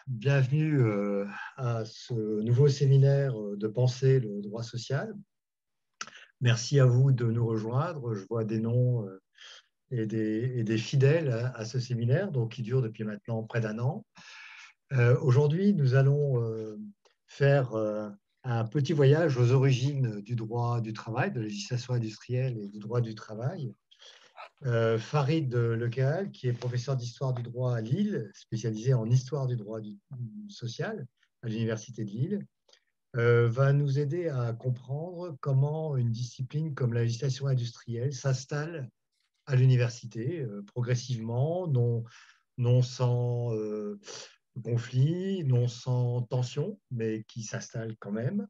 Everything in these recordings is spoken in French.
Bienvenue à ce nouveau séminaire de pensée le droit social. Merci à vous de nous rejoindre. Je vois des noms et des fidèles à ce séminaire, donc qui dure depuis maintenant près d'un an. Aujourd'hui, nous allons faire un petit voyage aux origines du droit du travail, de la législation industrielle et du droit du travail. Farid Lecaal, qui est professeur d'histoire du droit à Lille, spécialisé en histoire du droit social à l'Université de Lille, va nous aider à comprendre comment une discipline comme la législation industrielle s'installe à l'université progressivement, non sans conflit, non sans tension, mais qui s'installe quand même.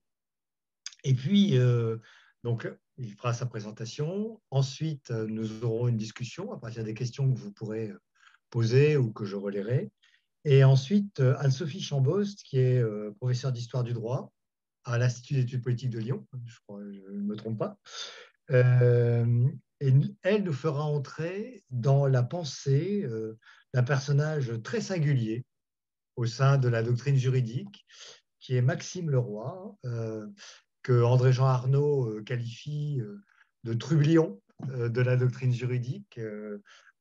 Et puis, donc, il fera sa présentation. Ensuite, nous aurons une discussion à partir des questions que vous pourrez poser ou que je relayerai. Et ensuite, Anne-Sophie Chambost, qui est professeure d'histoire du droit à l'Institut d'études politiques de Lyon, je crois, je ne me trompe pas. Euh, et elle nous fera entrer dans la pensée d'un personnage très singulier au sein de la doctrine juridique, qui est Maxime Leroy, que André-Jean Arnaud qualifie de trublion de la doctrine juridique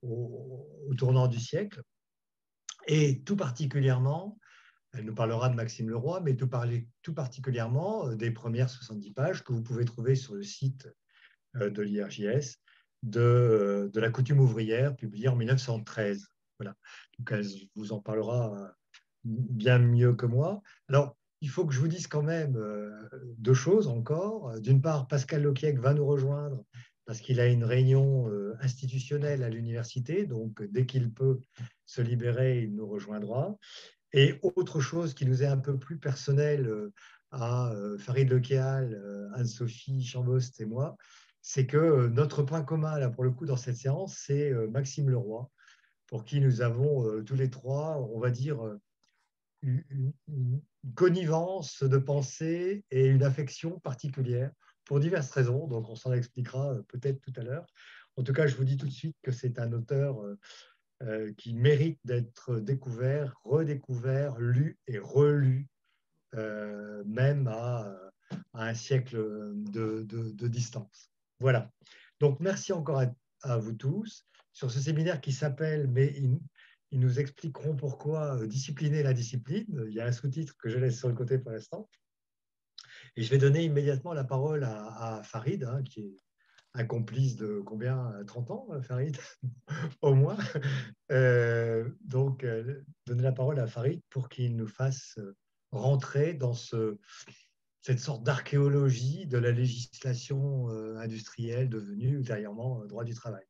au tournant du siècle. Et tout particulièrement, elle nous parlera de Maxime Leroy, mais tout particulièrement des premières 70 pages que vous pouvez trouver sur le site de l'IRJS de la coutume ouvrière, publiée en 1913. Voilà. Donc, elle vous en parlera bien mieux que moi. Alors, il faut que je vous dise quand même deux choses encore. D'une part, Pascal Loquiec va nous rejoindre parce qu'il a une réunion institutionnelle à l'université, donc dès qu'il peut se libérer, il nous rejoindra. Et autre chose qui nous est un peu plus personnelle à Farid Lekéal, Anne-Sophie Chambost et moi, c'est que notre point commun, là, pour le coup, dans cette séance, c'est Maxime Leroy, pour qui nous avons tous les trois, on va dire, une connivence de pensée et une affection particulière pour diverses raisons. Donc, on s'en expliquera peut-être tout à l'heure. En tout cas, je vous dis tout de suite que c'est un auteur qui mérite d'être découvert, redécouvert, lu et relu, même à un siècle de distance. Voilà. Donc, merci encore à vous tous sur ce séminaire qui s'appelle, mais ils nous expliqueront pourquoi discipliner la discipline. Il y a un sous-titre que je laisse sur le côté pour l'instant. Et je vais donner immédiatement la parole à Farid, hein, qui est un complice de combien? 30 ans, Farid, au moins. Donc, donner la parole à Farid pour qu'il nous fasse rentrer dans cette sorte d'archéologie de la législation industrielle devenue ultérieurement droit du travail.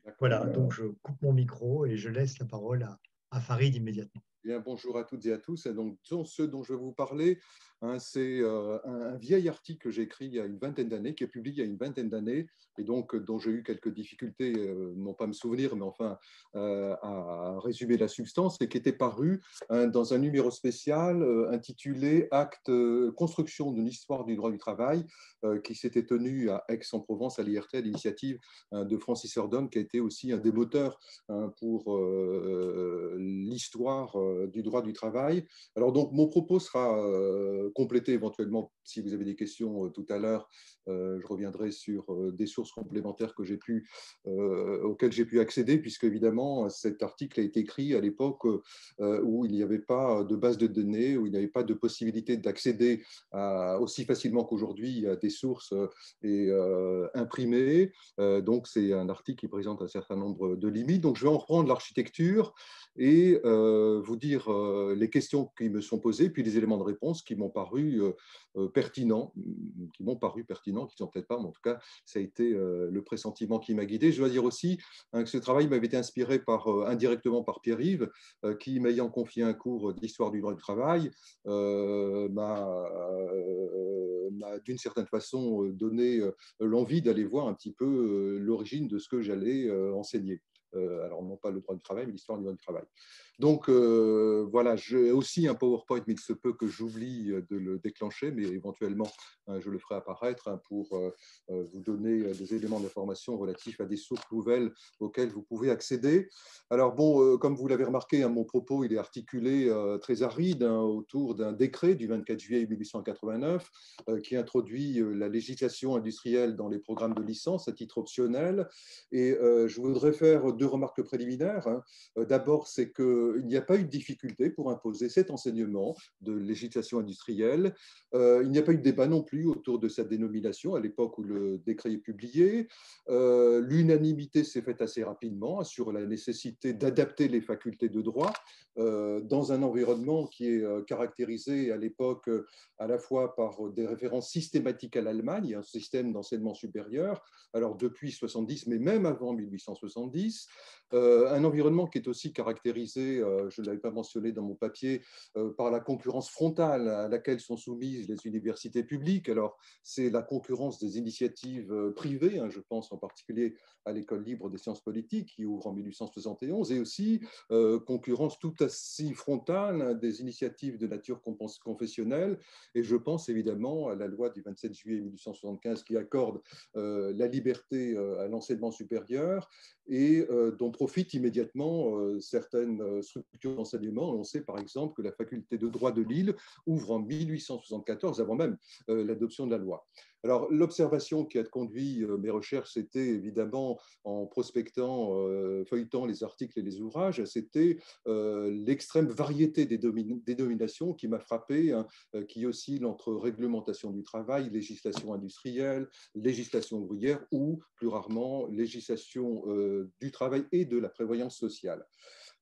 D'accord. Voilà, donc je coupe mon micro et je laisse la parole à Farid immédiatement. Bien, bonjour à toutes et à tous. Et donc, ce dont je vais vous parler, hein, c'est un vieil article que j'ai écrit il y a une vingtaine d'années, qui est publié il y a une vingtaine d'années, et donc dont j'ai eu quelques difficultés, non pas à me souvenir, mais enfin à résumer la substance, et qui était paru hein, dans un numéro spécial intitulé Acte construction d'une histoire du droit du travail, qui s'était tenu à Aix-en-Provence, à l'IRT, à l'initiative de Francis Hordon, qui a été aussi un des moteurs hein, pour l'histoire du droit du travail. Alors donc mon propos sera complété éventuellement si vous avez des questions tout à l'heure. Je reviendrai sur des sources complémentaires auxquelles j'ai pu accéder, puisque évidemment cet article a été écrit à l'époque où il n'y avait pas de base de données, où il n'y avait pas de possibilité d'accéder aussi facilement qu'aujourd'hui à des sources imprimées. Donc c'est un article qui présente un certain nombre de limites. Donc je vais en reprendre l'architecture et vous dire les questions qui me sont posées, puis les éléments de réponse qui m'ont paru pertinents, qui ne sont peut-être pas, mais en tout cas, ça a été le pressentiment qui m'a guidé. Je dois dire aussi hein, que ce travail m'avait été inspiré indirectement par Pierre-Yves, qui, m'ayant confié un cours d'histoire du droit du travail, m'a d'une certaine façon donné l'envie d'aller voir un petit peu l'origine de ce que j'allais enseigner. alors non pas le droit du travail, mais l'histoire du droit du travail. Donc voilà, j'ai aussi un PowerPoint, mais il se peut que j'oublie de le déclencher, mais éventuellement je le ferai apparaître pour vous donner des éléments d'information relatifs à des sources nouvelles auxquelles vous pouvez accéder. Alors bon, comme vous l'avez remarqué, mon propos il est articulé très aride autour d'un décret du 24 juillet 1889 qui introduit la législation industrielle dans les programmes de licence à titre optionnel. Et je voudrais faire deux remarques préliminaires. D'abord, c'est qu'il n'y a pas eu de difficulté pour imposer cet enseignement de législation industrielle. Il n'y a pas eu de débat non plus autour de sa dénomination à l'époque où le décret est publié. L'unanimité s'est faite assez rapidement sur la nécessité d'adapter les facultés de droit dans un environnement qui est caractérisé à l'époque à la fois par des références systématiques à l'Allemagne, un système d'enseignement supérieur, alors depuis 70, mais même avant 1870, un environnement qui est aussi caractérisé, je ne l'avais pas mentionné dans mon papier, par la concurrence frontale à laquelle sont soumises les universités publiques. Alors, c'est la concurrence des initiatives privées, je pense en particulier à l'École libre des sciences politiques qui ouvre en 1871, et aussi concurrence tout aussi frontale des initiatives de nature confessionnelle. Et je pense évidemment à la loi du 27 juillet 1875 qui accorde la liberté à l'enseignement supérieur et dont profitent immédiatement certaines structures d'enseignement. On sait par exemple que la faculté de droit de Lille ouvre en 1874, avant même l'adoption de la loi. Alors, l'observation qui a conduit mes recherches, c'était évidemment en prospectant, feuilletant les articles et les ouvrages, c'était l'extrême variété des dénominations qui m'a frappé, qui oscille entre réglementation du travail, législation industrielle, législation ouvrière ou, plus rarement, législation du travail et de la prévoyance sociale.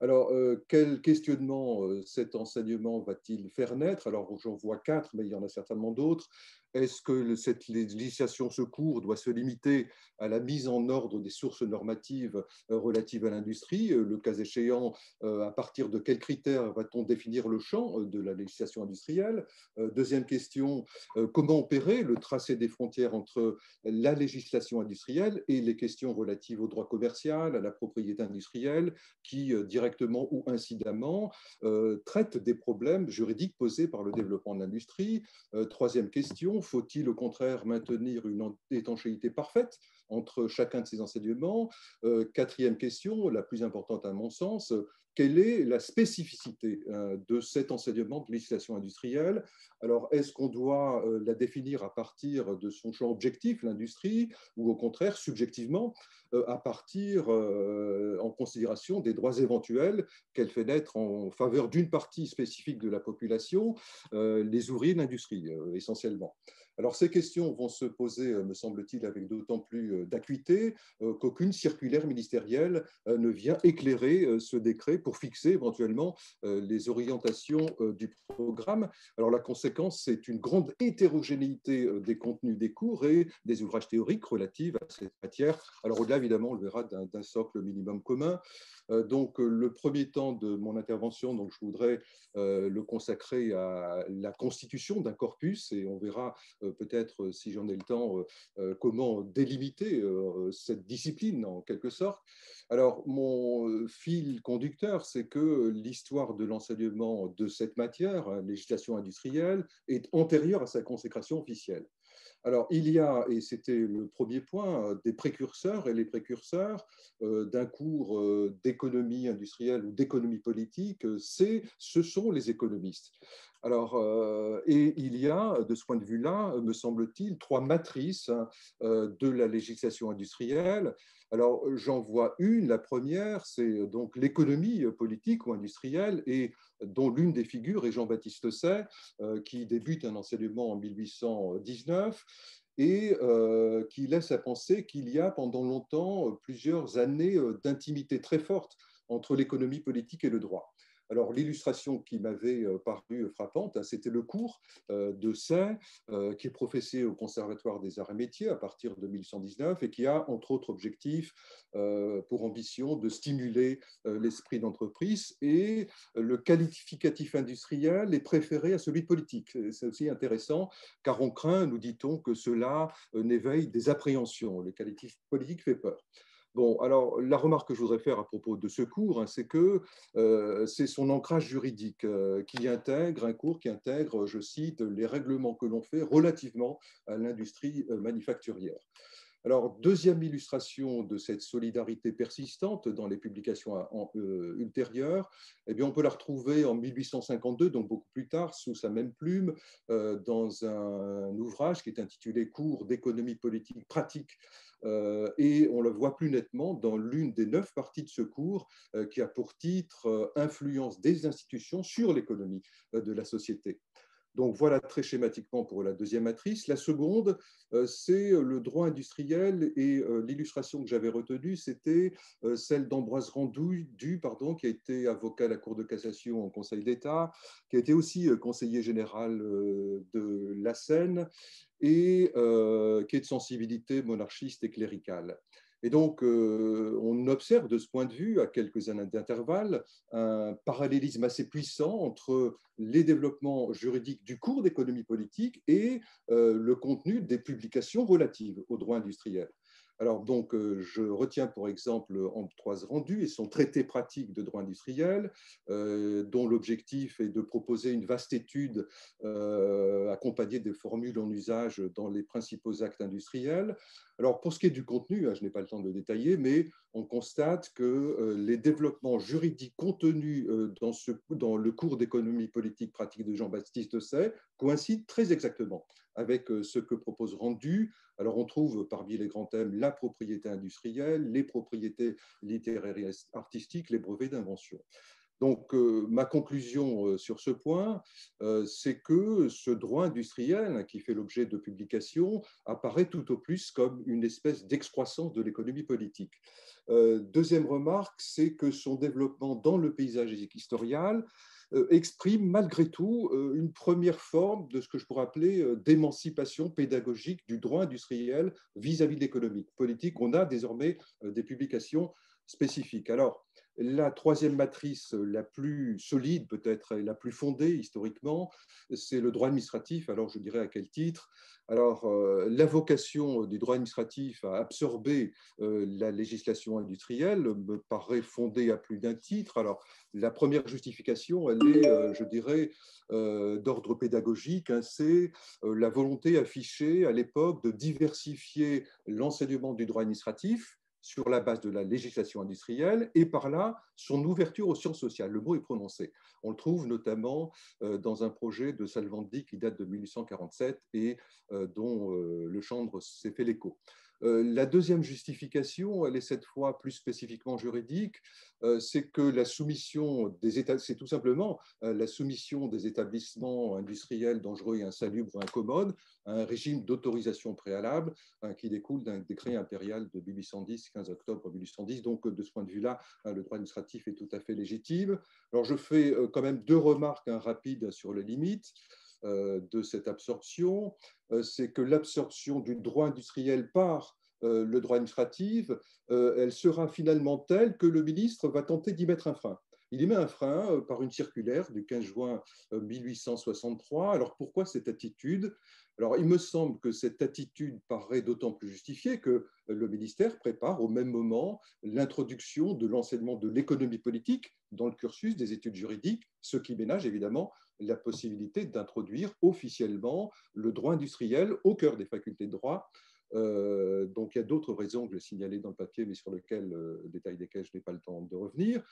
Alors, quel questionnement cet enseignement va-t-il faire naître? Alors, j'en vois quatre, mais il y en a certainement d'autres. Est-ce que cette législation secours doit se limiter à la mise en ordre des sources normatives relatives à l'industrie? Le cas échéant, à partir de quels critères va-t-on définir le champ de la législation industrielle? Deuxième question, comment opérer le tracé des frontières entre la législation industrielle et les questions relatives au droit commercial, à la propriété industrielle, qui directement ou incidemment traitent des problèmes juridiques posés par le développement de l'industrie? Troisième question, faut-il au contraire maintenir une étanchéité parfaite entre chacun de ces enseignements? Quatrième question, la plus importante à mon sens, quelle est la spécificité de cet enseignement de législation industrielle? Alors, est-ce qu'on doit la définir à partir de son champ objectif, l'industrie, ou au contraire, subjectivement, à partir en considération des droits éventuels qu'elle fait naître en faveur d'une partie spécifique de la population, les ouvriers de l'industrie, essentiellement? Alors, ces questions vont se poser, me semble-t-il, avec d'autant plus d'acuité qu'aucune circulaire ministérielle ne vient éclairer ce décret pour fixer éventuellement les orientations du programme. Alors, la conséquence, c'est une grande hétérogénéité des contenus des cours et des ouvrages théoriques relatifs à cette matière. Alors, au-delà, évidemment, on le verra, d'un socle minimum commun. Donc, le premier temps de mon intervention, donc, je voudrais le consacrer à la constitution d'un corpus, et on verra peut-être, si j'en ai le temps, comment délimiter cette discipline, en quelque sorte. Alors, mon fil conducteur, c'est que l'histoire de l'enseignement de cette matière, législation industrielle, est antérieure à sa consécration officielle. Alors, il y a, et c'était le premier point, des précurseurs, et les précurseurs d'un cours d'économie industrielle ou d'économie politique, ce sont les économistes. Alors, et il y a, de ce point de vue-là, me semble-t-il, trois matrices de la législation industrielle. Alors, j'en vois une. La première, c'est donc l'économie politique ou industrielle, et dont l'une des figures est Jean-Baptiste Say, qui débute un enseignement en 1819 et qui laisse à penser qu'il y a pendant longtemps plusieurs années d'intimité très forte entre l'économie politique et le droit. Alors, l'illustration qui m'avait paru frappante, c'était le cours de Say, qui est professé au Conservatoire des Arts et Métiers à partir de 1119 et qui a, entre autres objectifs, pour ambition de stimuler l'esprit d'entreprise, et le qualificatif industriel est préféré à celui de politique. C'est aussi intéressant, car on craint, nous dit-on, que cela n'éveille des appréhensions. Le qualificatif politique fait peur. Bon, alors la remarque que je voudrais faire à propos de ce cours, hein, c'est que c'est son ancrage juridique qui intègre un cours qui intègre, je cite, les règlements que l'on fait relativement à l'industrie manufacturière. Alors, deuxième illustration de cette solidarité persistante dans les publications ultérieures, eh bien, on peut la retrouver en 1852, donc beaucoup plus tard, sous sa même plume, dans un ouvrage qui est intitulé Cours d'économie politique pratique. Et on le voit plus nettement dans l'une des 9 parties de ce cours qui a pour titre Influence des institutions sur l'économie de la société. Donc voilà très schématiquement pour la deuxième matrice. La seconde, c'est le droit industriel et l'illustration que j'avais retenue, c'était celle d'Ambroise Rendu, qui a été avocat à la Cour de cassation au Conseil d'État, qui a été aussi conseiller général de la Seine et qui est de sensibilité monarchiste et cléricale. Et donc, on observe de ce point de vue, à quelques années d'intervalle, un parallélisme assez puissant entre les développements juridiques du cours d'économie politique et le contenu des publications relatives au droit industriel. Alors, donc, je retiens pour exemple Ambroise Rendu et son traité pratique de droit industriel, dont l'objectif est de proposer une vaste étude accompagnée des formules en usage dans les principaux actes industriels. Alors, pour ce qui est du contenu, je n'ai pas le temps de détailler, mais on constate que les développements juridiques contenus dans le cours d'économie politique pratique de Jean-Baptiste Say coïncident très exactement avec ce que propose Rendu. Alors, on trouve parmi les grands thèmes la propriété industrielle, les propriétés littéraires et artistiques, les brevets d'invention. Donc, ma conclusion sur ce point, c'est que ce droit industriel, qui fait l'objet de publications, apparaît tout au plus comme une espèce d'excroissance de l'économie politique. Deuxième remarque, c'est que son développement dans le paysage historial exprime malgré tout une première forme de ce que je pourrais appeler d'émancipation pédagogique du droit industriel vis-à-vis de l'économie politique. On a désormais des publications spécifiques. Alors, la troisième matrice la plus solide, peut-être, et la plus fondée historiquement, c'est le droit administratif. Alors, je dirais à quel titre? Alors, la vocation du droit administratif à absorber la législation industrielle me paraît fondée à plus d'un titre. Alors, la première justification, elle est, je dirais, d'ordre pédagogique. Hein, c'est la volonté affichée à l'époque de diversifier l'enseignement du droit administratif sur la base de la législation industrielle et par là son ouverture aux sciences sociales. Le mot est prononcé. On le trouve notamment dans un projet de Salvandi qui date de 1847 et dont le Chambre s'est fait l'écho. La deuxième justification, elle est cette fois plus spécifiquement juridique, c'est que la soumission des États, c'est tout simplement la soumission des établissements industriels dangereux et insalubres ou incommodes à un régime d'autorisation préalable qui découle d'un décret impérial de 1810, 15 octobre 1810. Donc, de ce point de vue-là, le droit administratif est tout à fait légitime. Alors, je fais quand même deux remarques rapides sur les limites de cette absorption. C'est que l'absorption du droit industriel par le droit administratif, elle sera finalement telle que le ministre va tenter d'y mettre un frein. Il y met un frein par une circulaire du 15 juin 1863. Alors pourquoi cette attitude? Alors il me semble que cette attitude paraît d'autant plus justifiée que le ministère prépare au même moment l'introduction de l'enseignement de l'économie politique dans le cursus des études juridiques, ce qui ménage évidemment la possibilité d'introduire officiellement le droit industriel au cœur des facultés de droit. Donc il y a d'autres raisons que j'ai signalées dans le papier, mais sur lesquelles, le détail desquelles je n'ai pas le temps de revenir.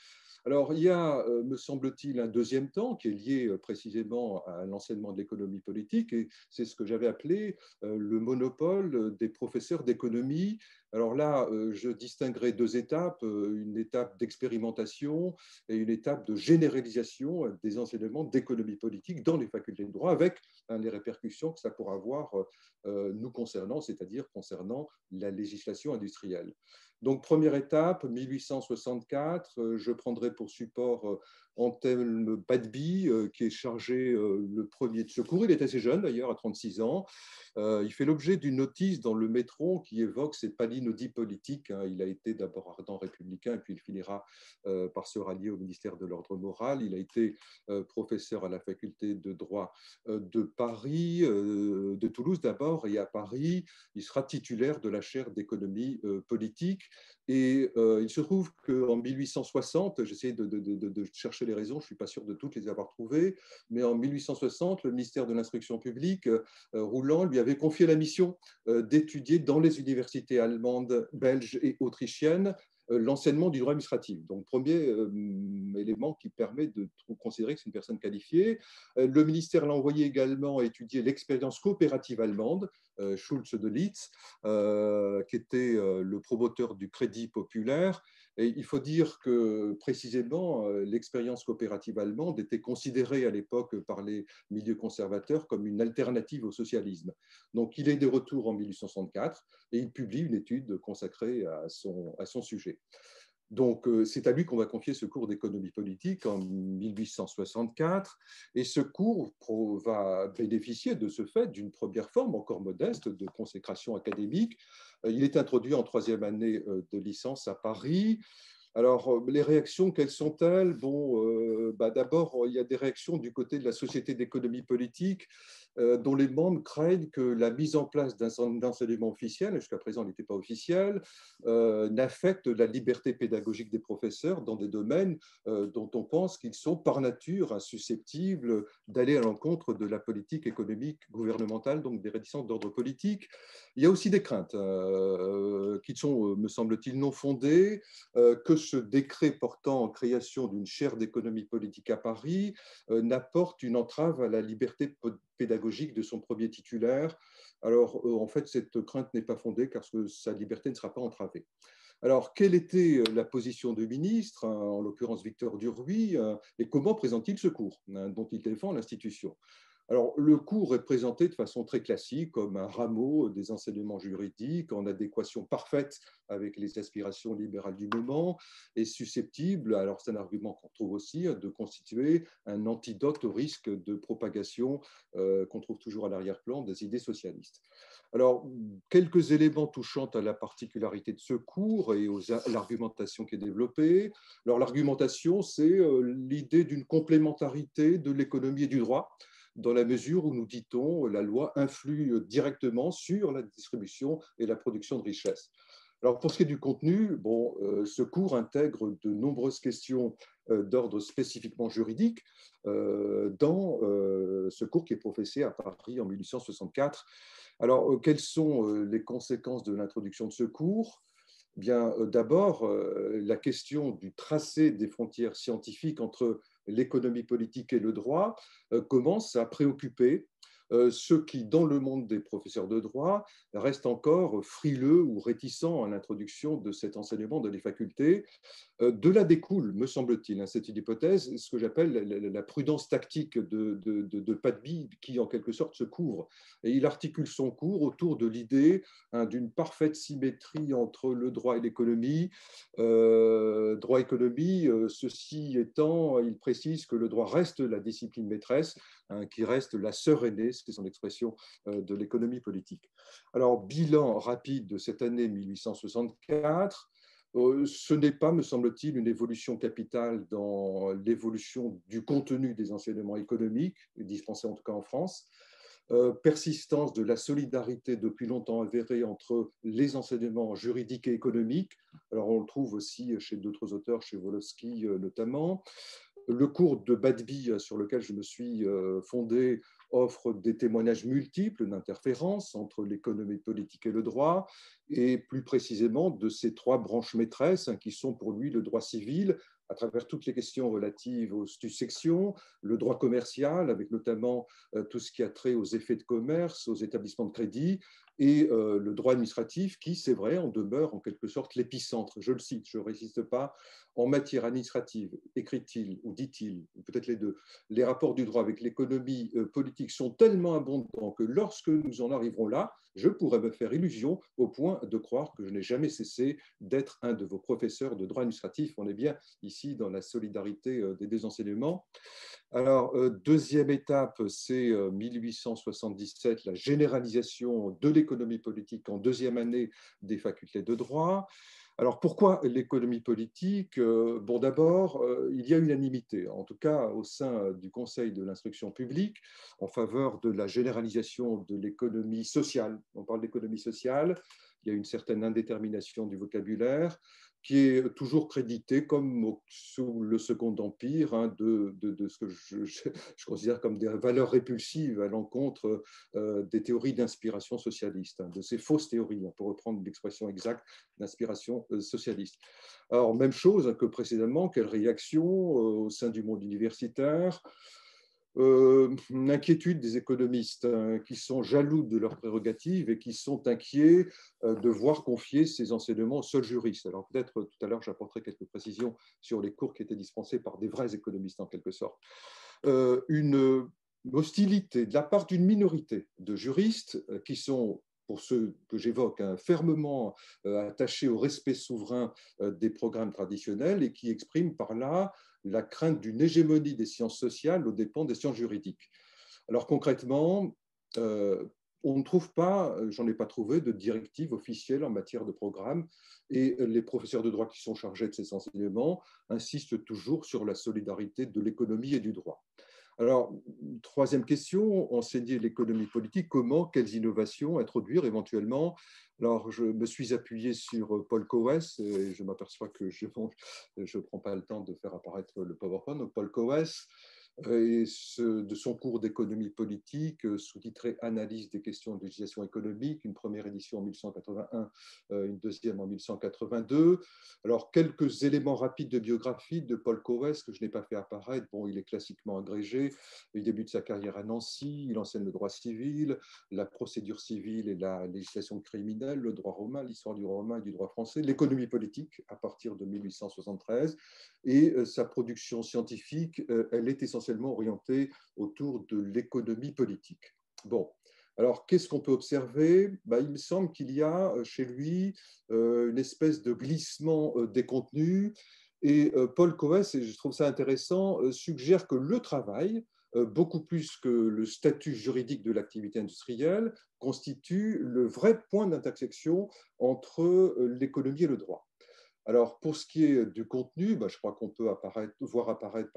Alors il y a, me semble-t-il, un deuxième temps qui est lié précisément à l'enseignement de l'économie politique, et c'est ce que j'avais appelé le monopole des professeurs d'économie. Alors là, je distinguerai deux étapes, une étape d'expérimentation et une étape de généralisation des enseignements d'économie politique dans les facultés de droit, avec les répercussions que ça pourra avoir nous concernant, c'est-à-dire concernant la législation industrielle. Donc, première étape, 1864, je prendrai pour support Anthelme Badby, qui est chargé le premier de secours. Il est assez jeune d'ailleurs, à 36 ans. Il fait l'objet d'une notice dans le Métron qui évoque ses palinodies politiques. Il a été d'abord ardent républicain et puis il finira par se rallier au ministère de l'Ordre moral. Il a été professeur à la faculté de droit de Paris, de Toulouse d'abord, et à Paris, il sera titulaire de la chaire d'économie politique. Et il se trouve qu'en 1860, j'essaie de chercher les raisons, je ne suis pas sûr de toutes les avoir trouvées, mais en 1860, le ministère de l'Instruction publique, Rouland, lui avait confié la mission d'étudier dans les universités allemandes, belges et autrichiennes l'enseignement du droit administratif. Donc, premier élément qui permet de considérer que c'est une personne qualifiée. Le ministère l'a envoyé également étudier l'expérience coopérative allemande, Schulze de Litz, qui était le promoteur du crédit populaire. Et il faut dire que précisément, l'expérience coopérative allemande était considérée à l'époque par les milieux conservateurs comme une alternative au socialisme. Donc, il est de retour en 1864 et il publie une étude consacrée à son sujet. Donc, c'est à lui qu'on va confier ce cours d'économie politique en 1864. Et ce cours va bénéficier de ce fait d'une première forme encore modeste de consécration académique. Il est introduit en troisième année de licence à Paris. Alors, les réactions, quelles sont-elles? Bon, d'abord, il y a des réactions du côté de la Société d'économie politique, dont les membres craignent que la mise en place d'un enseignement officiel, jusqu'à présent il n'était pas officiel, n'affecte la liberté pédagogique des professeurs dans des domaines dont on pense qu'ils sont par nature susceptibles d'aller à l'encontre de la politique économique gouvernementale, donc des réticences d'ordre politique. Il y a aussi des craintes qui sont, me semble-t-il, non fondées, que ce décret portant en création d'une chaire d'économie politique à Paris n'apporte une entrave à la liberté pédagogique de son premier titulaire. Alors, en fait, cette crainte n'est pas fondée car sa liberté ne sera pas entravée. Alors, quelle était la position du ministre, en l'occurrence Victor Duruy, et comment présente-t-il ce cours dont il défend l'institution? Alors, le cours est présenté de façon très classique comme un rameau des enseignements juridiques en adéquation parfaite avec les aspirations libérales du moment et susceptible, alors c'est un argument qu'on trouve aussi, de constituer un antidote au risque de propagation qu'on trouve toujours à l'arrière-plan des idées socialistes. Alors, quelques éléments touchant à la particularité de ce cours et à l'argumentation qui est développée. Alors, l'argumentation, c'est l'idée d'une complémentarité de l'économie et du droit, dans la mesure où, nous dit-on, la loi influe directement sur la distribution et la production de richesses. Alors, pour ce qui est du contenu, bon, ce cours intègre de nombreuses questions d'ordre spécifiquement juridique dans ce cours qui est professé à Paris en 1864. Alors, quelles sont les conséquences de l'introduction de ce cours? Bien, d'abord, la question du tracé des frontières scientifiques entre l'économie politique et le droit commence à préoccuper ceux qui, dans le monde des professeurs de droit, restent encore frileux ou réticents à l'introduction de cet enseignement dans les facultés. De là découle, me semble-t-il, c'est une hypothèse, ce que j'appelle la prudence tactique de Padby, qui en quelque sorte se couvre. Et il articule son cours autour de l'idée d'une parfaite symétrie entre le droit et l'économie. Droit-économie, ceci étant, il précise que le droit reste la discipline maîtresse, qui reste la sœur aînée, c'est son expression, de l'économie politique. Alors, bilan rapide de cette année 1864. Ce n'est pas, me semble-t-il, une évolution capitale dans l'évolution du contenu des enseignements économiques, dispensés en tout cas en France. Persistance de la solidarité depuis longtemps avérée entre les enseignements juridiques et économiques. Alors, on le trouve aussi chez d'autres auteurs, chez Wolowski notamment. Le cours de Badby, sur lequel je me suis fondé, offre des témoignages multiples d'interférences entre l'économie politique et le droit, et plus précisément de ces trois branches maîtresses qui sont pour lui le droit civil, à travers toutes les questions relatives aux successions, le droit commercial, avec notamment tout ce qui a trait aux effets de commerce, aux établissements de crédit, et le droit administratif qui, c'est vrai, en demeure en quelque sorte l'épicentre. Je le cite, je ne résiste pas. En matière administrative, écrit-il ou dit-il, ou peut-être les deux, les rapports du droit avec l'économie politique sont tellement abondants que lorsque nous en arriverons là, je pourrais me faire illusion au point de croire que je n'ai jamais cessé d'être un de vos professeurs de droit administratif. On est bien ici dans la solidarité des deux enseignements. Alors, deuxième étape, c'est 1877, la généralisation de l'économie politique en deuxième année des facultés de droit. Alors, pourquoi l'économie politique? Bon, d'abord, il y a unanimité, en tout cas au sein du Conseil de l'instruction publique, en faveur de la généralisation de l'économie sociale. On parle d'économie sociale, il y a une certaine indétermination du vocabulaire qui est toujours crédité comme sous le Second Empire de ce que je considère comme des valeurs répulsives à l'encontre des théories d'inspiration socialiste, de ces fausses théories, pour reprendre l'expression exacte d'inspiration socialiste. Alors, même chose que précédemment, quelle réaction au sein du monde universitaire? Une inquiétude des économistes qui sont jaloux de leurs prérogatives et qui sont inquiets de voir confier ces enseignements aux seuls juristes. Alors peut-être tout à l'heure j'apporterai quelques précisions sur les cours qui étaient dispensés par des vrais économistes en quelque sorte. Une hostilité de la part d'une minorité de juristes qui sont, pour ceux que j'évoque, fermement attachés au respect souverain des programmes traditionnels et qui expriment par là la crainte d'une hégémonie des sciences sociales aux dépens des sciences juridiques. Alors concrètement, on ne trouve pas, j'en ai pas trouvé, de directive officielle en matière de programme et les professeurs de droit qui sont chargés de ces enseignements insistent toujours sur la solidarité de l'économie et du droit. Alors, troisième question, enseigner l'économie politique, comment, quelles innovations introduire éventuellement? Alors, je me suis appuyé sur Paul Coes et je m'aperçois que je ne prends pas le temps de faire apparaître le PowerPoint. Donc, Paul Coes, et de son cours d'économie politique, sous-titré Analyse des questions de législation économique, une première édition en 1181, une deuxième en 1182. Alors, quelques éléments rapides de biographie de Paul Coes que je n'ai pas fait apparaître. Bon, il est classiquement agrégé, il débute sa carrière à Nancy, il enseigne le droit civil, la procédure civile et la législation criminelle, le droit romain, l'histoire du droit romain et du droit français, l'économie politique à partir de 1873, et sa production scientifique, elle est essentiellement orientée autour de l'économie politique. Bon, alors qu'est-ce qu'on peut observer? Il me semble qu'il y a chez lui une espèce de glissement des contenus, et Paul Coes, et je trouve ça intéressant, suggère que le travail, beaucoup plus que le statut juridique de l'activité industrielle, constitue le vrai point d'intersection entre l'économie et le droit. Alors, pour ce qui est du contenu, je crois qu'on peut voir apparaître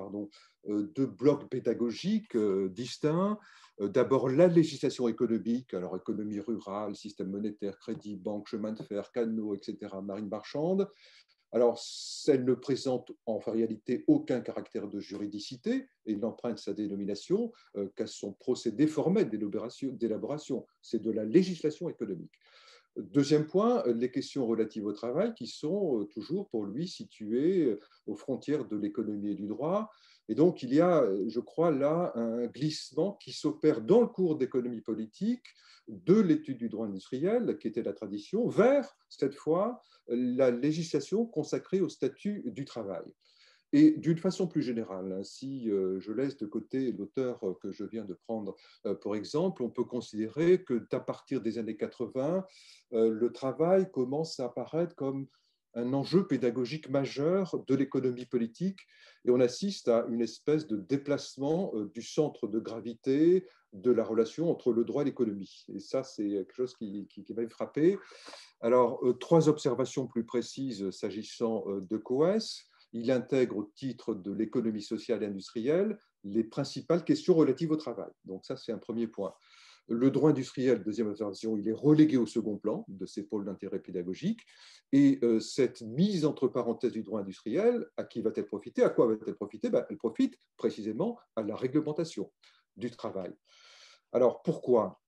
deux blocs pédagogiques distincts. D'abord, la législation économique, alors économie rurale, système monétaire, crédit, banque, chemin de fer, canaux, etc., marine marchande. Alors, elle ne présente en réalité aucun caractère de juridicité et n'emprunte sa dénomination qu'à son procédé formel d'élaboration. C'est de la législation économique. Deuxième point, les questions relatives au travail qui sont toujours pour lui situées aux frontières de l'économie et du droit. Et donc, il y a, je crois, là un glissement qui s'opère dans le cours d'économie politique de l'étude du droit industriel, qui était la tradition, vers, cette fois, la législation consacrée au statut du travail. Et d'une façon plus générale, si je laisse de côté l'auteur que je viens de prendre pour exemple, on peut considérer qu'à partir des années 80, le travail commence à apparaître comme un enjeu pédagogique majeur de l'économie politique et on assiste à une espèce de déplacement du centre de gravité de la relation entre le droit et l'économie. Et ça, c'est quelque chose qui m'a frappé. Alors, trois observations plus précises s'agissant de Coes. Il intègre au titre de l'économie sociale et industrielle les principales questions relatives au travail. Donc ça, c'est un premier point. Le droit industriel, deuxième observation, il est relégué au second plan de ces pôles d'intérêt pédagogique. Et cette mise entre parenthèses du droit industriel, à qui va-t-elle profiter? À quoi va-t-elle profiter? Elle profite précisément à la réglementation du travail. Alors pourquoi?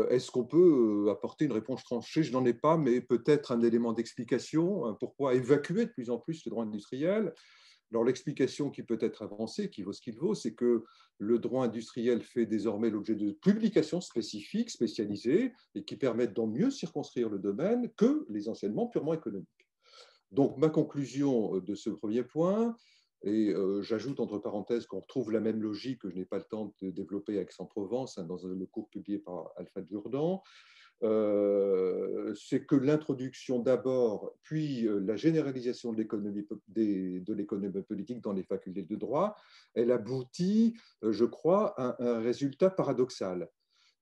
Est-ce qu'on peut apporter une réponse tranchée? Je n'en ai pas, mais peut-être un élément d'explication. Pourquoi évacuer de plus en plus le droit industriel? Alors l'explication qui peut être avancée, qui vaut ce qu'il vaut, c'est que le droit industriel fait désormais l'objet de publications spécifiques, spécialisées, et qui permettent d'en mieux circonscrire le domaine que les enseignements purement économiques. Donc ma conclusion de ce premier point, et j'ajoute entre parenthèses qu'on retrouve la même logique que je n'ai pas le temps de développer à Aix-en-Provence, hein, dans le cours publié par Alfred Jourdan, c'est que l'introduction d'abord, puis la généralisation de l'économie politique dans les facultés de droit, elle aboutit, je crois, à un résultat paradoxal.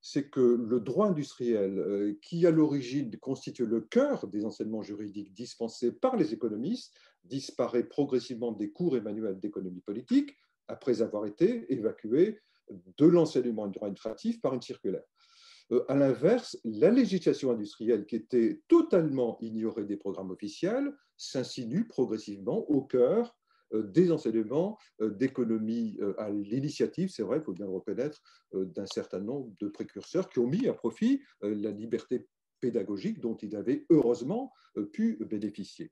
C'est que le droit industriel, qui à l'origine constitue le cœur des enseignements juridiques dispensés par les économistes, disparaît progressivement des cours et manuels d'économie politique après avoir été évacué de l'enseignement du droit administratif par une circulaire. À l'inverse, la législation industrielle, qui était totalement ignorée des programmes officiels, s'insinue progressivement au cœur des enseignements d'économie à l'initiative, c'est vrai, il faut bien le reconnaître, d'un certain nombre de précurseurs qui ont mis à profit la liberté pédagogique dont ils avaient heureusement pu bénéficier.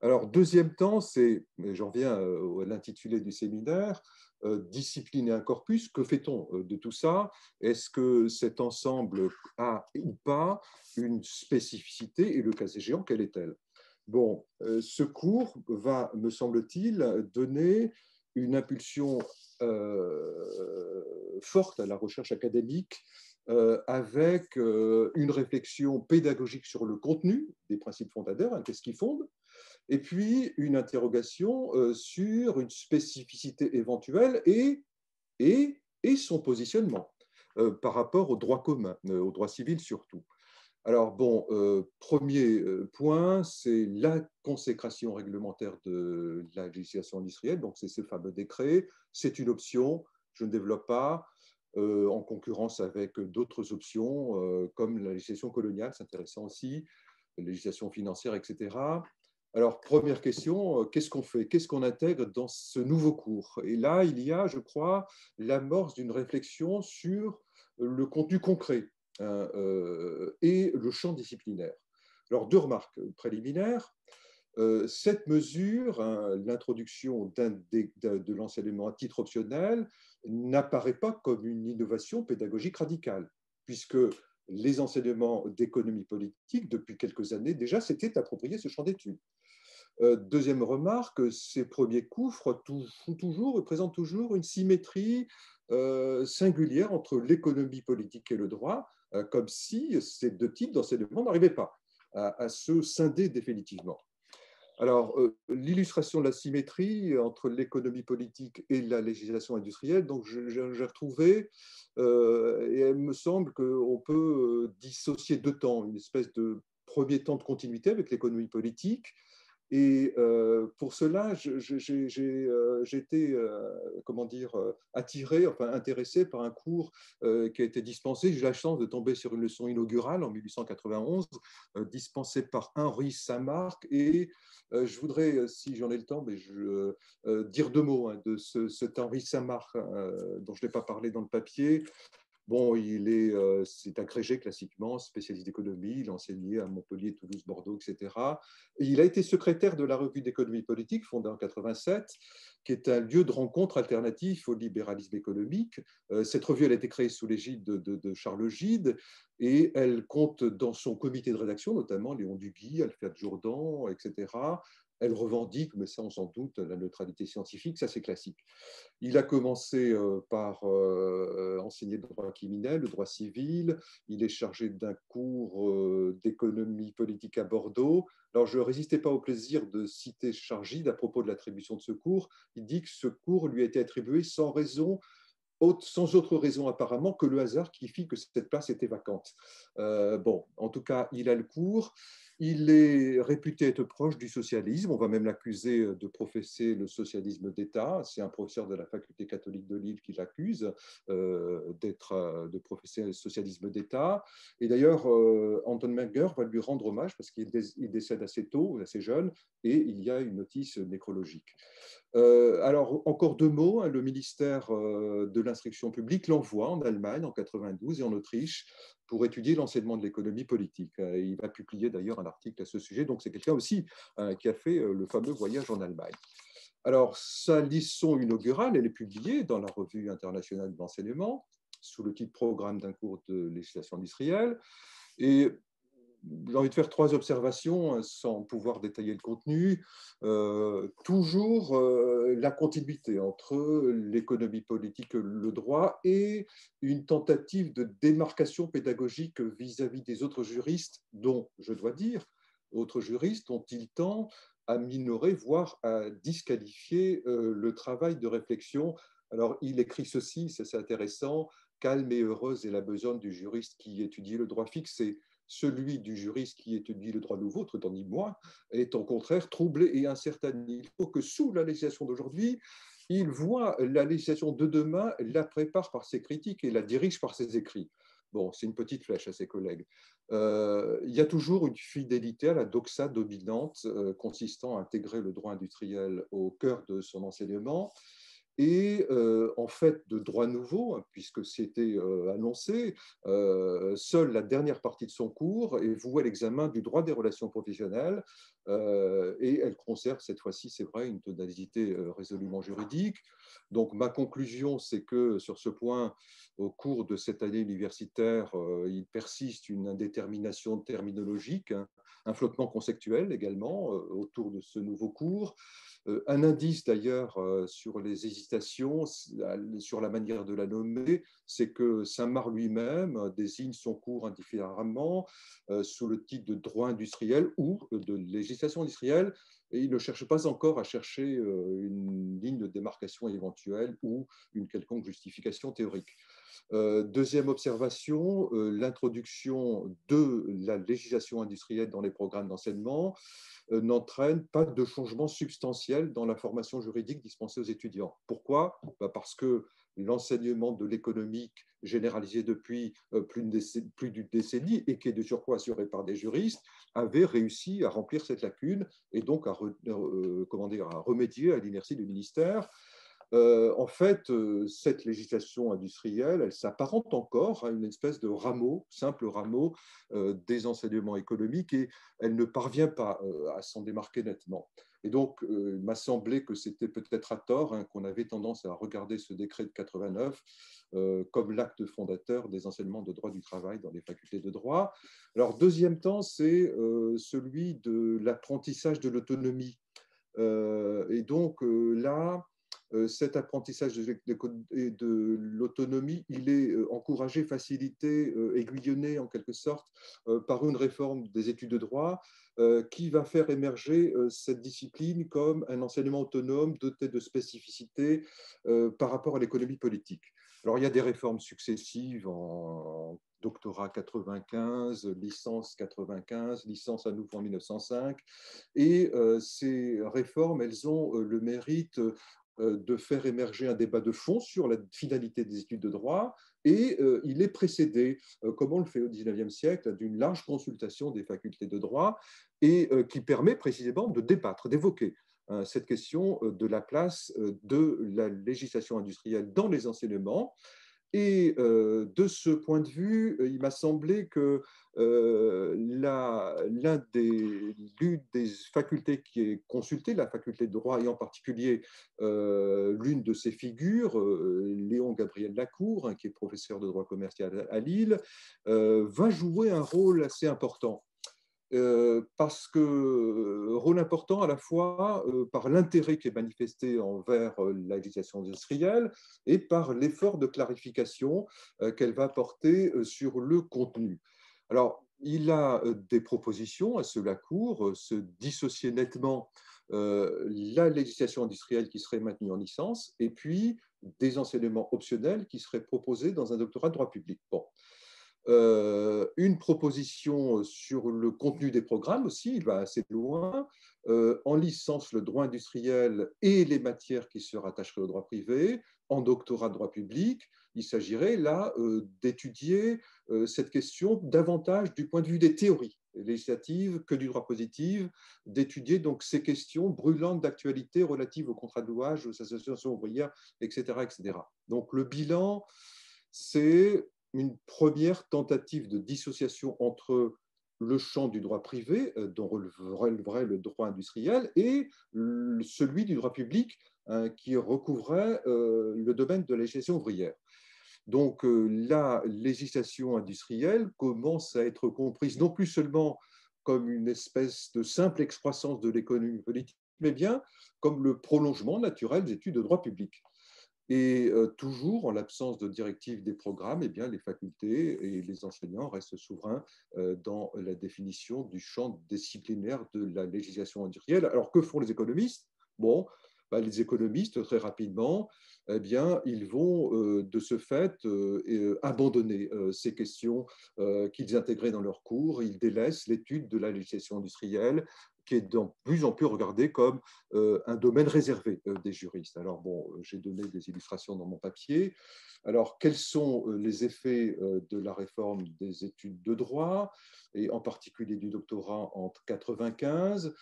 Alors, deuxième temps, c'est, j'en viens à l'intitulé du séminaire, discipliner un corpus. Que fait-on de tout ça? Est-ce que cet ensemble a ou pas une spécificité et le cas échéant, quelle est-elle? Bon, ce cours va, me semble-t-il, donner une impulsion forte à la recherche académique avec une réflexion pédagogique sur le contenu des principes fondateurs, hein, qu'est-ce qui fonde, et puis une interrogation sur une spécificité éventuelle et son positionnement par rapport au droit commun, au droit civil surtout. Alors bon, premier point, c'est la consécration réglementaire de la législation industrielle, donc c'est ce fameux décret, c'est une option, je ne développe pas, en concurrence avec d'autres options, comme la législation coloniale, s'intéressant aussi, la législation financière, etc. Alors, première question, qu'est-ce qu'on fait? Qu'est-ce qu'on intègre dans ce nouveau cours? Et là, il y a, je crois, l'amorce d'une réflexion sur le contenu concret et le champ disciplinaire. Alors, deux remarques préliminaires. Cette mesure, hein, l'introduction de l'enseignement à titre optionnel, n'apparaît pas comme une innovation pédagogique radicale, puisque les enseignements d'économie politique, depuis quelques années déjà, s'étaient appropriés ce champ d'études. Deuxième remarque, ces premiers cours présentent toujours une symétrie singulière entre l'économie politique et le droit, comme si ces deux types d'enseignements n'arrivaient pas à se scinder définitivement. Alors, l'illustration de la symétrie entre l'économie politique et la législation industrielle, donc j'ai retrouvé, et il me semble qu'on peut dissocier deux temps, une espèce de premier temps de continuité avec l'économie politique. Et pour cela, j'ai été, comment dire, attiré, enfin intéressé par un cours qui a été dispensé. J'ai eu la chance de tomber sur une leçon inaugurale en 1891, dispensée par Henri Saint-Marc. Et je voudrais, si j'en ai le temps, mais dire deux mots hein, de cet Henri Saint-Marc dont je n'ai pas parlé dans le papier. Bon, c'est agrégé classiquement, spécialiste d'économie, il a enseigné à Montpellier, Toulouse, Bordeaux, etc. Et il a été secrétaire de la revue d'économie politique, fondée en 87, qui est un lieu de rencontre alternatif au libéralisme économique. Cette revue, elle a été créée sous l'égide de Charles Gide, et elle compte dans son comité de rédaction, notamment Léon Duguy, Alfred Jourdan, etc. Elle revendique, mais ça on s'en doute, la neutralité scientifique, ça c'est classique. Il a commencé par enseigner le droit criminel, le droit civil. Il est chargé d'un cours d'économie politique à Bordeaux. Alors, je ne résistais pas au plaisir de citer Chargide à propos de l'attribution de ce cours. Il dit que ce cours lui a été attribué sans autre raison apparemment que le hasard qui fit que cette place était vacante. Bon, en tout cas, il a le cours. Il est réputé être proche du socialisme. On va même l'accuser de professer le socialisme d'État. C'est un professeur de la faculté catholique de Lille qui l'accuse de professer le socialisme d'État. Et d'ailleurs, Anton Menger va lui rendre hommage parce qu'il décède assez tôt, assez jeune, et il y a une notice nécrologique. Alors, encore deux mots. Hein, le ministère de l'Instruction publique l'envoie en Allemagne en 92 et en Autriche pour étudier l'enseignement de l'économie politique. Il va publier d'ailleurs un article à ce sujet. Donc, c'est quelqu'un aussi qui a fait le fameux voyage en Allemagne. Alors, sa leçon inaugurale, elle est publiée dans la Revue internationale de l'enseignement, sous le titre Programme d'un cours de législation industrielle. Et j'ai envie de faire 3 observations sans pouvoir détailler le contenu. Toujours la continuité entre l'économie politique, le droit, et une tentative de démarcation pédagogique vis-à-vis des autres juristes, dont, je dois dire, autres juristes dont il tend à minorer, voire à disqualifier le travail de réflexion. Alors, il écrit ceci, c'est intéressant: calme et heureuse est la besogne du juriste qui étudie le droit fixé. Celui du juriste qui étudie le droit nouveau, tandis moi, est au contraire troublé et incertain. Il faut que sous la législation d'aujourd'hui, il voit la législation de demain, la prépare par ses critiques et la dirige par ses écrits. Bon, c'est une petite flèche à ses collègues. Il y a toujours une fidélité à la doxa dominante consistant à intégrer le droit industriel au cœur de son enseignement. Et en fait, de droit nouveau, puisque c'était annoncé, seule la dernière partie de son cours est vouée à l'examen du droit des relations professionnelles, et elle conserve cette fois-ci, c'est vrai, une tonalité résolument juridique. Donc ma conclusion, c'est que sur ce point, au cours de cette année universitaire, il persiste une indétermination terminologique, hein, un flottement conceptuel également autour de ce nouveau cours. Un indice d'ailleurs sur les hésitations, sur la manière de la nommer, c'est que Saint-Marc lui-même désigne son cours indifféremment sous le titre de droit industriel ou de législation industrielle, et il ne cherche pas encore à chercher une ligne de démarcation éventuelle ou une quelconque justification théorique. Deuxième observation, l'introduction de la législation industrielle dans les programmes d'enseignement n'entraîne pas de changement substantiel dans la formation juridique dispensée aux étudiants. Pourquoi? Parce que l'enseignement de l'économique généralisé depuis plus d'une décennie et qui est de surcroît assuré par des juristes avait réussi à remplir cette lacune et donc à, à remédier à l'inertie du ministère. En fait, cette législation industrielle, elle s'apparente encore à une espèce de rameau, simple rameau des enseignements économiques, et elle ne parvient pas à s'en démarquer nettement. Et donc, il m'a semblé que c'était peut-être à tort hein, qu'on avait tendance à regarder ce décret de 89 comme l'acte fondateur des enseignements de droit du travail dans les facultés de droit. Alors, deuxième temps, c'est celui de l'apprentissage de l'autonomie. Et donc, là, cet apprentissage de l'autonomie, il est encouragé, facilité, aiguillonné en quelque sorte par une réforme des études de droit qui va faire émerger cette discipline comme un enseignement autonome doté de spécificités par rapport à l'économie politique. Alors, il y a des réformes successives en doctorat 95, licence 95, licence à nouveau en 1905. Et ces réformes, elles ont le mérite de faire émerger un débat de fond sur la finalité des études de droit, et il est précédé, comme on le fait au XIXe siècle, d'une large consultation des facultés de droit, et qui permet précisément de débattre, d'évoquer cette question de la place de la législation industrielle dans les enseignements. Et de ce point de vue, il m'a semblé que l'une des facultés qui est consultée, la faculté de droit, et en particulier l'une de ses figures, Léon Gabriel Lacour, hein, qui est professeur de droit commercial à Lille, va jouer un rôle assez important. Parce que rôle important à la fois par l'intérêt qui est manifesté envers la législation industrielle et par l'effort de clarification qu'elle va porter sur le contenu. Alors, il a des propositions à ce Lacour, se dissocier nettement la législation industrielle qui serait maintenue en licence et puis des enseignements optionnels qui seraient proposés dans un doctorat de droit public. Bon. Une proposition sur le contenu des programmes aussi, il va assez loin. En licence, le droit industriel et les matières qui se rattacheraient au droit privé. En doctorat de droit public, il s'agirait là d'étudier cette question davantage du point de vue des théories législatives que du droit positif, d'étudier donc ces questions brûlantes d'actualité relatives au contrat de louage, aux associations ouvrières, etc., etc. Donc le bilan, c'est une première tentative de dissociation entre le champ du droit privé, dont relèverait le droit industriel, et celui du droit public, qui recouvrait le domaine de la législation ouvrière. Donc, la législation industrielle commence à être comprise non plus seulement comme une espèce de simple excroissance de l'économie politique, mais bien comme le prolongement naturel des études de droit public. Et toujours, en l'absence de directives des programmes, eh bien, les facultés et les enseignants restent souverains dans la définition du champ disciplinaire de la législation industrielle. Alors, que font les économistes? Bon, les économistes, très rapidement, eh bien, ils vont de ce fait abandonner ces questions qu'ils intégraient dans leurs cours. Ils délaissent l'étude de la législation industrielle, qui est de plus en plus regardée comme un domaine réservé des juristes. Alors, bon, j'ai donné des illustrations dans mon papier. Alors, quels sont les effets de la réforme des études de droit, et en particulier du doctorat en 1995?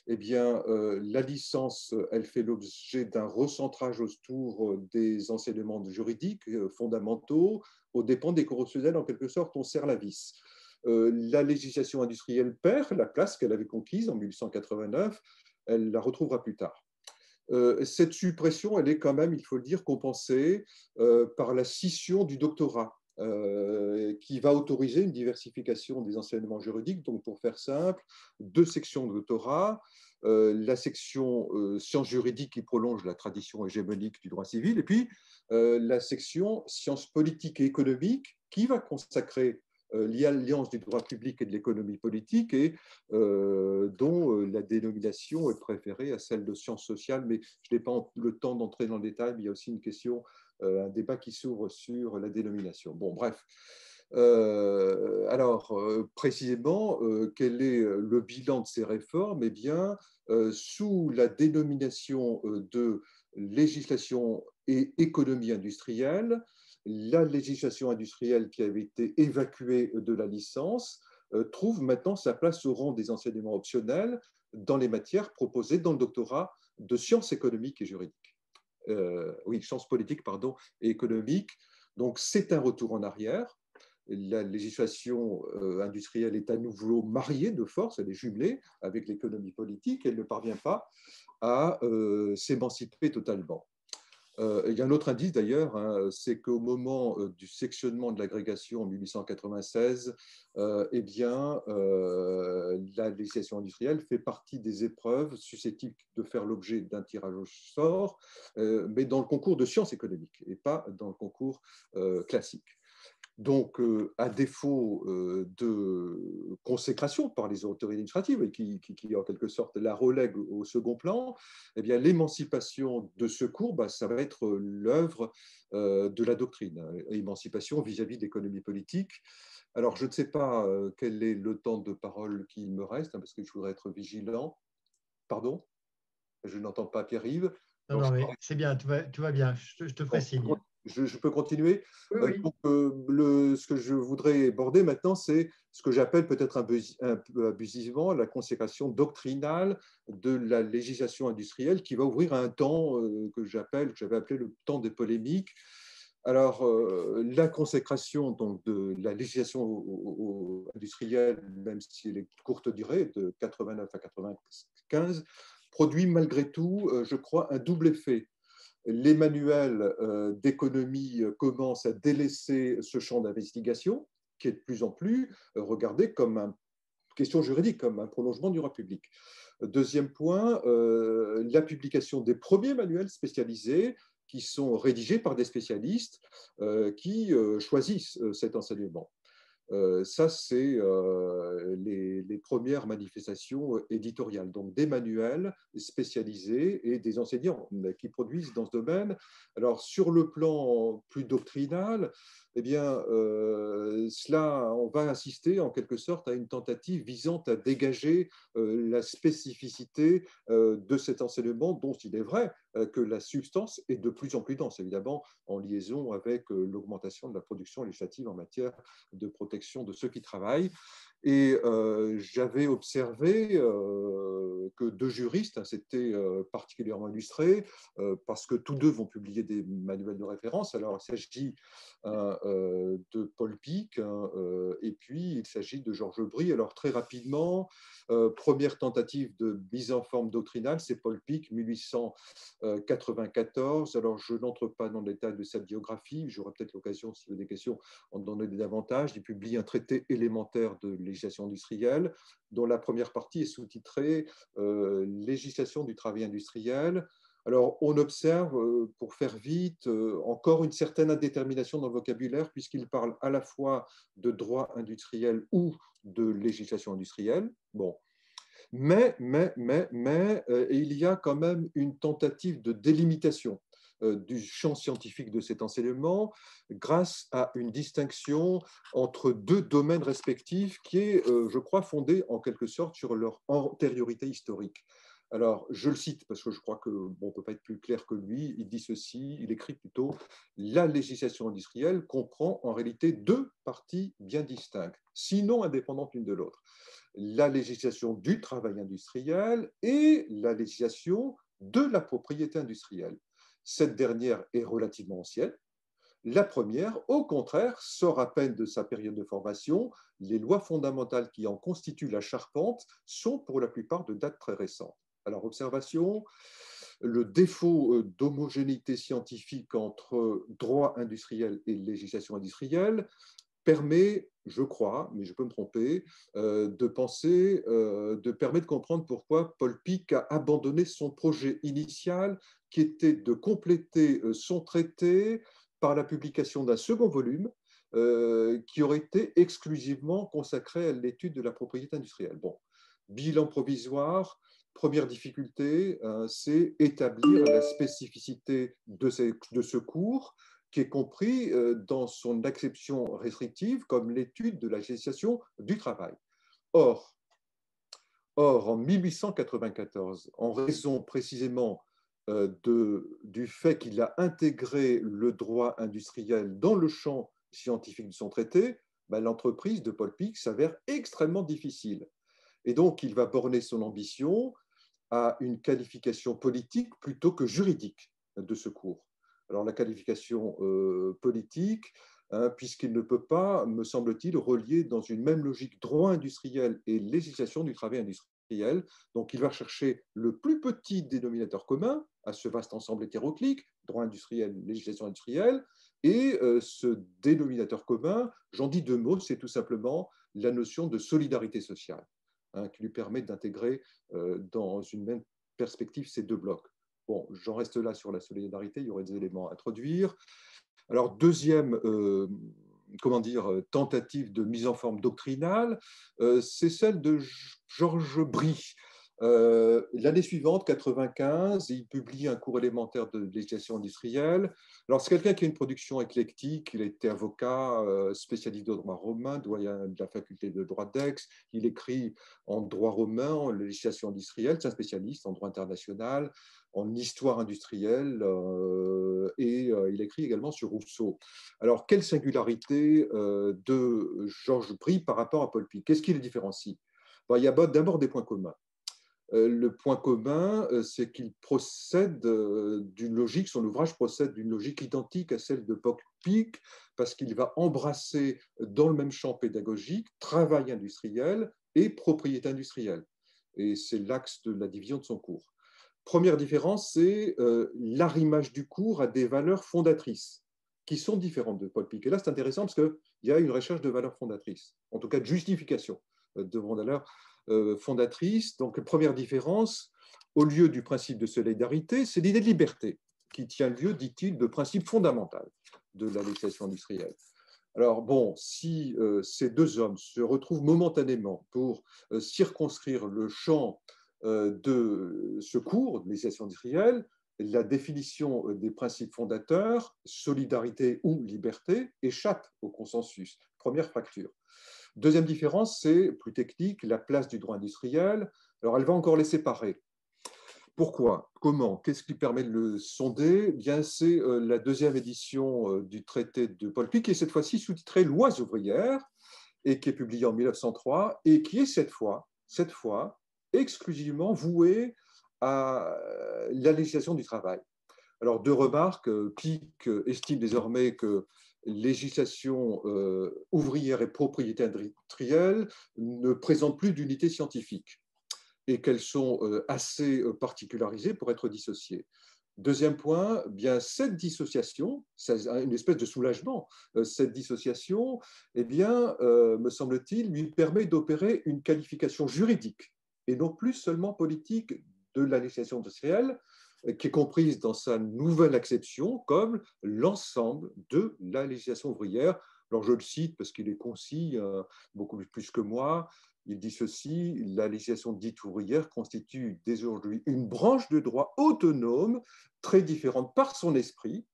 Eh bien, la licence, elle fait l'objet d'un recentrage autour des enseignements juridiques fondamentaux, aux dépens des correctionnels. En quelque sorte, on serre la vis. La législation industrielle perd la place qu'elle avait conquise en 1889, elle la retrouvera plus tard. Cette suppression, elle est quand même, il faut le dire, compensée par la scission du doctorat, qui va autoriser une diversification des enseignements juridiques. Donc, pour faire simple, 2 sections de doctorat, la section sciences juridiques qui prolonge la tradition hégémonique du droit civil, et puis la section sciences politiques et économiques qui va consacrer l'alliance du droit public et de l'économie politique, et dont la dénomination est préférée à celle de sciences sociales, mais je n'ai pas le temps d'entrer dans le détail, mais il y a aussi une question, un débat qui s'ouvre sur la dénomination. Bon, bref. Alors, précisément, quel est le bilan de ces réformes? Eh bien, sous la dénomination de législation et économie industrielle, la législation industrielle qui avait été évacuée de la licence trouve maintenant sa place au rang des enseignements optionnels dans les matières proposées dans le doctorat de sciences économiques et juridiques. Oui, sciences politiques, pardon, et économiques. Donc, c'est un retour en arrière. La législation industrielle est à nouveau mariée de force, elle est jumelée avec l'économie politique, elle ne parvient pas à s'émanciper totalement. Il y a un autre indice d'ailleurs, hein, c'est qu'au moment du sectionnement de l'agrégation en 1896, eh bien, la législation industrielle fait partie des épreuves susceptibles de faire l'objet d'un tirage au sort, mais dans le concours de sciences économiques et pas dans le concours classique. Donc, à défaut de consécration par les autorités administratives, et qui en quelque sorte la relègue au second plan, eh bien, l'émancipation de ce cours, ça va être l'œuvre de la doctrine, émancipation vis-à-vis de l'économie politique. Alors, je ne sais pas quel est le temps de parole qu'il me reste, parce que je voudrais être vigilant. Pardon? Je n'entends pas Pierre-Yves. Non, non, mais c'est bien, tout va bien, je te ferai signe. Je peux continuer. Oui, oui. Donc, ce que je voudrais aborder maintenant, c'est ce que j'appelle peut-être un peu abusivement la consécration doctrinale de la législation industrielle, qui va ouvrir un temps que j'avais appelé le temps des polémiques. Alors, la consécration donc, de la législation industrielle, même si elle est courte durée, de 89 à 95, produit malgré tout, je crois, un double effet. Les manuels d'économie commencent à délaisser ce champ d'investigation, qui est de plus en plus regardé comme une question juridique, comme un prolongement du droit public. Deuxième point, la publication des premiers manuels spécialisés qui sont rédigés par des spécialistes qui choisissent cet enseignement. Ça, c'est les premières manifestations éditoriales, donc des manuels spécialisés et des enseignants qui produisent dans ce domaine. Alors, sur le plan plus doctrinal, eh bien, on va assister en quelque sorte à une tentative visant à dégager la spécificité de cet enseignement, dont il est vrai que la substance est de plus en plus dense, évidemment, en liaison avec l'augmentation de la production législative en matière de protection de ceux qui travaillent. Et j'avais observé que deux juristes, hein, c'était particulièrement illustré, parce que tous deux vont publier des manuels de référence. Alors, il s'agit de Paul Pic, hein, et puis il s'agit de Georges Brie. Alors, très rapidement, première tentative de mise en forme doctrinale, c'est Paul Pic, 1894. Alors, je n'entre pas dans le détail de sa biographie, j'aurai peut-être l'occasion, si vous avez des questions, d'en donner davantage. Il publie un traité élémentaire de législation industrielle, dont la première partie est sous-titrée Législation du travail industriel. Alors, on observe, pour faire vite, encore une certaine indétermination dans le vocabulaire, puisqu'il parle à la fois de droit industriel ou de législation industrielle. Bon. Mais il y a quand même une tentative de délimitation du champ scientifique de cet enseignement grâce à une distinction entre deux domaines respectifs qui est, je crois, fondée en quelque sorte sur leur antériorité historique. Alors, je le cite parce que je crois qu'on ne peut pas être plus clair que lui. Il dit ceci, il écrit plutôt: la législation industrielle comprend en réalité deux parties bien distinctes, sinon indépendantes l'une de l'autre: la législation du travail industriel et la législation de la propriété industrielle. Cette dernière est relativement ancienne. La première, au contraire, sort à peine de sa période de formation. Les lois fondamentales qui en constituent la charpente sont pour la plupart de date très récente. Alors, observation, le défaut d'homogénéité scientifique entre droit industriel et législation industrielle permet, je crois, mais je peux me tromper, de penser, permet de comprendre pourquoi Paul Pic a abandonné son projet initial, qui était de compléter son traité par la publication d'un second volume, qui aurait été exclusivement consacré à l'étude de la propriété industrielle. Bon, bilan provisoire. Première difficulté, c'est établir la spécificité de ce cours, qui est compris dans son acception restrictive comme l'étude de la législation du travail. Or, en 1894, en raison précisément du fait qu'il a intégré le droit industriel dans le champ scientifique de son traité, l'entreprise de Paul Pic s'avère extrêmement difficile. Et donc, il va borner son ambition à une qualification politique plutôt que juridique de ce cours. Alors, la qualification politique, hein, puisqu'il ne peut pas, me semble-t-il, relier dans une même logique droit industriel et législation du travail industriel. Donc, il va chercher le plus petit dénominateur commun à ce vaste ensemble hétéroclite, droit industriel, législation industrielle, et ce dénominateur commun, j'en dis deux mots, c'est tout simplement la notion de solidarité sociale, hein, qui lui permet d'intégrer dans une même perspective ces deux blocs. Bon, j'en reste là sur la solidarité, il y aurait des éléments à introduire. Alors, deuxième tentative de mise en forme doctrinale, c'est celle de Georges Brie. L'année suivante, 95, il publie un cours élémentaire de législation industrielle. Alors, c'est quelqu'un qui a une production éclectique. Il a été avocat, spécialiste de droit romain, doyen de la faculté de droit d'Aix. Il écrit en droit romain, en législation industrielle. C'est un spécialiste en droit international, en histoire industrielle, et il écrit également sur Rousseau. Alors, quelle singularité de Georges Brie par rapport à Paul Pic? Qu'est-ce qui le différencie? Il y a d'abord des points communs. Le point commun, c'est qu'il procède d'une logique, son ouvrage procède d'une logique identique à celle de Paul Pic, parce qu'il va embrasser dans le même champ pédagogique travail industriel et propriété industrielle. Et c'est l'axe de la division de son cours. Première différence, c'est l'arrimage du cours à des valeurs fondatrices qui sont différentes de Paul Pic. Et là, c'est intéressant parce qu'il y a une recherche de valeurs fondatrices, en tout cas de justification de valeurs fondatrices. Donc, première différence, au lieu du principe de solidarité, c'est l'idée de liberté qui tient lieu, dit-il, de principe fondamental de la législation industrielle. Alors bon, si ces deux hommes se retrouvent momentanément pour circonscrire le champ de ce cours de législation industrielle, la définition des principes fondateurs, solidarité ou liberté, échappe au consensus. Première fracture. Deuxième différence, c'est plus technique, la place du droit industriel. Alors, elle va encore les séparer. Pourquoi? Comment? Qu'est-ce qui permet de le sonder? Bien, c'est la deuxième édition du traité de Paul Pic, qui est cette fois-ci sous-titrée Lois ouvrières. et qui est publié en 1903 et qui est cette fois exclusivement voué à la législation du travail. Alors, deux remarques. Pic estime désormais que législation ouvrière et propriété industrielle ne présentent plus d'unité scientifique et qu'elles sont assez particularisées pour être dissociées. Deuxième point, bien cette dissociation, c'est une espèce de soulagement, cette dissociation, eh bien, me semble-t-il, lui permet d'opérer une qualification juridique et non plus seulement politique de la législation industrielle, qui est comprise dans sa nouvelle acception comme l'ensemble de la législation ouvrière. Alors je le cite parce qu'il est concis, beaucoup plus que moi. Il dit ceci: la législation dite ouvrière constitue dès aujourd'hui une branche de droit autonome, très différente par son esprit,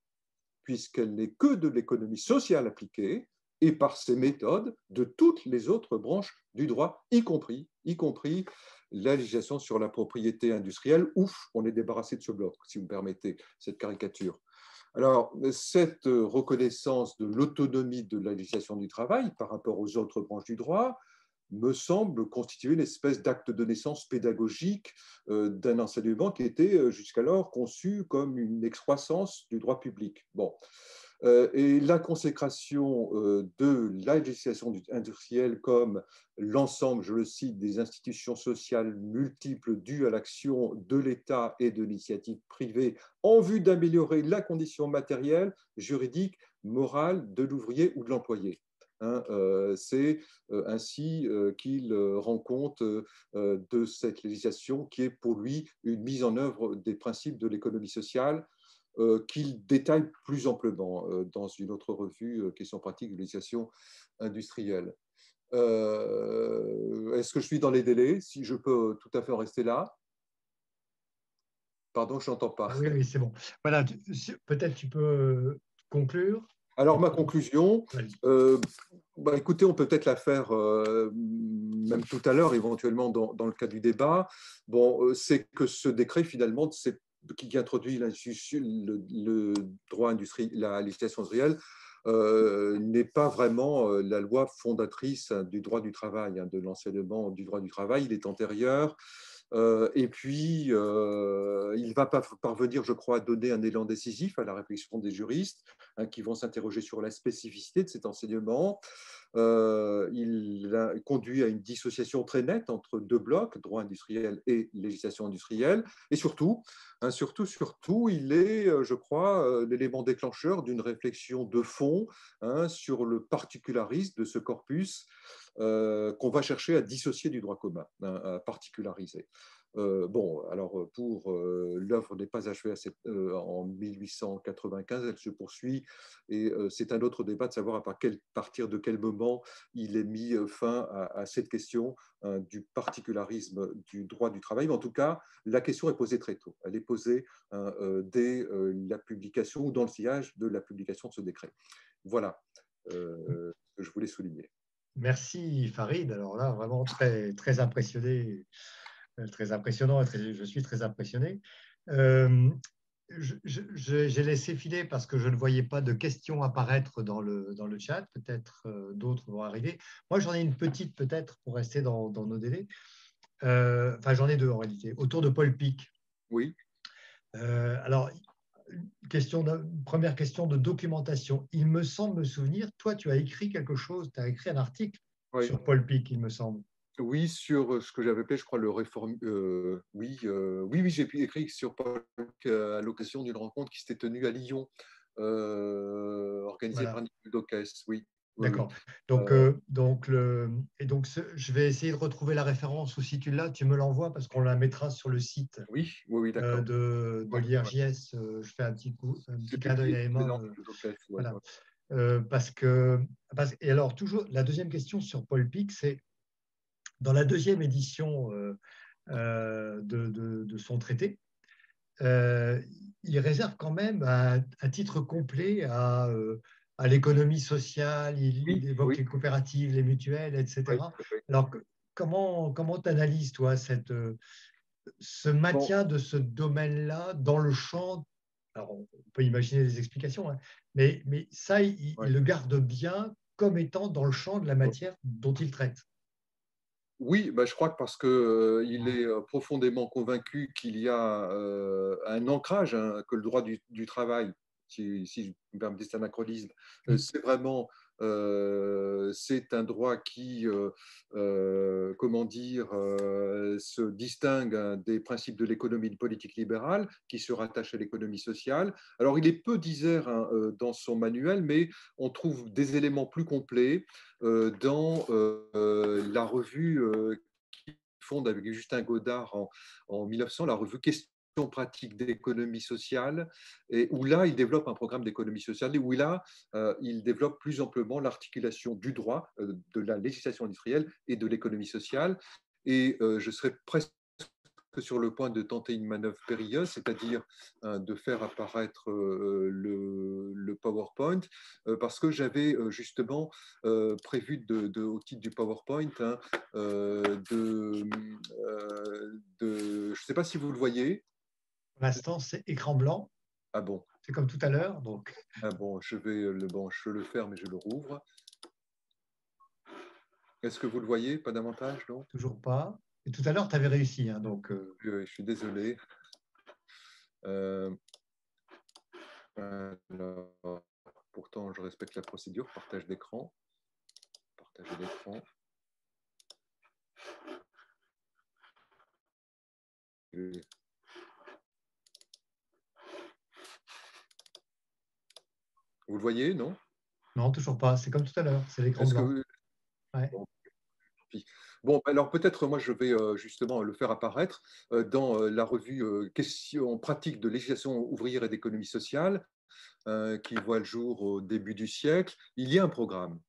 puisqu'elle n'est que de l'économie sociale appliquée, et par ses méthodes de toutes les autres branches du droit, y compris la législation sur la propriété industrielle. Ouf, on est débarrassé de ce bloc, si vous me permettez cette caricature. Alors, cette reconnaissance de l'autonomie de la législation du travail par rapport aux autres branches du droit me semble constituer une espèce d'acte de naissance pédagogique d'un enseignement qui était jusqu'alors conçu comme une excroissance du droit public. Bon. Et la consécration de la législation industrielle comme l'ensemble, je le cite, des institutions sociales multiples dues à l'action de l'État et de l'initiative privée en vue d'améliorer la condition matérielle, juridique, morale de l'ouvrier ou de l'employé. C'est ainsi qu'il rend compte de cette législation qui est pour lui une mise en œuvre des principes de l'économie sociale qu'il détaille plus amplement dans une autre revue, Questions pratiques de législation industrielle. Est-ce que je suis dans les délais? Si je peux tout à fait en rester là. Pardon, je n'entends pas. Oui, oui, c'est bon. Voilà, peut-être tu peux conclure. Alors, ma conclusion, écoutez, on peut peut-être la faire même tout à l'heure, éventuellement dans le cadre du débat. Bon, c'est que ce décret, finalement, qui introduit le droit industriel, la législation industrielle, n'est pas vraiment la loi fondatrice du droit du travail, de l'enseignement du droit du travail. Il est antérieur. Et puis, il va parvenir, je crois, à donner un élan décisif à la réflexion des juristes qui vont s'interroger sur la spécificité de cet enseignement. Il conduit à une dissociation très nette entre deux blocs, droit industriel et législation industrielle. Et surtout, il est, je crois, l'élément déclencheur d'une réflexion de fond sur le particularisme de ce corpus qu'on va chercher à dissocier du droit commun, à particulariser. Bon, alors l'œuvre n'est pas achevée en 1895, elle se poursuit et c'est un autre débat de savoir à partir de quel moment il est mis fin à cette question du particularisme du droit du travail. Mais en tout cas, la question est posée très tôt. Elle est posée dès la publication ou dans le sillage de la publication de ce décret. Voilà ce que je voulais souligner. Merci Farid. Alors là, vraiment très, très impressionné, très impressionnant. Je suis très impressionné. J'ai laissé filer parce que je ne voyais pas de questions apparaître dans le chat. Peut-être d'autres vont arriver. Moi, j'en ai une petite peut-être pour rester dans nos délais. Enfin, j'en ai deux en réalité. Autour de Paul Pic. Oui. Alors, première question de documentation. Il me semble me souvenir, toi, tu as écrit quelque chose, tu as écrit un article sur Paul Pic, il me semble. Oui, sur ce que j'avais appelé, je crois, le réforme. Oui, j'ai écrit sur Paul Pic à l'occasion d'une rencontre qui s'était tenue à Lyon, organisée par Nicolas Docès. Oui. D'accord. Donc, je vais essayer de retrouver la référence ou si tu l'as, tu me l'envoies parce qu'on la mettra sur le site de l'IRJS. Je fais un petit clin d'œil à Emma. Voilà. Et alors, toujours, la deuxième question sur Paul Pic, c'est dans la deuxième édition de son traité, il réserve quand même un titre complet à l'économie sociale, il évoque les coopératives, les mutuelles, etc. Alors, comment tu analyses, toi, ce maintien de ce domaine-là dans le champ? Alors, on peut imaginer des explications, mais ça, il le garde bien comme étant dans le champ de la matière dont il traite. Oui, bah, je crois que parce qu'il est profondément convaincu qu'il y a un ancrage, hein, que le droit du travail, si je me permets cet anachronisme, c'est vraiment c'est un droit qui, comment dire, se distingue, hein, des principes de l'économie de politique libérale, qui se rattache à l'économie sociale. Alors, il est peu disert, hein, dans son manuel, mais on trouve des éléments plus complets dans la revue qu'il fonde avec Justin Godard en 1900, la revue Questions pratiques d'économie sociale, et où là, il développe un programme d'économie sociale, et où là, il développe plus amplement l'articulation du droit, de la législation industrielle et de l'économie sociale. Et je serais presque sur le point de tenter une manœuvre périlleuse, c'est-à-dire de faire apparaître le PowerPoint, parce que j'avais justement prévu au titre du PowerPoint, hein, je ne sais pas si vous le voyez. Pour l'instant, c'est écran blanc. Ah bon, C'est comme tout à l'heure. Donc, ah bon, je le ferme et je le rouvre. Est-ce que vous le voyez? Pas davantage, non? toujours pas. Et tout à l'heure, tu avais réussi. Hein, donc, Je suis désolé. Alors, pourtant, je respecte la procédure. Partage d'écran. Partager l'écran. Vous le voyez, non? non, toujours pas. C'est comme tout à l'heure. C'est l'écran Est-ce que blanc. vous... Ouais. Bon, bon, alors peut-être moi je vais justement le faire apparaître dans la revue Questions pratiques de législation ouvrière et d'économie sociale, qui voit le jour au début du siècle. Il y a un programme.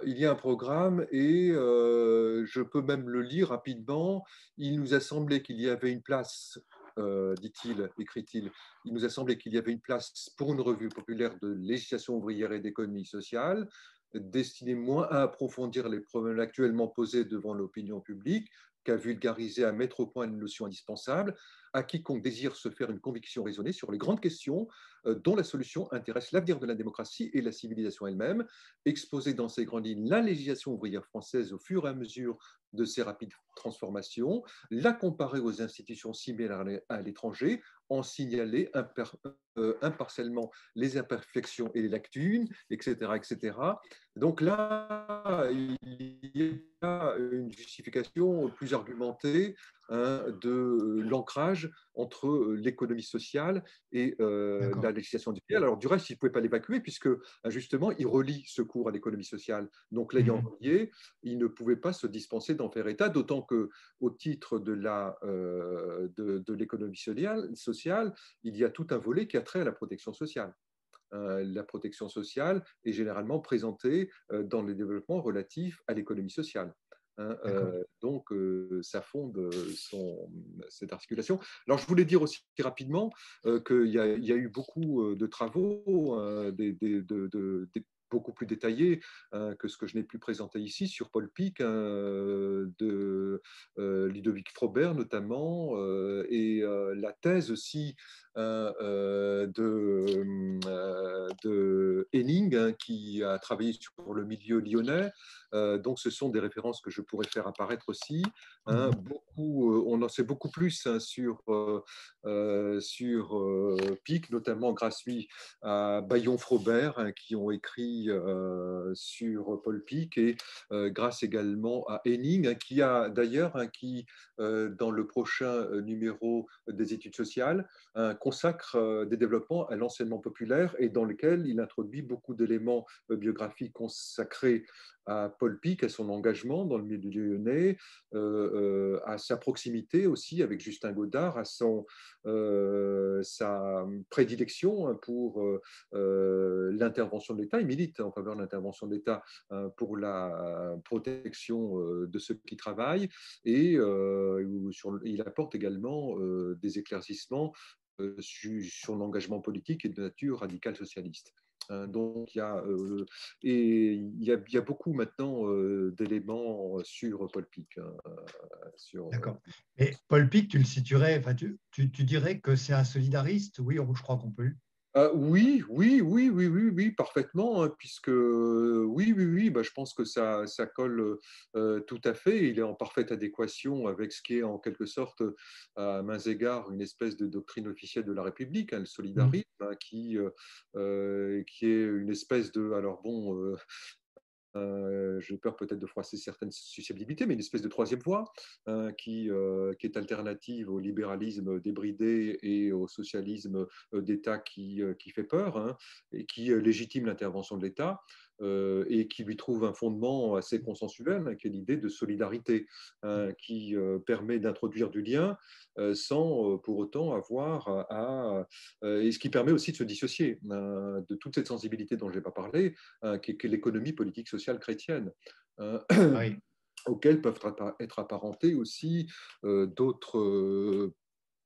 Il y a un programme et je peux même le lire rapidement. Il nous a semblé qu'il y avait une place, dit-il, écrit-il, il nous a semblé qu'il y avait une place pour une revue populaire de législation ouvrière et d'économie sociale, destinée moins à approfondir les problèmes actuellement posés devant l'opinion publique qu'à vulgariser, à mettre au point une notion indispensable à quiconque désire se faire une conviction raisonnée sur les grandes questions dont la solution intéresse l'avenir de la démocratie et la civilisation elle-même, exposer dans ses grandes lignes la législation ouvrière française au fur et à mesure de ses rapides transformations, la comparer aux institutions similaires à l'étranger, en signaler impartialement les imperfections et les lacunes, etc., etc. Donc là, il y a une justification plus argumentée, hein, de l'ancrage entre l'économie sociale et la législation industrielle. Alors, du reste, il ne pouvait pas l'évacuer puisque, justement, il relie ce cours à l'économie sociale. Donc, l'ayant relié, il ne pouvait pas se dispenser d'en faire état, d'autant qu'au titre de l'économie sociale, il y a tout un volet qui a trait à la protection sociale. La protection sociale est généralement présentée dans les développements relatifs à l'économie sociale. Hein, donc, ça fonde cette articulation. Alors, je voulais dire aussi rapidement qu'il y a eu beaucoup de travaux, beaucoup plus détaillés que ce que je n'ai pu présenter ici sur Paul Pic, de Ludovic Frobert notamment, et la thèse aussi de Henning, hein, qui a travaillé sur le milieu lyonnais. Donc, ce sont des références que je pourrais faire apparaître aussi. Hein. On en sait beaucoup plus, hein, sur Pic, notamment grâce lui à Bayon Frobert, hein, qui ont écrit sur Paul Pic, et grâce également à Henning, hein, qui a d'ailleurs, hein, dans le prochain numéro des études sociales, consacre des développements à l'enseignement populaire et dans lequel il introduit beaucoup d'éléments biographiques consacrés à Paul Pic, à son engagement dans le milieu lyonnais, à sa proximité aussi avec Justin Godard, à sa prédilection pour l'intervention de l'État. Il milite en faveur de l'intervention de l'État pour la protection de ceux qui travaillent, et il apporte également des éclaircissements sur l'engagement politique et de nature radicale socialiste. Donc, il y a beaucoup maintenant d'éléments sur Paul Pic. D'accord. Et Paul Pic, tu le situerais, enfin, tu dirais que c'est un solidariste? Oui, je crois qu'on peut. Oui, parfaitement, hein, puisque oui, bah, je pense que ça colle tout à fait. Il est en parfaite adéquation avec ce qui est en quelque sorte, à mains égards, une espèce de doctrine officielle de la République, hein, le Mm. solidarisme, hein, qui est une espèce de, alors bon, j'ai peur peut-être de froisser certaines susceptibilités, mais une espèce de troisième voie, qui est alternative au libéralisme débridé et au socialisme d'État qui fait peur, hein, et qui légitime l'intervention de l'État, et qui lui trouve un fondement assez consensuel, hein, qui est l'idée de solidarité, hein, qui permet d'introduire du lien sans pour autant avoir et ce qui permet aussi de se dissocier de toute cette sensibilité dont je n'ai pas parlé, qui est l'économie politique sociale chrétienne, euh, Ah oui. auxquelles peuvent être apparentés aussi d'autres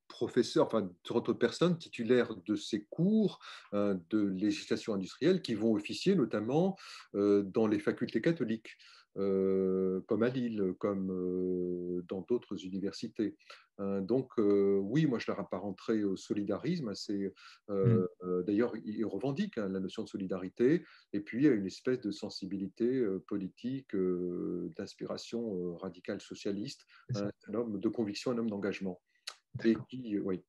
professeurs, enfin d'autres personnes titulaires de ces cours de législation industrielle qui vont officier notamment dans les facultés catholiques, comme à Lille, comme dans d'autres universités. Donc oui, moi je la apparenterais au solidarisme. Mm. D'ailleurs, ils revendiquent, hein, la notion de solidarité, et puis il y a une espèce de sensibilité politique, d'inspiration radicale socialiste, C'est ça. un homme de conviction, un homme d'engagement. Et D'accord. qui, oui.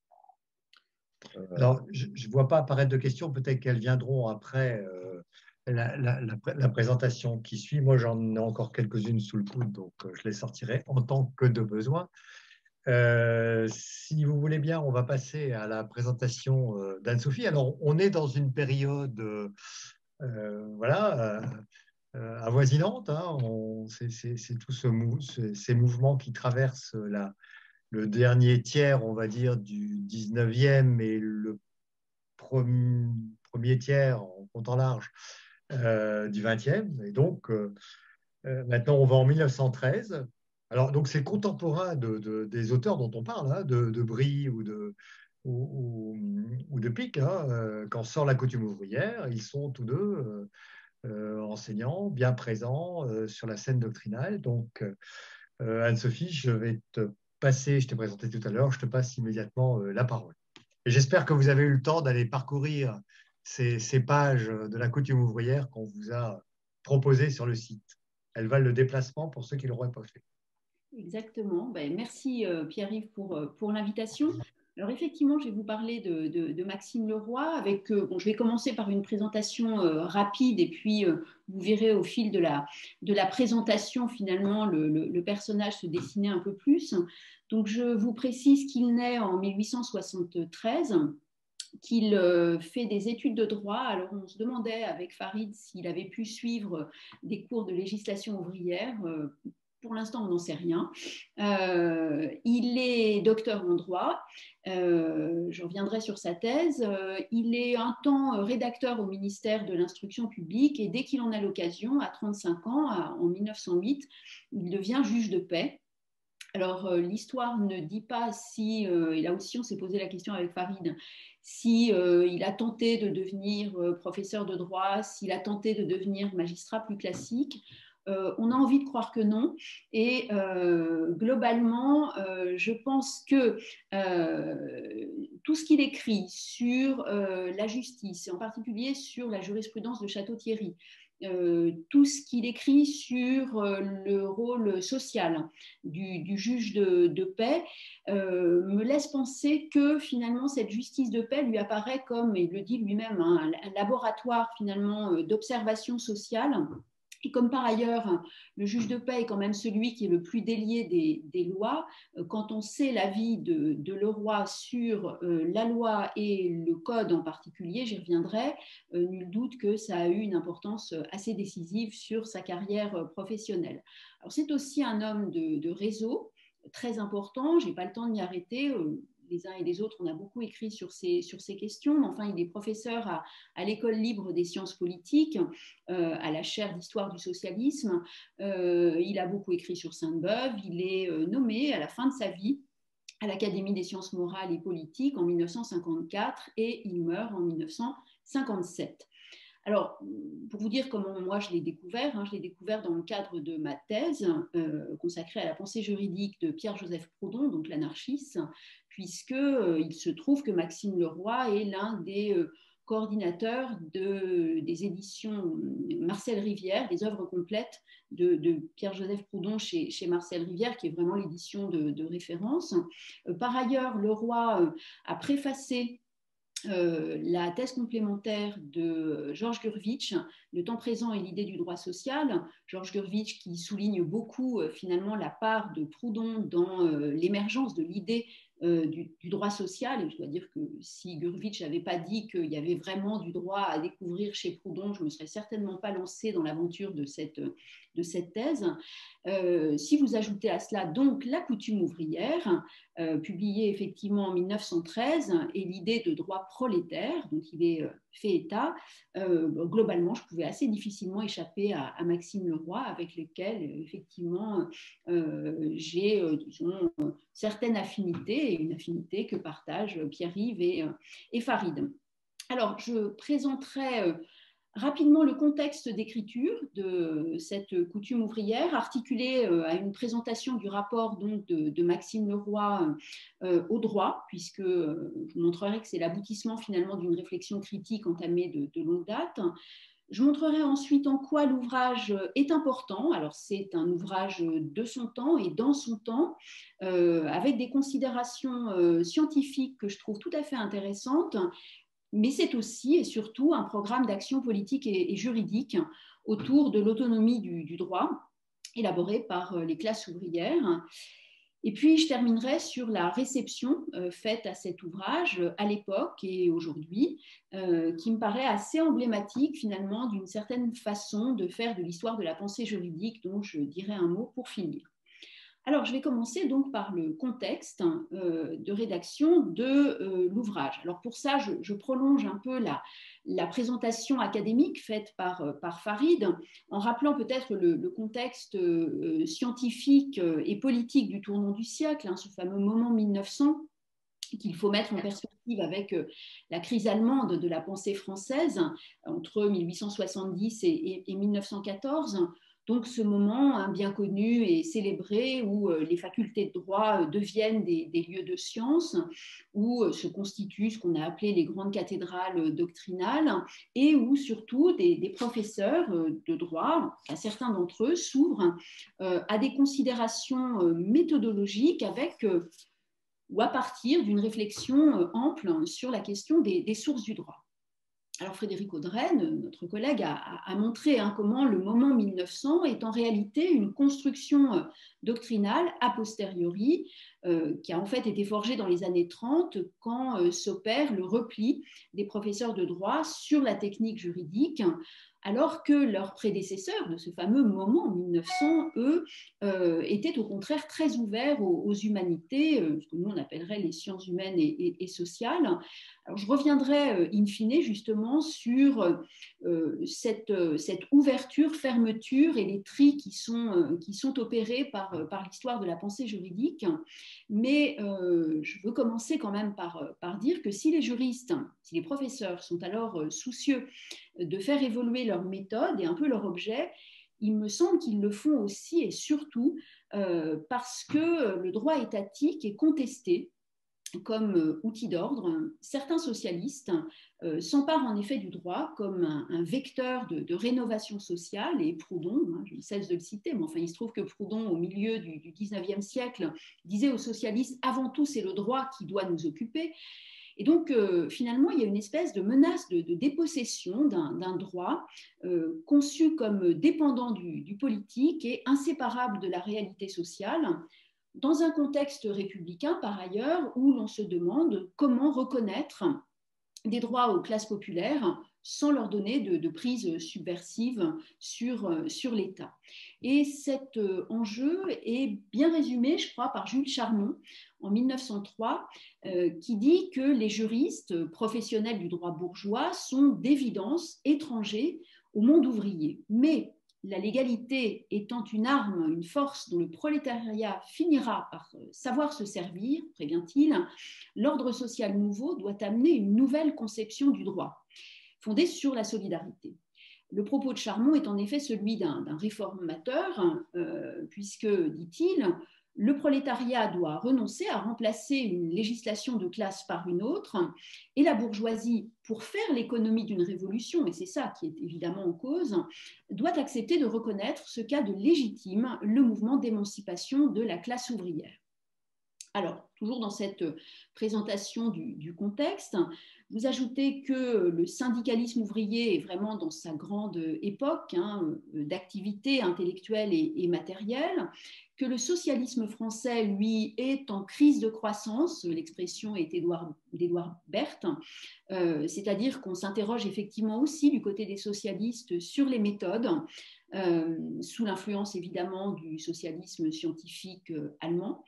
Alors, je ne vois pas apparaître de questions, peut-être qu'elles viendront après la présentation qui suit. Moi, j'en ai encore quelques-unes sous le coude, donc je les sortirai en tant que de besoin. Si vous voulez bien, on va passer à la présentation d'Anne-Sophie. Alors, on est dans une période voilà, avoisinante, hein. C'est tout ces mouvements qui traversent le dernier tiers, on va dire, du 19e et le premier tiers, en comptant large, du 20e. Et donc, maintenant, on va en 1913. Alors, donc, c'est contemporain des auteurs dont on parle, hein, de Brie ou de Pic, hein, quand sort la coutume ouvrière. Ils sont tous deux enseignants, bien présents sur la scène doctrinale. Donc, Anne-Sophie, je vais te passer, je t'ai présenté tout à l'heure, je te passe immédiatement la parole. Et j'espère que vous avez eu le temps d'aller parcourir ces pages de la coutume ouvrière qu'on vous a proposées sur le site. Elles valent le déplacement pour ceux qui ne l'auraient pas fait. Exactement. Ben, merci Pierre-Yves pour l'invitation. Alors effectivement, je vais vous parler de Maxime Leroy. Bon, je vais commencer par une présentation rapide et puis vous verrez au fil de la présentation finalement le personnage se dessiner un peu plus. Donc je vous précise qu'il naît en 1873, qu'il fait des études de droit. Alors on se demandait avec Farid s'il avait pu suivre des cours de législation ouvrière. Pour l'instant, on n'en sait rien. Il est docteur en droit. Je reviendrai sur sa thèse. Il est un temps rédacteur au ministère de l'Instruction publique et dès qu'il en a l'occasion, à 35 ans, en 1908, il devient juge de paix. Alors, l'histoire ne dit pas si, et là aussi on s'est posé la question avec Farid, si il a tenté de devenir professeur de droit, s'il a tenté de devenir magistrat plus classique. On a envie de croire que non. Et globalement, je pense que tout ce qu'il écrit sur la justice, et en particulier sur la jurisprudence de Château-Thierry, tout ce qu'il écrit sur le rôle social du juge de paix me laisse penser que finalement cette justice de paix lui apparaît comme, et il le dit lui-même, hein, un laboratoire finalement d'observation sociale. Et comme par ailleurs, le juge de paix est quand même celui qui est le plus délié des lois, quand on sait l'avis de Leroy sur la loi et le code en particulier, j'y reviendrai, nul doute que ça a eu une importance assez décisive sur sa carrière professionnelle. Alors c'est aussi un homme de réseau très important, je n'ai pas le temps de m'y arrêter. Les uns et les autres, on a beaucoup écrit sur ces questions, mais enfin, il est professeur à l'École libre des sciences politiques, à la chaire d'histoire du socialisme. Il a beaucoup écrit sur Sainte-Beuve. Il est nommé à la fin de sa vie à l'Académie des sciences morales et politiques en 1954 et il meurt en 1957. Alors, pour vous dire comment moi je l'ai découvert, hein, je l'ai découvert dans le cadre de ma thèse consacrée à la pensée juridique de Pierre-Joseph Proudhon, donc l'anarchiste, puisqu'il se trouve que Maxime Leroy est l'un des coordinateur des éditions Marcel Rivière, des œuvres complètes de Pierre-Joseph Proudhon chez Marcel Rivière, qui est vraiment l'édition de référence. Par ailleurs, Leroy a préfacé la thèse complémentaire de Georges Gurvitch, Le temps présent et l'idée du droit social. Georges Gurvitch qui souligne beaucoup finalement la part de Proudhon dans l'émergence de l'idée du droit social. Et je dois dire que si Gurvitch n'avait pas dit qu'il y avait vraiment du droit à découvrir chez Proudhon, je ne me serais certainement pas lancée dans l'aventure de cette thèse. Si vous ajoutez à cela donc La coutume ouvrière, publiée effectivement en 1913, et l'idée de droit prolétaire, dont il est fait état, globalement, je pouvais assez difficilement échapper à Maxime Leroy, avec lequel, effectivement, j'ai, disons, certaines affinités, et une affinité que partagent Pierre-Yves et Farid. Alors, je présenterai rapidement le contexte d'écriture de cette coutume ouvrière, articulé à une présentation du rapport donc, de Maxime Leroy au droit, puisque je vous montrerai que c'est l'aboutissement finalement d'une réflexion critique entamée de longue date. Je montrerai ensuite en quoi l'ouvrage est important. Alors, c'est un ouvrage de son temps et dans son temps, avec des considérations scientifiques que je trouve tout à fait intéressantes, mais c'est aussi et surtout un programme d'action politique et juridique autour de l'autonomie du droit, élaboré par les classes ouvrières. Et puis, je terminerai sur la réception faite à cet ouvrage à l'époque et aujourd'hui, qui me paraît assez emblématique finalement d'une certaine façon de faire de l'histoire de la pensée juridique, dont je dirai un mot pour finir. Alors, je vais commencer donc par le contexte de rédaction de l'ouvrage. Alors, pour ça, je prolonge un peu la présentation académique faite par Farid, en rappelant peut-être le contexte scientifique et politique du tournant du siècle, ce fameux moment 1900, qu'il faut mettre en perspective avec la crise allemande de la pensée française entre 1870 et 1914. Donc ce moment bien connu et célébré où les facultés de droit deviennent des lieux de science, où se constituent ce qu'on a appelé les grandes cathédrales doctrinales et où surtout des professeurs de droit, certains d'entre eux, s'ouvrent à des considérations méthodologiques avec ou à partir d'une réflexion ample sur la question des sources du droit. Alors Frédéric Audren, notre collègue, a montré comment le moment 1900 est en réalité une construction doctrinale a posteriori qui a en fait été forgée dans les années 30 quand s'opère le repli des professeurs de droit sur la technique juridique, alors que leurs prédécesseurs de ce fameux moment 1900, eux, étaient au contraire très ouverts aux humanités, ce que nous on appellerait les sciences humaines et sociales. Alors, je reviendrai in fine justement sur cette ouverture, fermeture et les tris qui sont opérés par l'histoire de la pensée juridique. Mais je veux commencer quand même par dire que si les juristes, si les professeurs sont alors soucieux de faire évoluer leur méthode et un peu leur objet, il me semble qu'ils le font aussi et surtout parce que le droit étatique est contesté comme outil d'ordre. Certains socialistes s'emparent en effet du droit comme un vecteur de rénovation sociale, et Proudhon, je ne cesse de le citer, mais enfin il se trouve que Proudhon, au milieu du 19e siècle, disait aux socialistes « avant tout c'est le droit qui doit nous occuper ». Et donc, finalement, il y a une espèce de menace de dépossession d'un droit conçu comme dépendant du politique et inséparable de la réalité sociale, dans un contexte républicain, par ailleurs, où l'on se demande comment reconnaître des droits aux classes populaires sans leur donner de prise subversive sur l'État. Et cet enjeu est bien résumé, je crois, par Jules Charmont en 1903, qui dit que les juristes professionnels du droit bourgeois sont d'évidence étrangers au monde ouvrier. Mais la légalité étant une arme, une force dont le prolétariat finira par savoir se servir, prévient-il, l'ordre social nouveau doit amener une nouvelle conception du droit, fondée sur la solidarité. Le propos de Charmont est en effet celui d'un réformateur, puisque, dit-il, le prolétariat doit renoncer à remplacer une législation de classe par une autre, et la bourgeoisie, pour faire l'économie d'une révolution, et c'est ça qui est évidemment en cause, doit accepter de reconnaître ce qu'a de légitime le mouvement d'émancipation de la classe ouvrière. Alors, toujours dans cette présentation du contexte, vous ajoutez que le syndicalisme ouvrier est vraiment dans sa grande époque d'activité intellectuelle et matérielle, que le socialisme français, lui, est en crise de croissance, l'expression est d'Édouard Berthe, c'est-à-dire qu'on s'interroge effectivement aussi du côté des socialistes sur les méthodes, sous l'influence évidemment du socialisme scientifique allemand.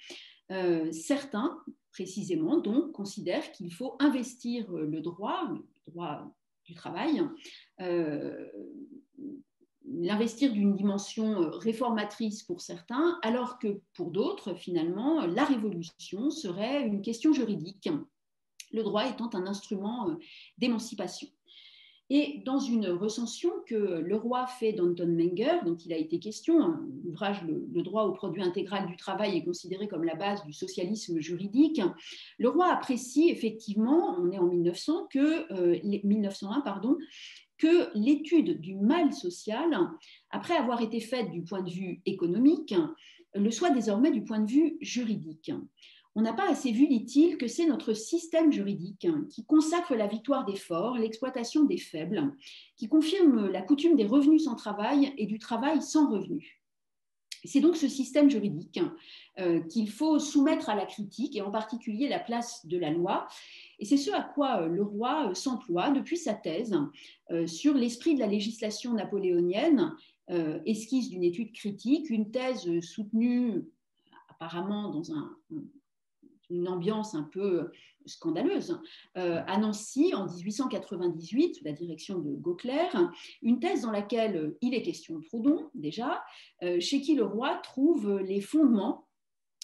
Certains, précisément, donc, considèrent qu'il faut investir le droit du travail, l'investir d'une dimension réformatrice pour certains, alors que pour d'autres, finalement, la révolution serait une question juridique, le droit étant un instrument d'émancipation. Et dans une recension que Leroy fait d'Anton Menger, dont il a été question, l'ouvrage Le droit au produit intégral du travail est considéré comme la base du socialisme juridique, Leroy apprécie effectivement, on est en 1901, que l'étude du mal social, après avoir été faite du point de vue économique, le soit désormais du point de vue juridique. On n'a pas assez vu, dit-il, que c'est notre système juridique qui consacre la victoire des forts, l'exploitation des faibles, qui confirme la coutume des revenus sans travail et du travail sans revenus. C'est donc ce système juridique qu'il faut soumettre à la critique, et en particulier la place de la loi. Et c'est ce à quoi Leroy s'emploie depuis sa thèse sur l'esprit de la législation napoléonienne, esquisse d'une étude critique, une thèse soutenue apparemment dans une ambiance un peu scandaleuse, à Nancy en 1898, sous la direction de Gauclair, une thèse dans laquelle il est question de Proudhon, déjà, chez qui Leroy trouve les fondements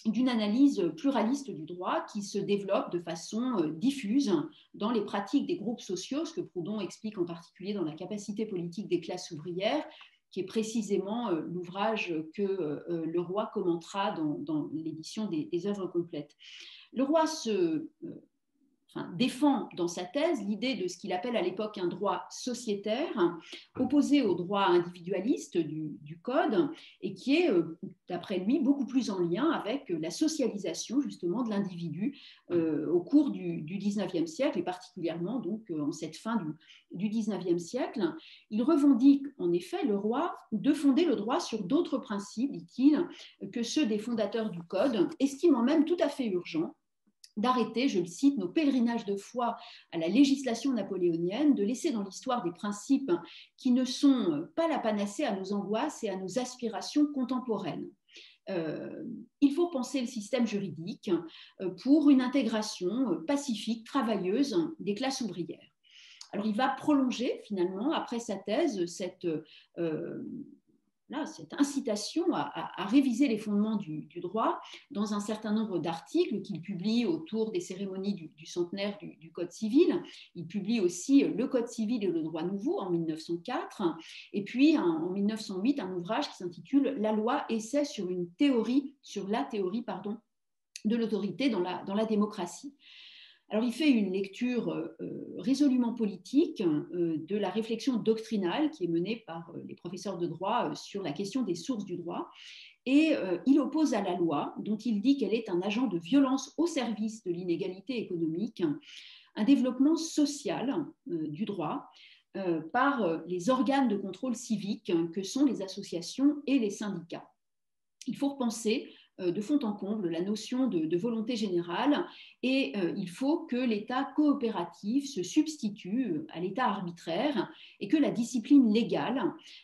d'une analyse pluraliste du droit qui se développe de façon diffuse dans les pratiques des groupes sociaux, ce que Proudhon explique en particulier dans La capacité politique des classes ouvrières, qui est précisément l'ouvrage que Leroy commentera dans l'édition des œuvres complètes. Leroy défend dans sa thèse l'idée de ce qu'il appelle à l'époque un droit sociétaire, opposé au droit individualiste du Code, et qui est, d'après lui, beaucoup plus en lien avec la socialisation justement de l'individu au cours du XIXe siècle, et particulièrement donc, en cette fin du XIXe siècle. Il revendique en effet, Leroy, de fonder le droit sur d'autres principes, dit-il, que ceux des fondateurs du Code, estimant même tout à fait urgent d'arrêter, je le cite, nos pèlerinages de foi à la législation napoléonienne, de laisser dans l'histoire des principes qui ne sont pas la panacée à nos angoisses et à nos aspirations contemporaines. Il faut penser le système juridique pour une intégration pacifique, travailleuse des classes ouvrières. Alors il va prolonger finalement, après sa thèse, cette incitation à réviser les fondements du droit dans un certain nombre d'articles qu'il publie autour des cérémonies du centenaire du Code civil. Il publie aussi le Code civil et le droit nouveau en 1904, et puis en 1908 un ouvrage qui s'intitule La loi, essai sur la théorie de l'autorité dans la démocratie. Alors, il fait une lecture résolument politique de la réflexion doctrinale qui est menée par les professeurs de droit sur la question des sources du droit. Et il oppose à la loi, dont il dit qu'elle est un agent de violence au service de l'inégalité économique, un développement social du droit par les organes de contrôle civique que sont les associations et les syndicats. Il faut repenser de fond en comble la notion de volonté générale, et il faut que l'État coopératif se substitue à l'État arbitraire et que la discipline légale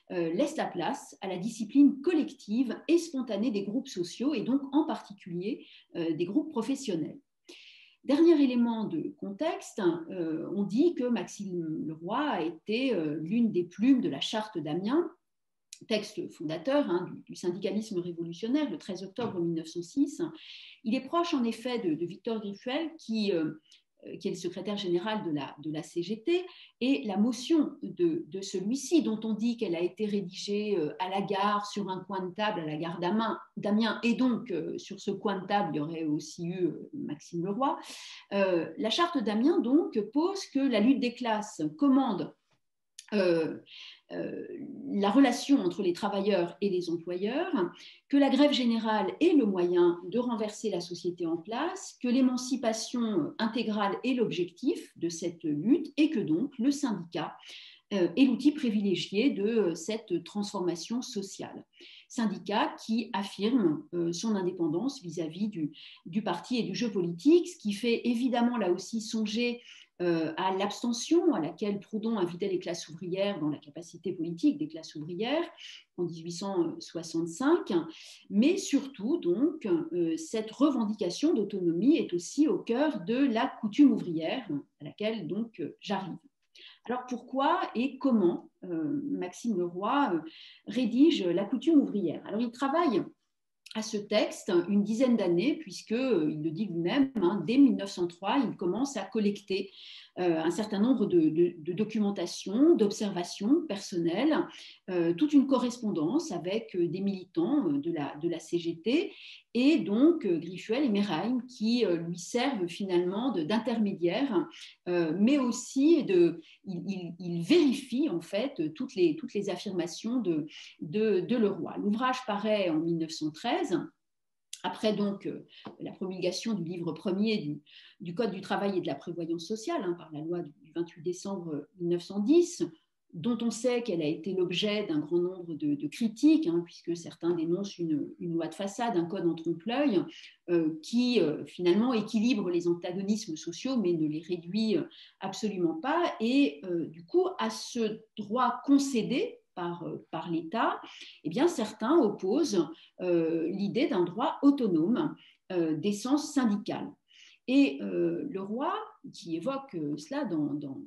laisse la place à la discipline collective et spontanée des groupes sociaux, et donc en particulier des groupes professionnels. Dernier élément de contexte, on dit que Maxime Leroy a été l'une des plumes de la charte d'Amiens, texte fondateur du syndicalisme révolutionnaire, le 13 octobre 1906. Il est proche en effet de Victor Griffuel qui qui est le secrétaire général de la CGT, et la motion de celui-ci, dont on dit qu'elle a été rédigée à la gare, sur un coin de table, à la gare d'Amiens, et donc sur ce coin de table, il y aurait aussi eu Maxime Leroy. La charte d'Amiens, donc, pose que la lutte des classes commande la relation entre les travailleurs et les employeurs, que la grève générale est le moyen de renverser la société en place, que l'émancipation intégrale est l'objectif de cette lutte et que donc le syndicat est l'outil privilégié de cette transformation sociale. Syndicat qui affirme son indépendance vis-à-vis du parti et du jeu politique, ce qui fait évidemment là aussi songer à l'abstention à laquelle Proudhon invitait les classes ouvrières dans la capacité politique des classes ouvrières en 1865, mais surtout donc cette revendication d'autonomie est aussi au cœur de la coutume ouvrière à laquelle donc j'arrive. Alors pourquoi et comment Maxime Leroy rédige la coutume ouvrière? Alors il travaille à ce texte une dizaine d'années, puisqu'il le dit lui-même, dès 1903, il commence à collecter un certain nombre de documentations, d'observations personnelles, toute une correspondance avec des militants de la CGT, et donc Griffuel et Merheim qui lui servent finalement d'intermédiaires, mais aussi il vérifie en fait toutes les affirmations de Leroy. L'ouvrage paraît en 1913. Après donc la promulgation du livre premier du Code du travail et de la prévoyance sociale par la loi du 28 décembre 1910, dont on sait qu'elle a été l'objet d'un grand nombre de critiques, puisque certains dénoncent une loi de façade, un code en trompe-l'œil, qui finalement équilibre les antagonismes sociaux, mais ne les réduit absolument pas. Et du coup, à ce droit concédé par l'État, eh bien, certains opposent l'idée d'un droit autonome d'essence syndicale. Et Leroy, qui évoque cela dans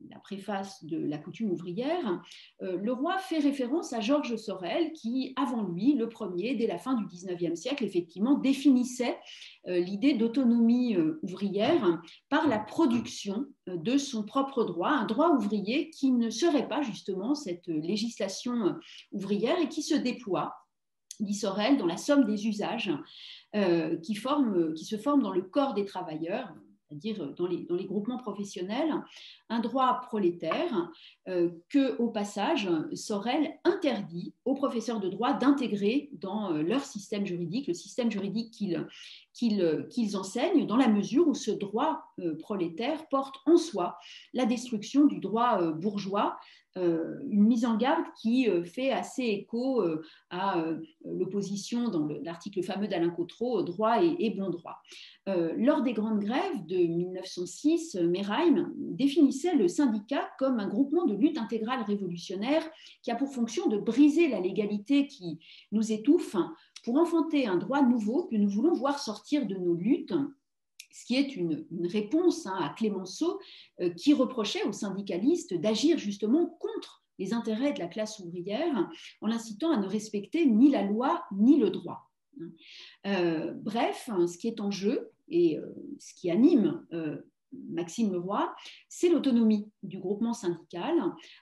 la préface de la coutume ouvrière, Leroy fait référence à Georges Sorel, qui, avant lui, le premier, dès la fin du XIXe siècle, effectivement, définissait l'idée d'autonomie ouvrière par la production de son propre droit, un droit ouvrier qui ne serait pas justement cette législation ouvrière et qui se déploie, dit Sorel, dans la somme des usages qui se forment dans le corps des travailleurs, c'est-à-dire dans les groupements professionnels, un droit prolétaire que, au passage, Sorel interdit aux professeurs de droit d'intégrer dans leur système juridique, le système juridique qu'ils enseignent, dans la mesure où ce droit prolétaire porte en soi la destruction du droit bourgeois, une mise en garde qui fait assez écho à l'opposition dans l'article fameux d'Alain Cotreau, droit et bon droit. Lors des grandes grèves de 1906, Merheim définissait le syndicat comme un groupement de lutte intégrale révolutionnaire qui a pour fonction de briser la légalité qui nous étouffe pour enfanter un droit nouveau que nous voulons voir sortir de nos luttes, ce qui est une réponse à Clemenceau qui reprochait aux syndicalistes d'agir justement contre les intérêts de la classe ouvrière en l'incitant à ne respecter ni la loi ni le droit. Bref, ce qui est en jeu et ce qui anime Maxime Leroy, c'est l'autonomie du groupement syndical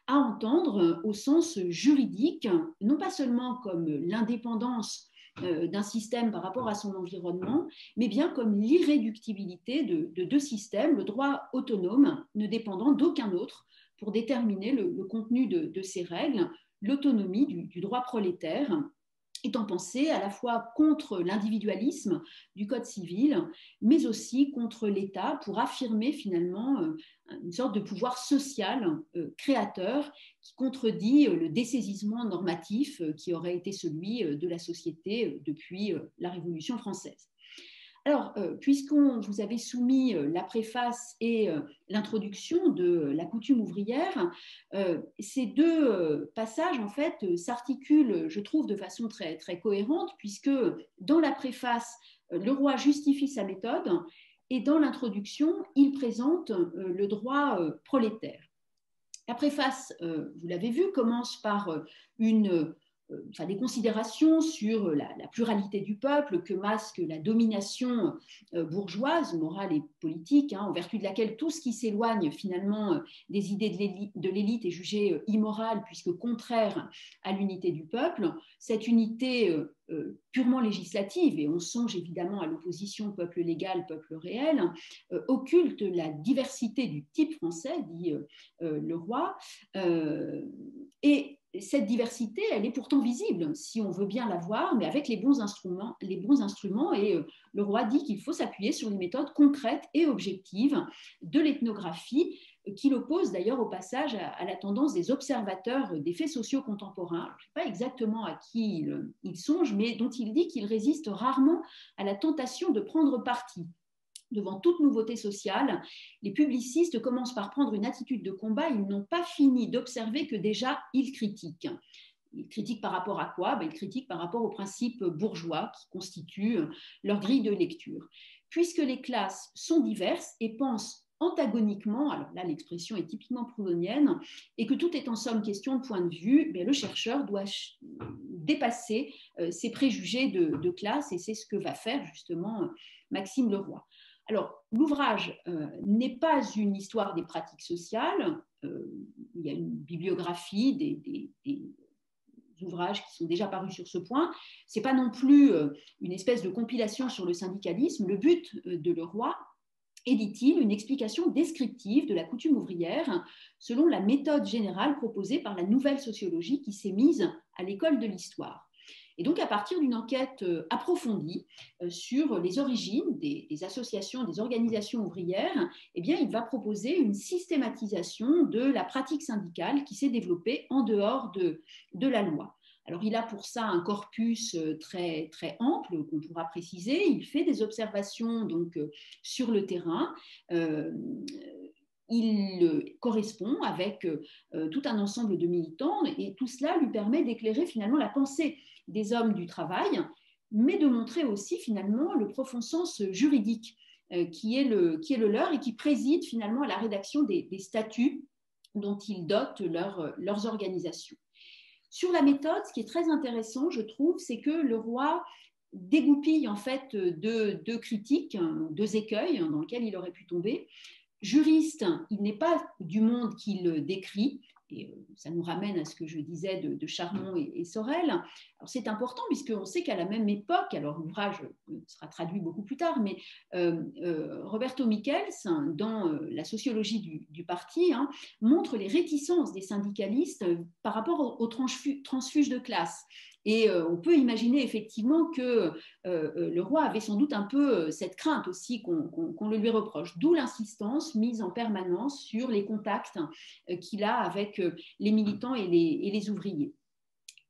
à entendre au sens juridique, non pas seulement comme l'indépendance d'un système par rapport à son environnement, mais bien comme l'irréductibilité de deux systèmes, le droit autonome ne dépendant d'aucun autre pour déterminer le contenu de ces règles, l'autonomie du droit prolétaire, étant pensé à la fois contre l'individualisme du Code civil, mais aussi contre l'État pour affirmer finalement une sorte de pouvoir social créateur qui contredit le dessaisissement normatif qui aurait été celui de la société depuis la Révolution française. Alors, puisqu'on vous avait soumis la préface et l'introduction de la coutume ouvrière, ces deux passages, en fait, s'articulent, je trouve, de façon très, très cohérente, puisque dans la préface, Leroy justifie sa méthode et dans l'introduction, il présente le droit prolétaire. La préface, vous l'avez vu, commence par une des considérations sur la pluralité du peuple que masque la domination bourgeoise, morale et politique, en vertu de laquelle tout ce qui s'éloigne finalement des idées de l'élite est jugé immoral puisque contraire à l'unité du peuple. Cette unité purement législative, et on songe évidemment à l'opposition peuple légal, peuple réel, occulte la diversité du type français, dit le roi, et cette diversité, elle est pourtant visible, si on veut bien la voir, mais avec les bons instruments, et le roi dit qu'il faut s'appuyer sur les méthodes concrètes et objectives de l'ethnographie, qu'il oppose d'ailleurs au passage à la tendance des observateurs des faits sociaux contemporains. Je ne sais pas exactement à qui il songe, mais dont il dit qu'il résiste rarement à la tentation de prendre parti. Devant toute nouveauté sociale, les publicistes commencent par prendre une attitude de combat. Ils n'ont pas fini d'observer que déjà ils critiquent. Ils critiquent par rapport à quoi? Ils critiquent par rapport aux principes bourgeois qui constituent leur grille de lecture. Puisque les classes sont diverses et pensent antagoniquement, alors là l'expression est typiquement proudhonienne, et que tout est en somme question de point de vue, le chercheur doit dépasser ses préjugés de classe, et c'est ce que va faire justement Maxime Le Roy. Alors, l'ouvrage n'est pas une histoire des pratiques sociales, il y a une bibliographie des ouvrages qui sont déjà parus sur ce point, ce n'est pas non plus une espèce de compilation sur le syndicalisme. Le but de Le Roy est, dit-il, une explication descriptive de la coutume ouvrière selon la méthode générale proposée par la nouvelle sociologie qui s'est mise à l'école de l'histoire. Et donc, à partir d'une enquête approfondie sur les origines des associations, des organisations ouvrières, il va proposer une systématisation de la pratique syndicale qui s'est développée en dehors de la loi. Alors, il a pour ça un corpus très, très ample qu'on pourra préciser. Il fait des observations donc, sur le terrain. Il correspond avec tout un ensemble de militants et tout cela lui permet d'éclairer finalement la pensée des hommes du travail, mais de montrer aussi finalement le profond sens juridique qui est le leur et qui préside finalement à la rédaction des statuts dont ils dotent leurs organisations. Sur la méthode, ce qui est très intéressant, je trouve, c'est que Le Roy dégoupille en fait deux critiques, deux écueils dans lesquels il aurait pu tomber. Juriste, il n'est pas du monde qu'il décrit, et ça nous ramène à ce que je disais de Charmont et Sorel. Alors c'est important puisqu'on sait qu'à la même époque, alors l'ouvrage sera traduit beaucoup plus tard, mais Roberto Michels, dans la sociologie du parti, montre les réticences des syndicalistes par rapport aux transfuges de classe. Et on peut imaginer effectivement que Le Roy avait sans doute un peu cette crainte aussi qu'on le lui reproche, d'où l'insistance mise en permanence sur les contacts qu'il a avec les militants et les ouvriers.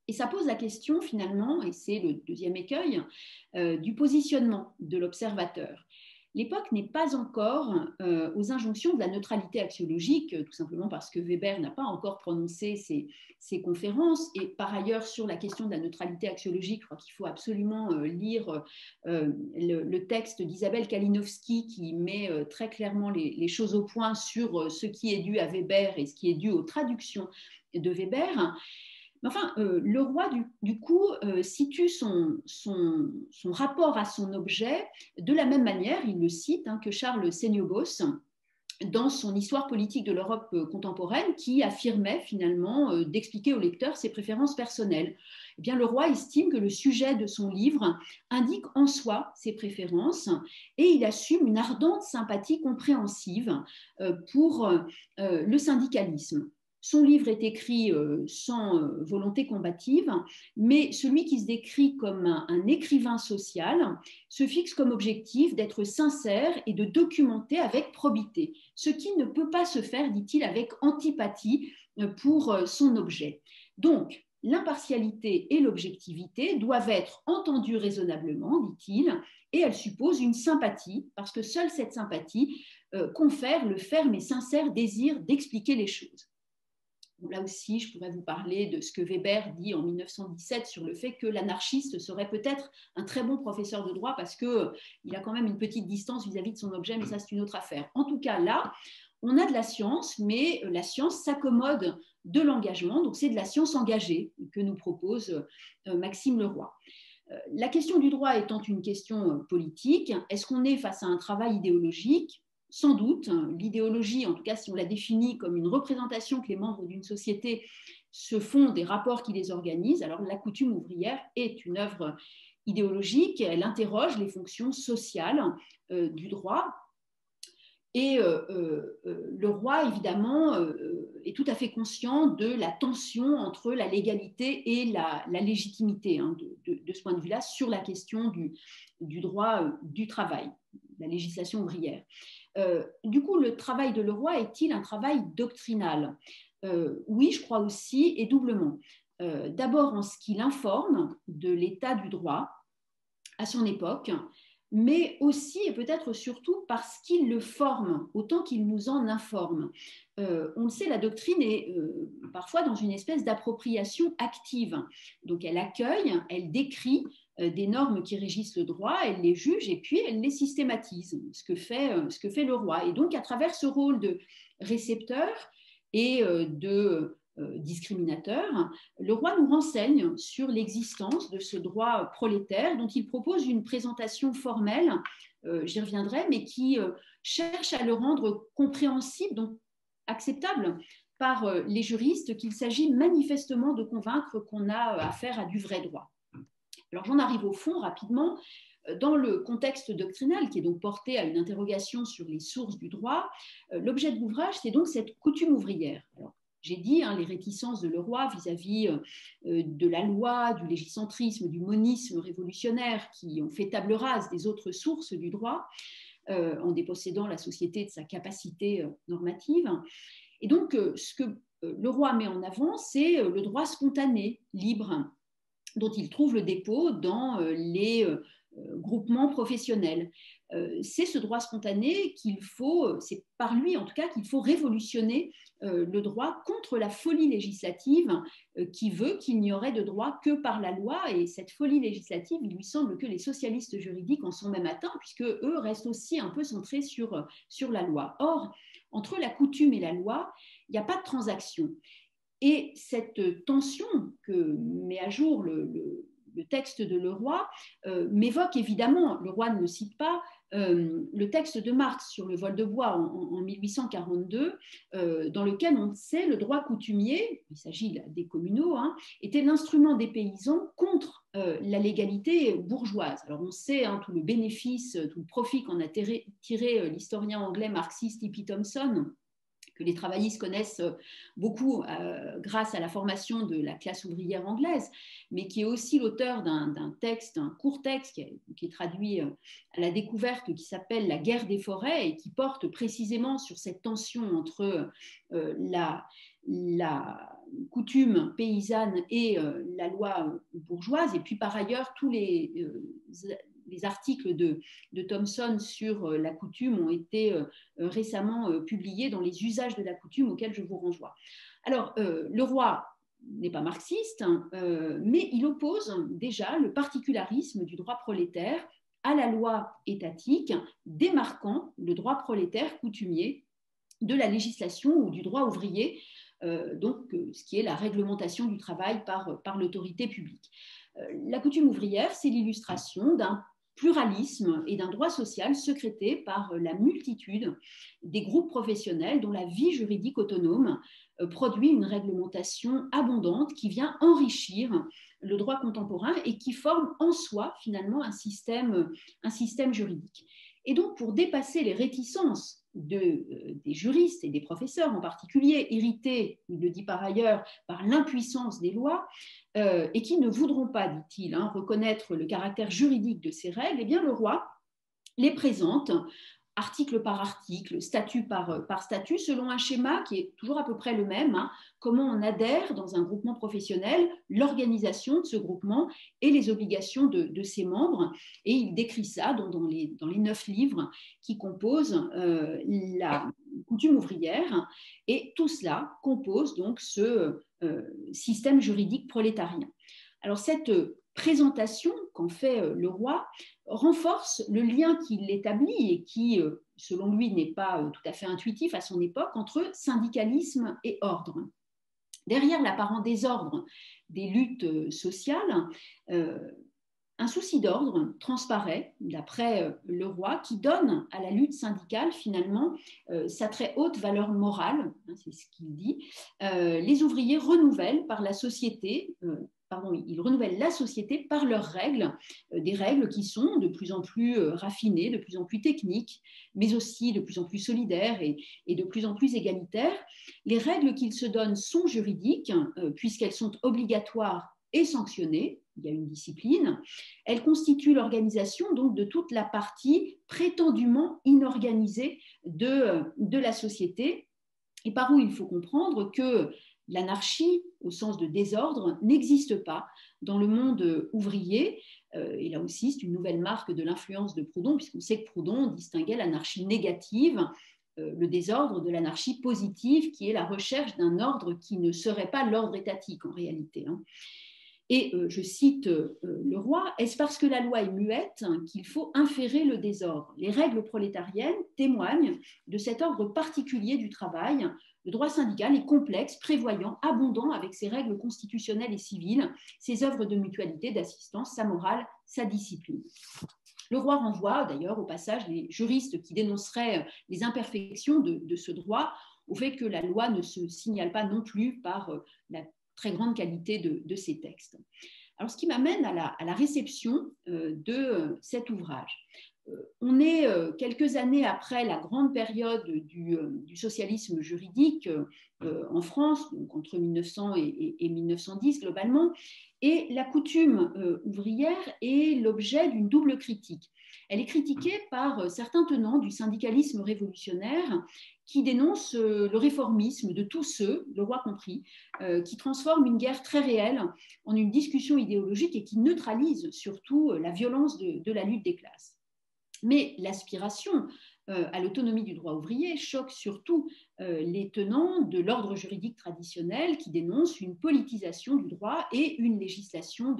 Et ça pose la question finalement, et c'est le deuxième écueil, du positionnement de l'observateur. L'époque n'est pas encore aux injonctions de la neutralité axiologique, tout simplement parce que Weber n'a pas encore prononcé ses conférences. Et par ailleurs, sur la question de la neutralité axiologique, je crois qu'il faut absolument lire le texte d'Isabelle Kalinowski qui met très clairement les choses au point sur ce qui est dû à Weber et ce qui est dû aux traductions de Weber. Enfin, Le Roy, du coup, situe son rapport à son objet de la même manière, il le cite, que Charles Seignobos dans son Histoire politique de l'Europe contemporaine, qui affirmait finalement d'expliquer au lecteur ses préférences personnelles. Eh bien, Le Roy estime que le sujet de son livre indique en soi ses préférences et il assume une ardente sympathie compréhensive pour le syndicalisme. Son livre est écrit sans volonté combative, mais celui qui se décrit comme un écrivain social se fixe comme objectif d'être sincère et de documenter avec probité, ce qui ne peut pas se faire, dit-il, avec antipathie pour son objet. Donc, l'impartialité et l'objectivité doivent être entendues raisonnablement, dit-il, et elles supposent une sympathie, parce que seule cette sympathie confère le ferme et sincère désir d'expliquer les choses. Là aussi, je pourrais vous parler de ce que Weber dit en 1917 sur le fait que l'anarchiste serait peut-être un très bon professeur de droit parce qu'il a quand même une petite distance vis-à-vis de son objet, mais ça c'est une autre affaire. En tout cas, là, on a de la science, mais la science s'accommode de l'engagement, donc c'est de la science engagée que nous propose Maxime Leroy. La question du droit étant une question politique, est-ce qu'on est face à un travail idéologique ? Sans doute. L'idéologie, en tout cas si on la définit comme une représentation que les membres d'une société se font des rapports qui les organisent, alors la coutume ouvrière est une œuvre idéologique, elle interroge les fonctions sociales du droit. Et le roi, évidemment, est tout à fait conscient de la tension entre la légalité et la légitimité, hein, de ce point de vue-là, sur la question du droit du travail, la législation ouvrière. Du coup, le travail de Leroy est-il un travail doctrinal ? Oui, je crois aussi, et doublement. D'abord en ce qu'il informe de l'état du droit à son époque, mais aussi et peut-être surtout parce qu'il le forme autant qu'il nous en informe. On le sait, la doctrine est parfois dans une espèce d'appropriation active. Donc elle accueille, elle décrit des normes qui régissent le droit, elle les juge et puis elle les systématise, ce que fait le roi. Et donc à travers ce rôle de récepteur et de discriminateur, le roi nous renseigne sur l'existence de ce droit prolétaire dont il propose une présentation formelle, j'y reviendrai, mais qui cherche à le rendre compréhensible, donc acceptable par les juristes, qu'il s'agit manifestement de convaincre qu'on a affaire à du vrai droit. Alors j'en arrive au fond rapidement. Dans le contexte doctrinal, qui est donc porté à une interrogation sur les sources du droit, l'objet de l'ouvrage, c'est donc cette coutume ouvrière. Alors, j'ai dit, hein, les réticences de Leroy vis-à-vis de la loi, du légicentrisme, du monisme révolutionnaire qui ont fait table rase des autres sources du droit en dépossédant la société de sa capacité normative. Et donc, ce que Leroy met en avant, c'est le droit spontané, libre, dont il trouve le dépôt dans les groupements professionnels. C'est ce droit spontané c'est par lui en tout cas qu'il faut révolutionner le droit contre la folie législative qui veut qu'il n'y aurait de droit que par la loi. Et cette folie législative, il lui semble que les socialistes juridiques en sont même atteints, puisque eux restent aussi un peu centrés sur la loi. Or, entre la coutume et la loi, il n'y a pas de transaction. Et cette tension que met à jour le texte de Leroy m'évoque évidemment, Leroy ne le cite pas, le texte de Marx sur le vol de bois en 1842, dans lequel on sait le droit coutumier, il s'agit des communaux, hein, était l'instrument des paysans contre la légalité bourgeoise. Alors on sait tout le bénéfice, tout le profit qu'en a tiré l'historien anglais marxiste E.P. Thompson, que les travaillistes connaissent beaucoup grâce à la formation de la classe ouvrière anglaise, mais qui est aussi l'auteur d'un texte, un court texte qui est traduit à la découverte, qui s'appelle « La guerre des forêts » et qui porte précisément sur cette tension entre la coutume paysanne et la loi bourgeoise. Et puis par ailleurs, tous les articles de Thomson sur la coutume ont été récemment publiés dans les usages de la coutume auxquels je vous renvoie. Alors, Leroy n'est pas marxiste, mais il oppose déjà le particularisme du droit prolétaire à la loi étatique, démarquant le droit prolétaire coutumier de la législation ou du droit ouvrier, ce qui est la réglementation du travail par l'autorité publique. La coutume ouvrière, c'est l'illustration d'un pluralisme et d'un droit social secrété par la multitude des groupes professionnels dont la vie juridique autonome produit une réglementation abondante qui vient enrichir le droit contemporain et qui forme en soi finalement un système juridique. Et donc pour dépasser les réticences des juristes et des professeurs en particulier, irrités, il le dit par ailleurs, par l'impuissance des lois, et qui ne voudront pas, dit-il, reconnaître le caractère juridique de ces règles, eh bien le roi les présente article par article, statut par statut, selon un schéma qui est toujours à peu près le même, comment on adhère dans un groupement professionnel, l'organisation de ce groupement et les obligations de ses membres. Et il décrit ça dans les 9 livres qui composent la coutume ouvrière. Et tout cela compose donc ce système juridique prolétarien. Alors cette présentation qu'en fait le roi renforce le lien qu'il établit et qui, selon lui, n'est pas tout à fait intuitif à son époque, entre syndicalisme et ordre. Derrière l'apparent désordre des luttes sociales, un souci d'ordre transparaît, d'après le roi, qui donne à la lutte syndicale, finalement, sa très haute valeur morale, hein, c'est ce qu'il dit. Les ouvriers renouvellent par la société, ils renouvellent la société par leurs règles, des règles qui sont de plus en plus raffinées, de plus en plus techniques, mais aussi de plus en plus solidaires et de plus en plus égalitaires. Les règles qu'ils se donnent sont juridiques, puisqu'elles sont obligatoires et sanctionnées. Il y a une discipline. Elles constituent l'organisation donc de toute la partie prétendument inorganisée de la société, et par où il faut comprendre que l'anarchie, au sens de désordre, n'existe pas dans le monde ouvrier. Et là aussi, c'est une nouvelle marque de l'influence de Proudhon, puisqu'on sait que Proudhon distinguait l'anarchie négative, le désordre, de l'anarchie positive, qui est la recherche d'un ordre qui ne serait pas l'ordre étatique en réalité. Et je cite le roi, « Est-ce parce que la loi est muette qu'il faut inférer le désordre ? Les règles prolétariennes témoignent de cet ordre particulier du travail. Le droit syndical est complexe, prévoyant, abondant avec ses règles constitutionnelles et civiles, ses œuvres de mutualité, d'assistance, sa morale, sa discipline. » Le roi renvoie d'ailleurs au passage les juristes qui dénonceraient les imperfections de ce droit au fait que la loi ne se signale pas non plus par la très grande qualité de ces textes. Alors, ce qui m'amène à la réception de cet ouvrage. On est quelques années après la grande période du socialisme juridique en France, donc entre 1900 et 1910 globalement, et la coutume ouvrière est l'objet d'une double critique. Elle est critiquée par certains tenants du syndicalisme révolutionnaire qui dénoncent le réformisme de tous ceux, le roi compris, qui transforment une guerre très réelle en une discussion idéologique et qui neutralisent surtout la violence de la lutte des classes. Mais l'aspiration à l'autonomie du droit ouvrier choque surtout les tenants de l'ordre juridique traditionnel qui dénoncent une politisation du droit et une législation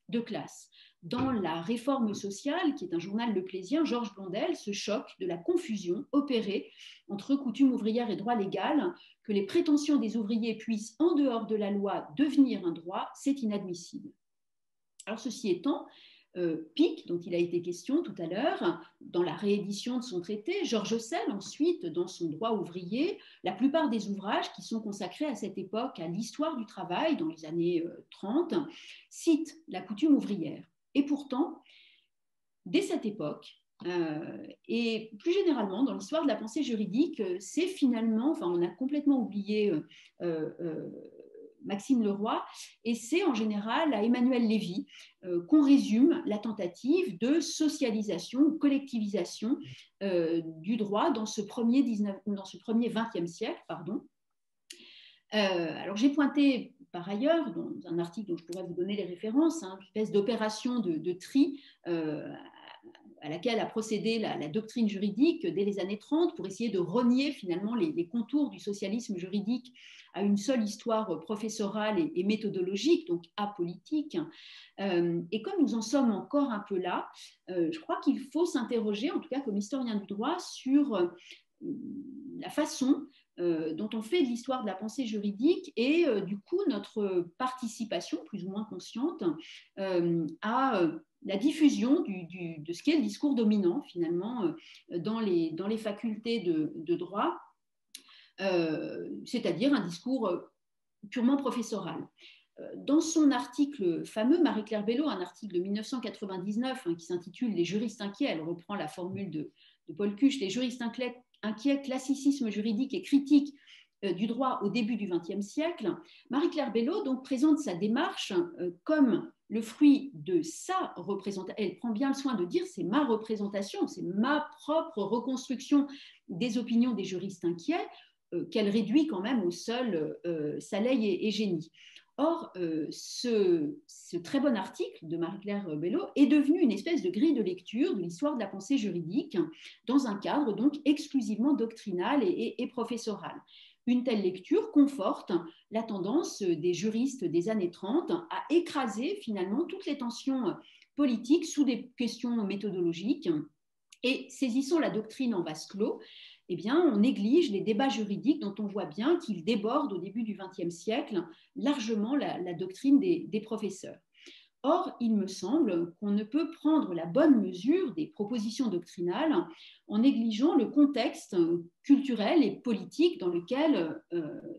de classe. Dans La Réforme sociale, qui est un journal leplézien, Georges Blondel se choque de la confusion opérée entre coutume ouvrière et droit légal, que les prétentions des ouvriers puissent, en dehors de la loi, devenir un droit, c'est inadmissible. Alors, ceci étant, Pic, dont il a été question tout à l'heure, dans la réédition de son traité, Georges Sell, ensuite, dans son droit ouvrier, la plupart des ouvrages qui sont consacrés à cette époque à l'histoire du travail, dans les années 30, citent la coutume ouvrière. Et pourtant, dès cette époque, et plus généralement dans l'histoire de la pensée juridique, c'est finalement, enfin on a complètement oublié Maxime Le Roy, et c'est en général à Emmanuel Lévy qu'on résume la tentative de socialisation, collectivisation du droit dans ce premier XXe siècle. Alors j'ai pointé par ailleurs, dans un article dont je pourrais vous donner les références, une espèce d'opération de tri à laquelle a procédé la doctrine juridique dès les années 30 pour essayer de renier finalement les contours du socialisme juridique à une seule histoire professorale et méthodologique, donc apolitique. Et comme nous en sommes encore un peu là, je crois qu'il faut s'interroger, en tout cas comme historien du droit, sur la façon dont on fait de l'histoire de la pensée juridique et du coup notre participation plus ou moins consciente à la diffusion de ce qu'est le discours dominant finalement dans les facultés de droit, c'est-à-dire un discours purement professoral. Dans son article fameux, Marie-Claire Bello, un article de 1999 qui s'intitule « Les juristes inquiets », elle reprend la formule de Paul Cuche, « Les juristes inquiets, classicisme juridique et critique du droit au début du XXe siècle », Marie-Claire Bello donc présente sa démarche comme le fruit de sa représentation. Elle prend bien le soin de dire c'est ma représentation, c'est ma propre reconstruction des opinions des juristes inquiets, qu'elle réduit quand même au seul Saleil et Génie. Or, ce très bon article de Marie-Claire Bello est devenu une espèce de grille de lecture de l'histoire de la pensée juridique dans un cadre donc exclusivement doctrinal et professoral. Une telle lecture conforte la tendance des juristes des années 30 à écraser finalement toutes les tensions politiques sous des questions méthodologiques. Et saisissant la doctrine en vase clos, eh bien, on néglige les débats juridiques dont on voit bien qu'ils débordent au début du XXe siècle largement la doctrine des professeurs. Or, il me semble qu'on ne peut prendre la bonne mesure des propositions doctrinales en négligeant le contexte culturel et politique dans lequel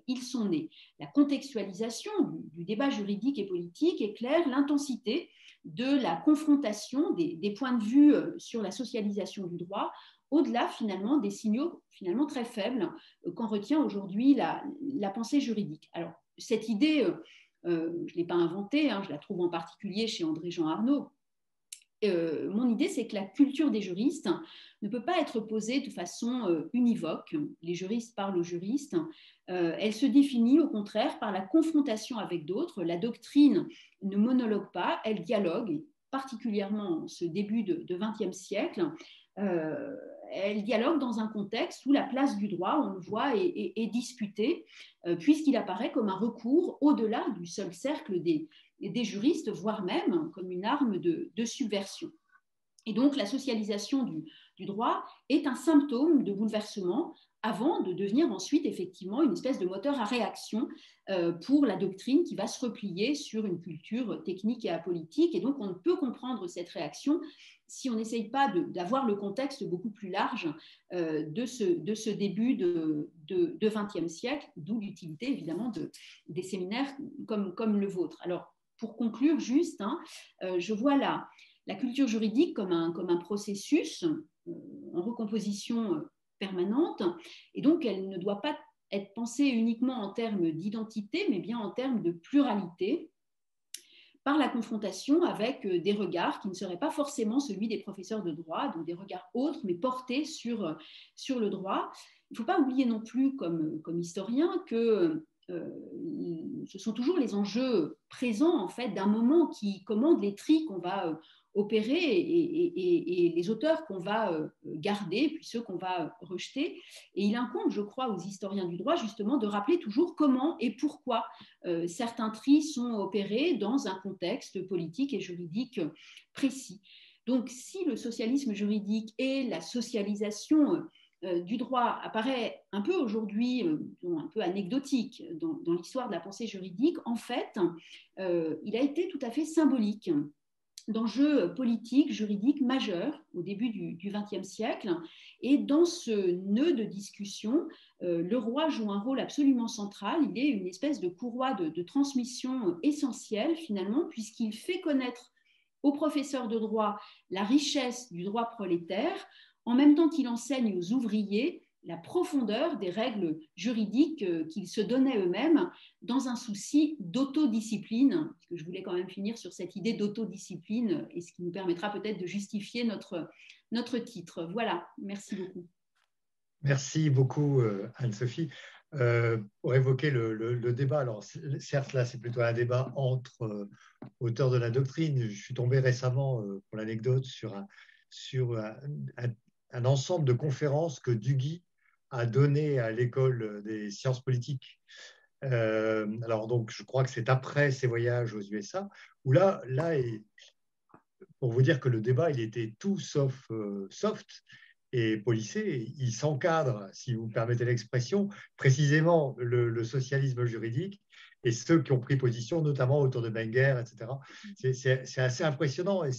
ils sont nés. La contextualisation du débat juridique et politique éclaire l'intensité de la confrontation des points de vue sur la socialisation du droit, au-delà finalement des signaux finalement très faibles qu'en retient aujourd'hui la pensée juridique. Alors, cette idée je ne l'ai pas inventée, je la trouve en particulier chez André-Jean Arnaud. Mon idée, c'est que la culture des juristes ne peut pas être posée de façon univoque. Les juristes parlent aux juristes. Elle se définit au contraire par la confrontation avec d'autres. La doctrine ne monologue pas, elle dialogue, particulièrement en ce début de XXe siècle. Elle dialogue dans un contexte où la place du droit, on le voit, est discutée, puisqu'il apparaît comme un recours au-delà du seul cercle des juristes, voire même comme une arme de subversion. Et donc la socialisation du droit est un symptôme de bouleversement avant de devenir ensuite effectivement une espèce de moteur à réaction pour la doctrine qui va se replier sur une culture technique et apolitique. Et donc on ne peut comprendre cette réaction si on n'essaye pas d'avoir le contexte beaucoup plus large de ce début de XXe siècle, d'où l'utilité évidemment des séminaires comme le vôtre. Alors pour conclure juste, je vois la culture juridique comme un processus en recomposition permanente, et donc elle ne doit pas être pensée uniquement en termes d'identité, mais bien en termes de pluralité, par la confrontation avec des regards qui ne seraient pas forcément celui des professeurs de droit, donc des regards autres, mais portés sur le droit. Il ne faut pas oublier non plus, comme historien, que ce sont toujours les enjeux présents en fait d'un moment qui commande les tris qu'on va opérer et les auteurs qu'on va garder puis ceux qu'on va rejeter. Et il incombe, je crois, aux historiens du droit justement de rappeler toujours comment et pourquoi certains tris sont opérés dans un contexte politique et juridique précis. Donc si le socialisme juridique et la socialisation du droit apparaît un peu aujourd'hui, un peu anecdotique dans l'histoire de la pensée juridique, en fait, il a été tout à fait symbolique d'enjeux politiques, juridiques majeurs au début du XXe siècle. Et dans ce nœud de discussion, le roi joue un rôle absolument central. Il est une espèce de courroie de transmission essentielle, finalement, puisqu'il fait connaître aux professeurs de droit la richesse du droit prolétaire, en même temps qu'il enseigne aux ouvriers la profondeur des règles juridiques qu'ils se donnaient eux-mêmes dans un souci d'autodiscipline, parce que je voulais quand même finir sur cette idée d'autodiscipline, et ce qui nous permettra peut-être de justifier notre titre. Voilà, merci beaucoup. Merci beaucoup, Anne-Sophie. Pour évoquer le débat, alors certes, là, c'est plutôt un débat entre auteurs de la doctrine. Je suis tombé récemment, pour l'anecdote, sur un ensemble de conférences que Duguy a donné à l'école des sciences politiques. Alors, donc, je crois que c'est après ses voyages aux USA, où là pour vous dire que le débat, il était tout sauf soft et policé. Il s'encadre, si vous permettez l'expression, précisément le socialisme juridique et ceux qui ont pris position, notamment autour de Menger, etc. C'est assez impressionnant et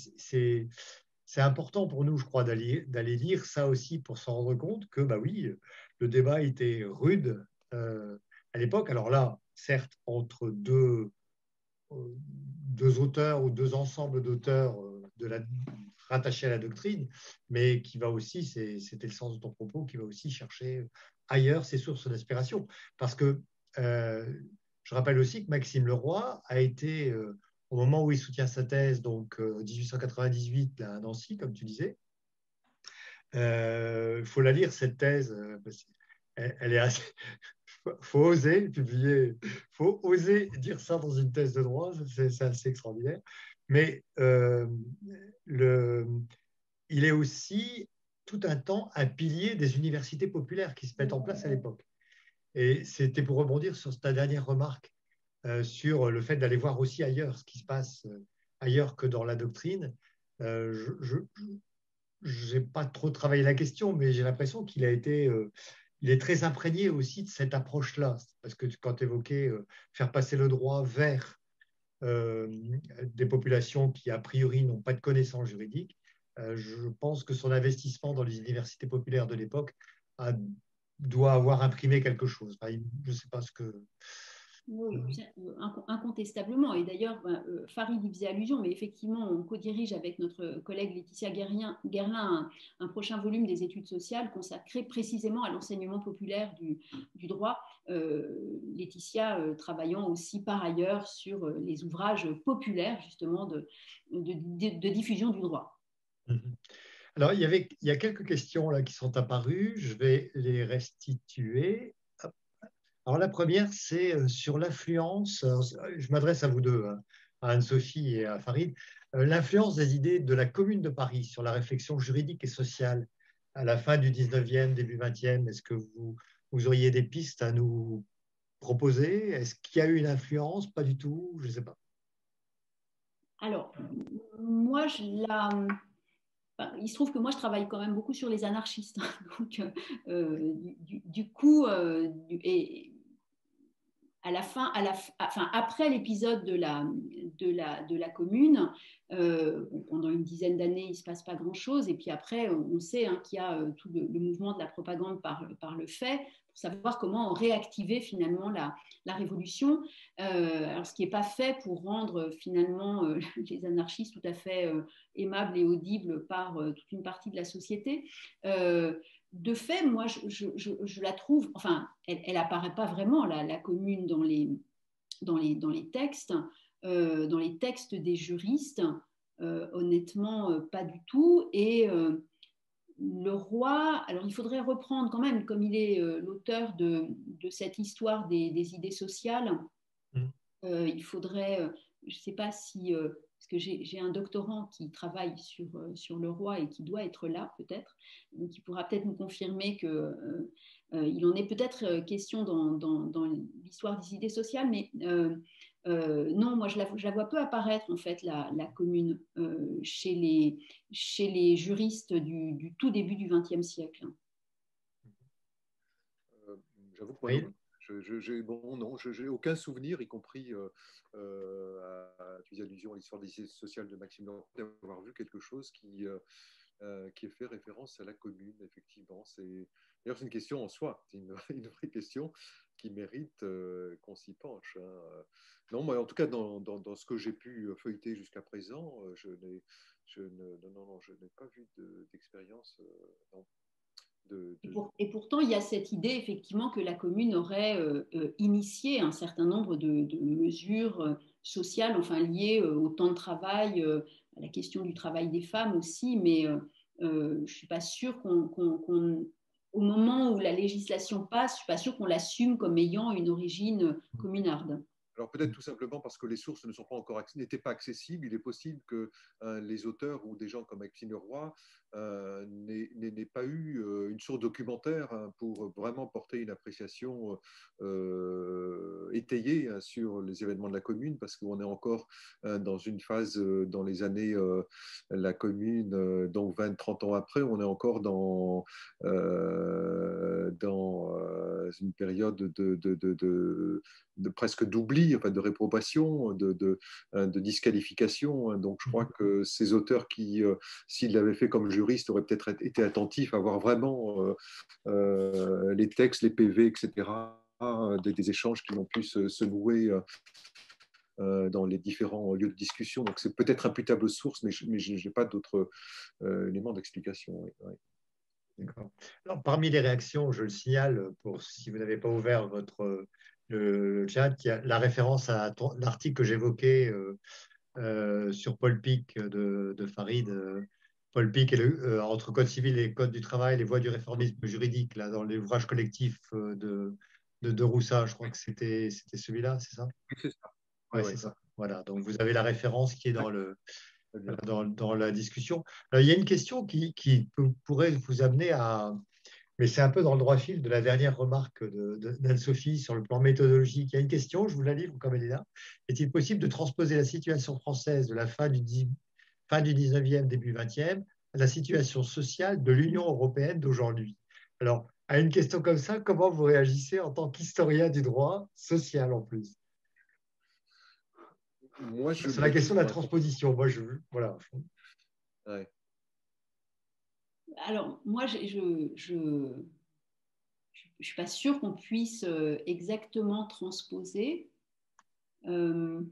c'est important pour nous, je crois, d'aller lire ça aussi pour se rendre compte que, bah oui, le débat était rude à l'époque. Alors là, certes, entre deux auteurs ou deux ensembles d'auteurs rattachés à la doctrine, mais qui va aussi, c'était le sens de ton propos, qui va aussi chercher ailleurs ses sources d'inspiration. Parce que je rappelle aussi que Maxime Leroy a été, au moment où il soutient sa thèse, donc 1898, là, à Nancy, comme tu disais, faut la lire, cette thèse, elle est assez... faut oser publier, faut oser dire ça dans une thèse de droit, c'est assez extraordinaire. Mais il est aussi tout un temps un pilier des universités populaires qui se mettent en place à l'époque. Et c'était pour rebondir sur ta dernière remarque sur le fait d'aller voir aussi ailleurs ce qui se passe ailleurs que dans la doctrine. Je n'ai pas trop travaillé la question, mais j'ai l'impression qu'il a été, il est très imprégné aussi de cette approche-là. Parce que quand tu évoquais faire passer le droit vers des populations qui, a priori, n'ont pas de connaissances juridiques, je pense que son investissement dans les universités populaires de l'époque doit avoir imprimé quelque chose. Enfin, je ne sais pas ce que... Oui, incontestablement. Et d'ailleurs, Farid y faisait allusion, mais effectivement, on co-dirige avec notre collègue Laetitia Guerlain un prochain volume des études sociales consacré précisément à l'enseignement populaire du droit. Laetitia travaillant aussi par ailleurs sur les ouvrages populaires, justement, de diffusion du droit. Alors, il y a quelques questions là qui sont apparues. Je vais les restituer. Alors, la première, c'est sur l'influence. Je m'adresse à vous deux, hein, à Anne-Sophie et à Farid. L'influence des idées de la Commune de Paris sur la réflexion juridique et sociale à la fin du 19e, début 20e. Est-ce que vous auriez des pistes à nous proposer? Est-ce qu'il y a eu une influence? Pas du tout, je ne sais pas. Alors, moi, il se trouve que moi, je travaille quand même beaucoup sur les anarchistes. Donc, du coup, et à la fin, enfin, après l'épisode de la commune, pendant une dizaine d'années, il ne se passe pas grand-chose. Et puis après, on sait qu'il y a tout le mouvement de la propagande par le fait, pour savoir comment réactiver finalement la révolution. Alors, ce qui n'est pas fait pour rendre finalement les anarchistes tout à fait aimables et audibles par toute une partie de la société. De fait, moi, je la trouve, enfin, elle apparaît pas vraiment, la commune, dans les textes, dans les textes des juristes, honnêtement, pas du tout. Et le roi, alors il faudrait reprendre quand même, comme il est l'auteur de cette histoire des idées sociales, il faudrait, je ne sais pas si... parce que j'ai un doctorant qui travaille sur le roi et qui doit être là peut-être, donc il pourra peut-être nous confirmer qu'il en est peut-être question dans l'histoire des idées sociales, mais non, moi je la vois peu apparaître en fait, la commune, chez les juristes du tout début du XXe siècle. J'avoue que moi, non. Je n'ai aucun souvenir, y compris tu faisais allusion à l'histoire des idées sociales de Maxime Leroy, d'avoir vu quelque chose qui ait fait référence à la commune, effectivement. D'ailleurs, c'est une question en soi, c'est une vraie question qui mérite qu'on s'y penche. Hein. Non, moi, en tout cas, dans ce que j'ai pu feuilleter jusqu'à présent, je n'ai pas vu d'expérience. Non. Et pourtant, il y a cette idée effectivement que la commune aurait initié un certain nombre de mesures sociales, enfin liées au temps de travail, à la question du travail des femmes aussi, mais je ne suis pas sûre au moment où la législation passe, je ne suis pas sûre qu'on l'assume comme ayant une origine communarde. Alors peut-être tout simplement parce que les sources n'étaient pas accessibles. Il est possible que les auteurs ou des gens comme Maxime Leroy n'aient pas eu une source documentaire pour vraiment porter une appréciation étayée sur les événements de la commune, parce qu'on est encore dans une phase, dans les années, la commune, donc 20-30 ans après, on est encore dans une période de presque d'oubli, enfin de réprobation, de disqualification. Donc je crois que ces auteurs qui, s'ils l'avaient fait comme juristes, auraient peut-être été attentifs à voir vraiment les textes, les PV, etc., des échanges qui ont pu se nouer dans les différents lieux de discussion. Donc c'est peut-être imputable aux sources, mais je n'ai pas d'autres éléments d'explication. Oui. D'accord. Alors, parmi les réactions, je le signale, si vous n'avez pas ouvert le chat, il y a la référence à l'article que j'évoquais sur Paul Pic de Farid. Paul Pic entre Code civil et Code du travail, les voies du réformisme juridique, là, dans l'ouvrage collectif de Roussat, je crois que c'était celui-là, c'est ça? C'est ça. Ouais, Oui. c'est ça. Voilà, donc vous avez la référence qui est dans la discussion. Alors, il y a une question qui pourrait vous amener à mais c'est un peu dans le droit fil de la dernière remarque d'Anne-Sophie sur le plan méthodologique. Il y a une question, je vous la livre comme elle est là. Est-il possible de transposer la situation française de la fin du 19e, début 20e, à la situation sociale de l'Union européenne d'aujourd'hui? Alors, à une question comme ça, comment vous réagissez en tant qu'historien du droit social en plus? Moi, je C'est la le dis question de la pas. transposition. Moi, voilà. Ouais. Alors, moi, je suis pas sûre qu'on puisse exactement transposer. Euh,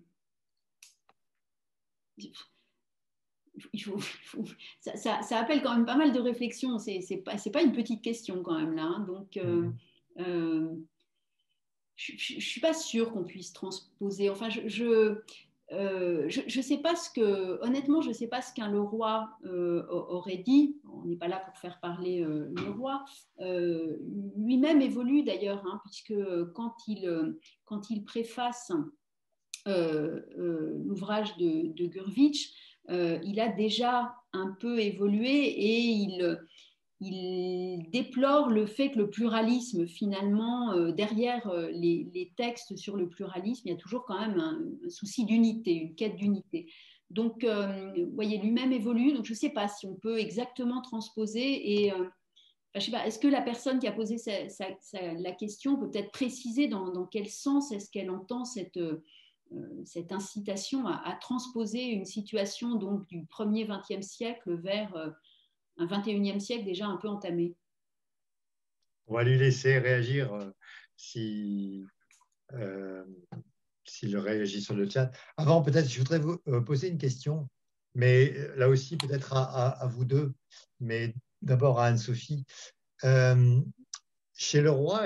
ça appelle quand même pas mal de réflexion. C'est pas une petite question quand même là, hein. Donc, euh, je suis pas sûre qu'on puisse transposer. Enfin, je sais pas ce que, honnêtement, je sais pas ce qu'un Leroy aurait dit. On n'est pas là pour faire parler le roi. Lui-même évolue d'ailleurs, hein, puisque quand il préface l'ouvrage de Gurvitch, il a déjà un peu évolué et il déplore le fait que le pluralisme, finalement, derrière les textes sur le pluralisme, il y a toujours quand même un souci d'unité, une quête d'unité. Donc, vous voyez, lui-même évolue. Donc, je ne sais pas si on peut exactement transposer. Et je sais pas, est-ce que la personne qui a posé la question peut peut-être préciser dans quel sens est-ce qu'elle entend cette incitation à transposer une situation donc, du 1er 20e siècle vers un 21e siècle déjà un peu entamé. On va lui laisser réagir si, euh, s'il réagit sur le chat. Avant, peut-être, je voudrais vous poser une question, mais là aussi, peut-être à vous deux, mais d'abord à Anne-Sophie. Euh, Chez le roi,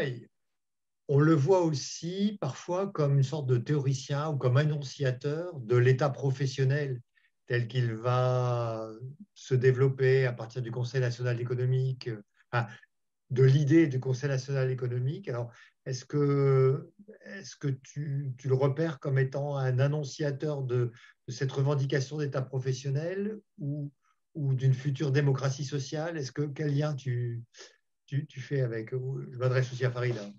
on le voit aussi parfois comme une sorte de théoricien ou comme annonciateur de l'état professionnel tel qu'il va se développer à partir du Conseil national économique, enfin, de l'idée du Conseil national économique. Alors, est-ce que tu le repères comme étant un annonciateur de cette revendication d'état professionnel ou d'une future démocratie sociale? Quel lien tu fais avec, je m'adresse aussi à Farid, hein.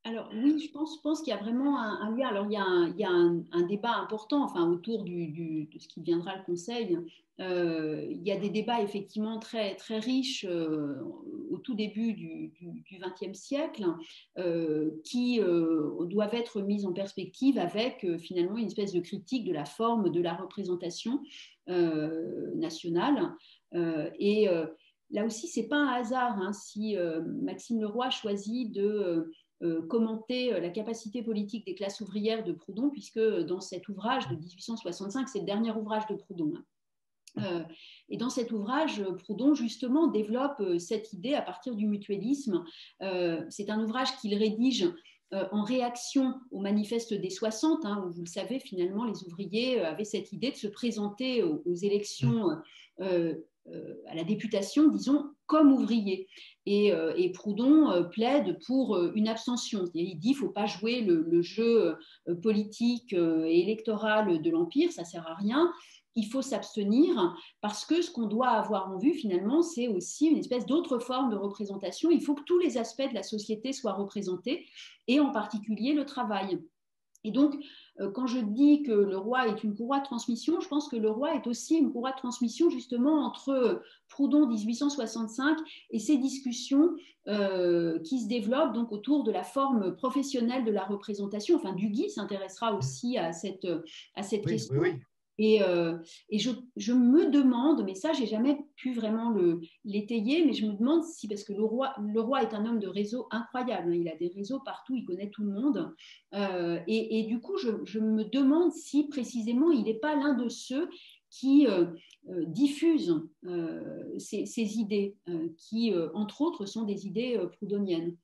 Alors oui, je pense qu'il y a vraiment un lien. Alors il y a un débat important enfin, autour de ce qui deviendra le Conseil. Il y a des débats effectivement très, très riches au tout début du XXe siècle qui doivent être mis en perspective avec finalement une espèce de critique de la forme de la représentation nationale. Là aussi, ce n'est pas un hasard hein, si Maxime Leroy choisit de commenter la capacité politique des classes ouvrières de Proudhon, puisque dans cet ouvrage de 1865, c'est le dernier ouvrage de Proudhon, hein. Et dans cet ouvrage, Proudhon justement développe cette idée à partir du mutualisme. C'est un ouvrage qu'il rédige en réaction au manifeste des 60, hein, où vous le savez, finalement, les ouvriers avaient cette idée de se présenter aux élections à la députation, disons, comme ouvriers. Et Proudhon plaide pour une abstention. Il dit qu'il ne faut pas jouer le jeu politique et électoral de l'Empire, ça ne sert à rien. Il faut s'abstenir parce que ce qu'on doit avoir en vue, finalement, c'est aussi une espèce d'autre forme de représentation. Il faut que tous les aspects de la société soient représentés, et en particulier le travail. Et donc, quand je dis que le roi est une courroie de transmission, je pense que le roi est aussi une courroie de transmission justement entre Proudhon 1865 et ces discussions qui se développent donc autour de la forme professionnelle de la représentation. Enfin, Duguy s'intéressera aussi à cette Oui, oui, question. oui. Et je me demande, mais ça, j'ai jamais pu vraiment l'étayer, mais je me demande si, parce que le roi est un homme de réseau incroyable, hein, il a des réseaux partout, il connaît tout le monde. Et du coup, je me demande si précisément il n'est pas l'un de ceux qui diffusent ces idées, qui, entre autres, sont des idées proudhoniennes.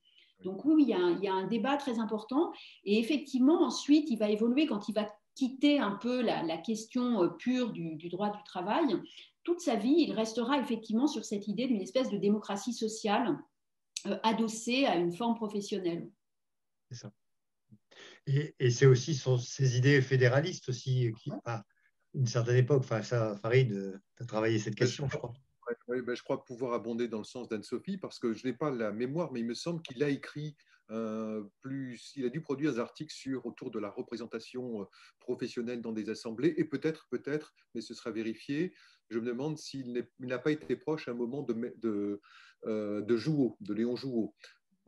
Donc oui, il y a un débat très important. Et effectivement, ensuite, il va évoluer quand il va quitter un peu la question pure du droit du travail. Toute sa vie, il restera effectivement sur cette idée d'une espèce de démocratie sociale adossée à une forme professionnelle. C'est ça. Et c'est aussi ses idées fédéralistes aussi, à une certaine époque. Enfin, ça, Farid, tu as travaillé cette question, je crois. Ouais, ben, je crois pouvoir abonder dans le sens d'Anne-Sophie parce que je n'ai pas la mémoire, mais il me semble qu'il a écrit il a dû produire des articles autour de la représentation professionnelle dans des assemblées et peut-être, mais ce sera vérifié. Je me demande il n'a pas été proche à un moment de Jouot, de Léon Jouot.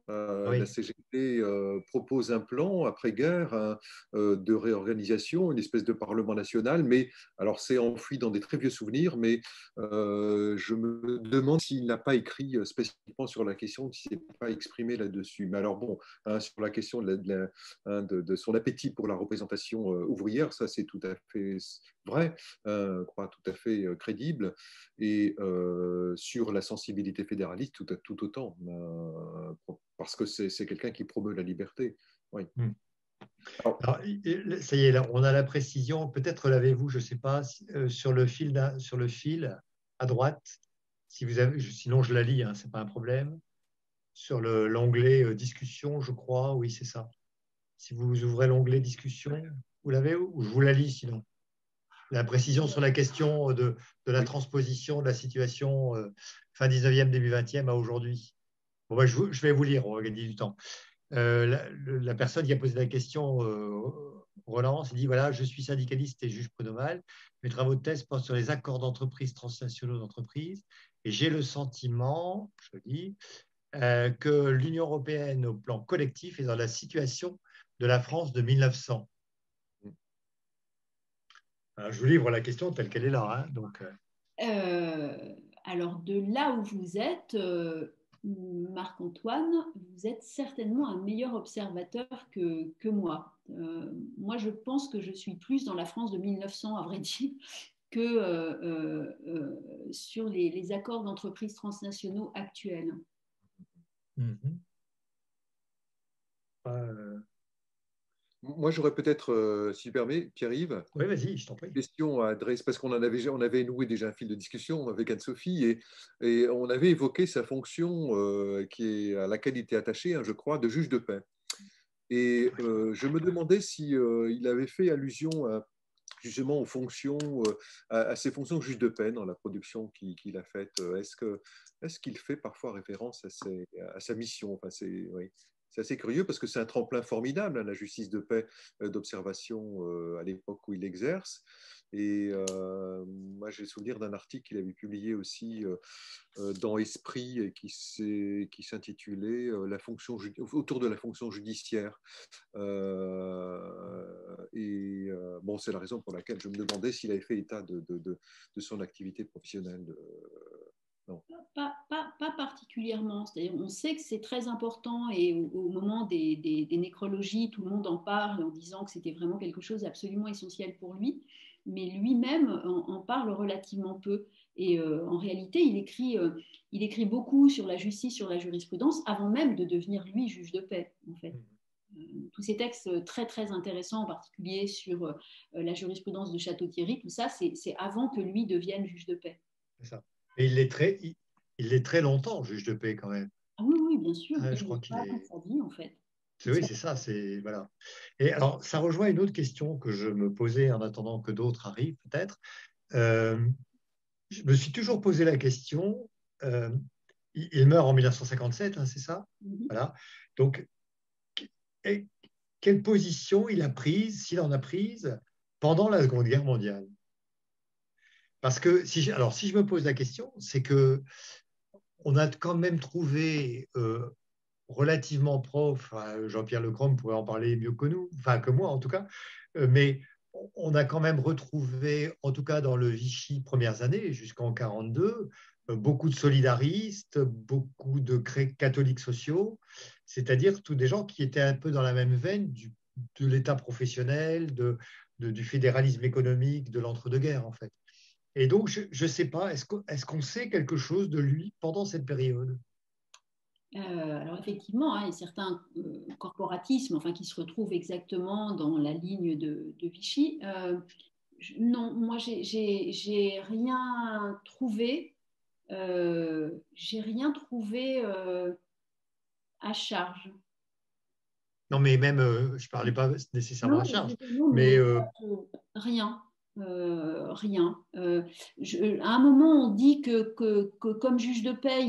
La Oui. CGT propose un plan après-guerre de réorganisation, une espèce de parlement national, mais alors c'est enfoui dans des très vieux souvenirs, mais je me demande s'il n'a pas écrit spécifiquement sur la question, s'il s'est pas exprimé là-dessus. Mais alors bon, hein, sur la question de son appétit pour la représentation ouvrière, ça c'est tout à fait vrai, je crois tout à fait crédible, et sur la sensibilité fédéraliste tout autant. Parce que c'est quelqu'un qui promeut la liberté. Oui. Hmm. Alors, Alors, ça y est, là, on a la précision. Peut-être l'avez-vous, je ne sais pas, sur le fil à droite. Si vous avez, sinon, je la lis, hein, ce n'est pas un problème. Sur l'onglet discussion, je crois, oui, c'est ça. Si vous ouvrez l'onglet discussion, vous l'avez ou je vous la lis sinon. La précision sur la question de la oui. transposition de la situation fin 19e, début 20e à aujourd'hui. Bon, bah, je vais vous lire, on va gagner du temps. La personne qui a posé la question relance, il dit voilà, je suis syndicaliste et juge prud'homal. Mes travaux de thèse portent sur les accords d'entreprise transnationaux d'entreprise et j'ai le sentiment, je dis, que l'Union européenne au plan collectif est dans la situation de la France de 1900. Alors, je vous livre la question telle qu'elle est là. Hein, donc, Alors, de là où vous êtes, Marc-Antoine, vous êtes certainement un meilleur observateur que moi. Moi, je pense que je suis plus dans la France de 1900, à vrai dire, que sur les accords d'entreprise transnationaux actuels. mm-hmm. Moi, j'aurais peut-être, si tu permets, Pierre-Yves, Oui, vas-y, je t'en prie. une question à adresser, parce on avait noué déjà un fil de discussion avec Anne-Sophie, et on avait évoqué sa fonction à laquelle il était attaché, hein, je crois, de juge de paix. Et je me demandais si il avait fait allusion justement aux fonctions, à ses fonctions de juge de paix dans la production qu'il a faite. Est-ce qu'il fait parfois référence à sa mission? Enfin, oui. C'est assez curieux parce que c'est un tremplin formidable, hein, la justice de paix d'observation à l'époque où il exerce. Et moi, j'ai le souvenir d'un article qu'il avait publié aussi dans Esprit et qui s'intitulait autour de la fonction judiciaire. Bon, c'est la raison pour laquelle je me demandais s'il avait fait état de son activité professionnelle. Non. Pas particulièrement. C'est-à-dire, on sait que c'est très important et au moment des nécrologies, tout le monde en parle en disant que c'était vraiment quelque chose d'absolument essentiel pour lui. Mais lui-même en parle relativement peu. Et en réalité, il écrit beaucoup sur la justice, sur la jurisprudence, avant même de devenir, lui, juge de paix, en fait. Tous ces textes très, très intéressants, en particulier sur la jurisprudence de Château-Thierry, tout ça, c'est avant que lui devienne juge de paix. C'est ça. Et il est très longtemps, juge de paix quand même. Ah oui, oui, bien sûr. Ah, Et je il n'est crois pas qu'il toute est. sa vie, en fait. Oui, c'est ça. C'est voilà. Et alors, ça rejoint une autre question que je me posais en attendant que d'autres arrivent, peut-être. Euh, je me suis toujours posé la question. euh, il meurt en 1957, hein, c'est ça? Voilà. Donc, quelle position il a prise, s'il en a prise, pendant la Seconde Guerre mondiale? Parce que alors, si je me pose la question, c'est que on a quand même trouvé relativement proche, enfin, Jean-Pierre Lecomte pourrait en parler mieux que nous, enfin que moi en tout cas, mais on a quand même retrouvé, en tout cas dans le Vichy premières années, jusqu'en 1942, beaucoup de solidaristes, beaucoup de catholiques sociaux, c'est-à-dire tous des gens qui étaient un peu dans la même veine de l'État professionnel, du fédéralisme économique, de l'entre-deux-guerres en fait. Et donc, je ne sais pas, est-ce qu'on sait quelque chose de lui pendant cette période? Alors effectivement, hein, il y a certains corporatismes enfin, qui se retrouvent exactement dans la ligne de Vichy. Non, moi, j'ai rien trouvé. J'ai rien trouvé à charge. Non, mais même, je ne parlais pas nécessairement Non, à charge, non, mais mais rien. Rien. À un moment, on dit que comme juge de paix,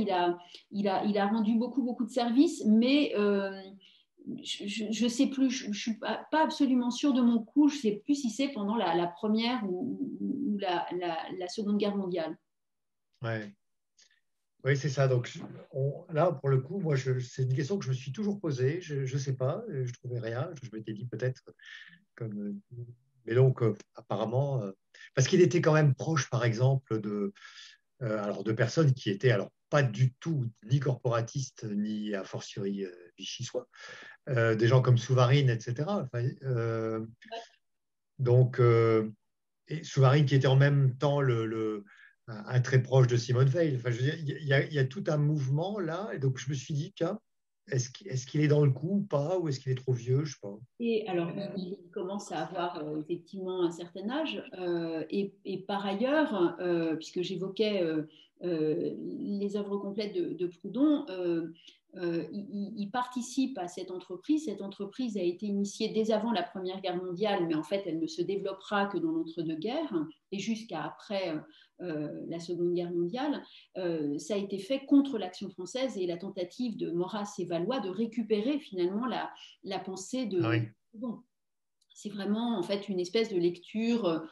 il a rendu beaucoup de services, mais je ne sais plus, je ne suis pas absolument sûre de mon coup, je ne sais plus si c'est pendant la première ou la Seconde Guerre mondiale. Ouais. Oui, c'est ça. Donc là, pour le coup, moi, c'est une question que je me suis toujours posée. Je ne sais pas, je trouvais rien. Je m'étais dit peut-être comme. Mais donc, apparemment, parce qu'il était quand même proche, par exemple, alors de personnes qui étaient alors pas du tout ni corporatistes, ni a fortiori vichysois, des gens comme Souvarine, etc. Enfin, donc, et Souvarine qui était en même temps un très proche de Simone Veil. Enfin, je veux dire, il y a tout un mouvement là, et donc je me suis dit, tiens, est-ce qu'il est dans le coup ou pas, ou est-ce qu'il est trop vieux, je sais pas. Et alors, il commence à avoir effectivement un certain âge. Et par ailleurs, puisque j'évoquais les œuvres complètes de Proudhon, il participe à cette entreprise. Cette entreprise a été initiée dès avant la Première Guerre mondiale, mais en fait, elle ne se développera que dans l'entre-deux-guerres et jusqu'à après la Seconde Guerre mondiale. Ça a été fait contre l'Action française et la tentative de Maurras et Valois de récupérer finalement la pensée Ah de. oui. Bon, c'est vraiment en fait une espèce de lecture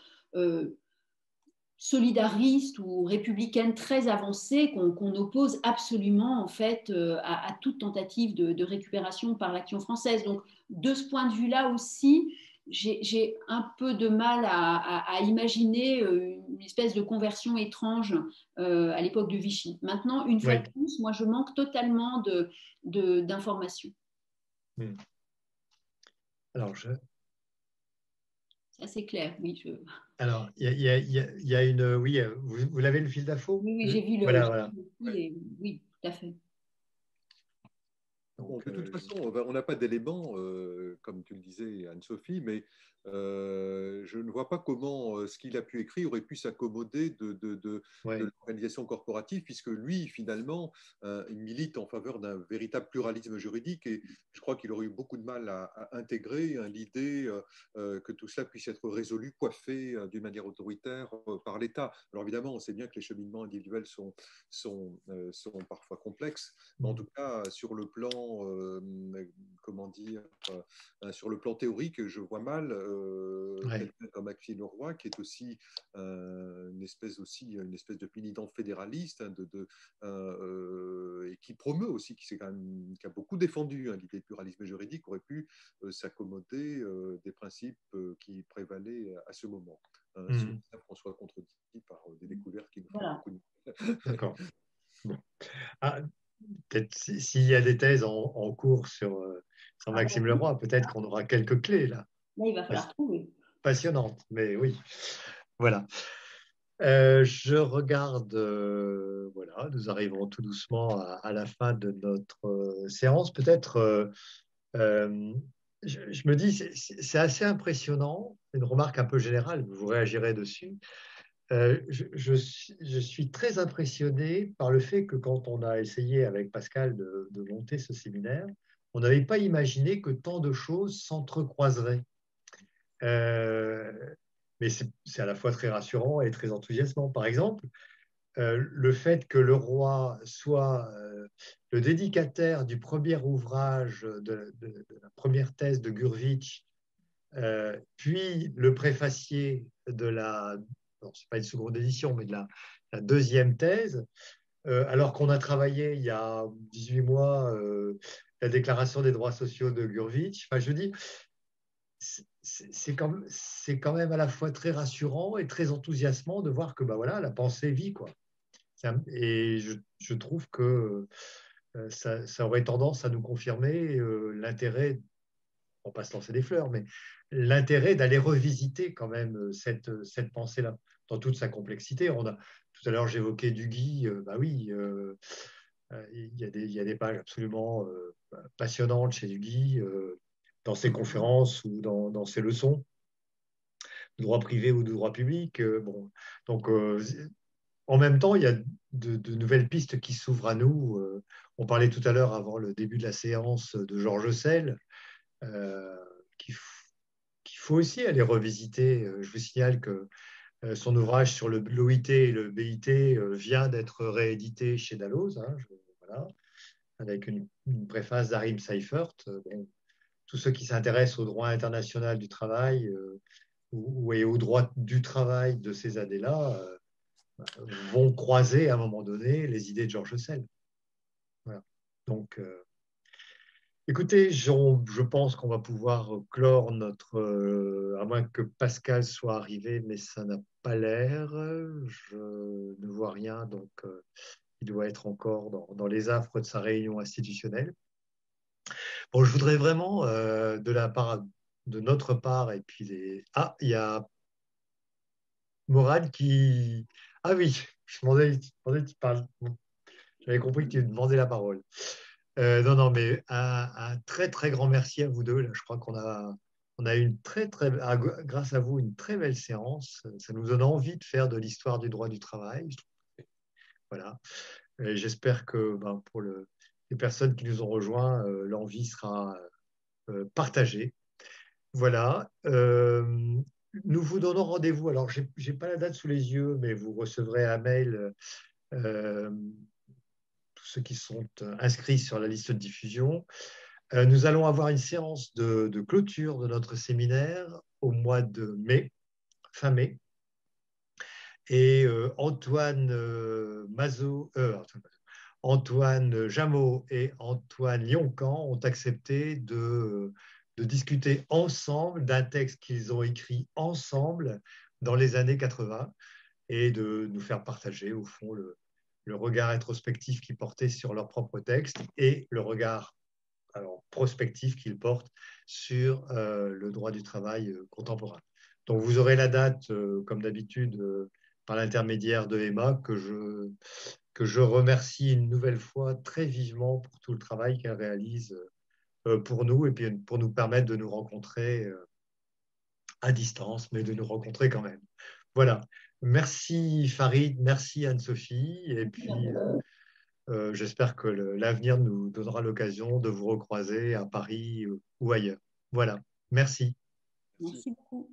solidariste ou républicaine très avancée qu'on oppose absolument en fait à toute tentative de récupération par l'Action française. Donc de ce point de vue-là aussi, j'ai un peu de mal à imaginer une espèce de conversion étrange à l'époque de Vichy. Maintenant, une fois Oui. de plus, moi je manque totalement d'informations. Hmm. Alors, C'est assez clair, oui. alors, il y a une, oui, vous l'avez le fil d'info? Oui, j'ai vu Voilà, voilà. oui, tout à fait. Bon, Donc, de toute façon, on n'a pas d'éléments, comme tu le disais, Anne-Sophie, mais je ne vois pas comment ce qu'il a pu écrire aurait pu s'accommoder de ouais. l'organisation corporative, puisque lui, finalement, il milite en faveur d'un véritable pluralisme juridique, et je crois qu'il aurait eu beaucoup de mal à intégrer l'idée que tout cela puisse être résolu, coiffé d'une manière autoritaire par l'État. Alors évidemment, on sait bien que les cheminements individuels sont parfois complexes, mais en tout cas, sur le plan, comment dire, sur le plan théorique, je vois mal Ouais. quelqu'un comme Maxime Leroy, qui est aussi une espèce de militant fédéraliste, hein, et qui promeut aussi, qui a beaucoup défendu l'idée de pluralisme juridique, aurait pu s'accommoder des principes qui prévalaient à ce moment. Sous Hmm. réserve qu'on soit contredit par des découvertes qui nous font Voilà. beaucoup de D'accord. Bon. Ah, peut-être s'il y a des thèses en cours sur Ah, Maxime Leroy, peut-être qu'on aura quelques clés là. là, il va falloir trouver. Passionnantes, mais oui. Voilà. Je regarde, voilà, nous arrivons tout doucement à la fin de notre séance. Peut-être, euh, je me dis, c'est assez impressionnant, une remarque un peu générale, vous réagirez dessus. Je suis très impressionné par le fait que quand on a essayé avec Pascal de monter ce séminaire, on n'avait pas imaginé que tant de choses s'entrecroiseraient. Euh, mais c'est à la fois très rassurant et très enthousiasmant. Par exemple, le fait que le roi soit le dédicataire du premier ouvrage, de la première thèse de Gurvitch, puis le préfacier de la, c'est pas une seconde édition, mais de la deuxième thèse, alors qu'on a travaillé il y a 18 mois la déclaration des droits sociaux de Gurvitch. Enfin, je dis, c'est quand même à la fois très rassurant et très enthousiasmant de voir que bah, voilà, la pensée vit, quoi. Et je trouve que ça aurait tendance à nous confirmer l'intérêt, on va pas se lancer des fleurs, mais l'intérêt d'aller revisiter quand même cette pensée-là dans toute sa complexité. Tout à l'heure, j'évoquais Duguy, bah oui, il y a des pages absolument passionnantes chez Duguy, dans ses conférences ou dans ses leçons de droit privé ou de droit public. Bon. Donc, en même temps, il y a de nouvelles pistes qui s'ouvrent à nous. On parlait tout à l'heure, avant le début de la séance, de Georges Sel, euh, qui qu'il faut aussi aller revisiter. Je vous signale que son ouvrage sur l'OIT et le BIT vient d'être réédité chez Dalloz, hein, voilà, avec une préface d'Arim Seifert. Bon, tous ceux qui s'intéressent au droit international du travail et au droit du travail de ces années-là vont croiser à un moment donné les idées de Georges Sell. Voilà. Donc, écoutez, je pense qu'on va pouvoir clore notre, à moins que Pascal soit arrivé, mais ça n'a pas l'air. Je ne vois rien, donc il doit être encore dans les affres de sa réunion institutionnelle. Bon, je voudrais vraiment, de notre part, et puis il y a Morad qui... Ah oui, je demandais tu parles. J'avais compris que tu demandais la parole. Non, non, mais un très, très grand merci à vous deux. Là, je crois on a eu grâce à vous, une très belle séance. Ça nous donne envie de faire de l'histoire du droit du travail. Voilà. J'espère que pour les personnes qui nous ont rejoints, l'envie sera partagée. Voilà. Nous vous donnons rendez-vous. Alors, je n'ai pas la date sous les yeux, mais vous recevrez un mail. Euh, tous ceux qui sont inscrits sur la liste de diffusion. Nous allons avoir une séance de clôture de notre séminaire au mois de mai, fin mai. Et Antoine Jameau et Antoine Lioncan ont accepté de discuter ensemble d'un texte qu'ils ont écrit ensemble dans les années 80 et de nous faire partager au fond le regard introspectif qu'ils portaient sur leur propre texte et le regard prospectif qu'ils portent sur le droit du travail contemporain. Donc vous aurez la date, comme d'habitude, par l'intermédiaire de Emma, que je remercie une nouvelle fois très vivement pour tout le travail qu'elle réalise pour nous et puis pour nous permettre de nous rencontrer à distance, mais de nous rencontrer quand même. Voilà. Merci Farid, merci Anne-Sophie, et puis j'espère que l'avenir nous donnera l'occasion de vous recroiser à Paris ou ailleurs. Voilà. Merci. Merci beaucoup.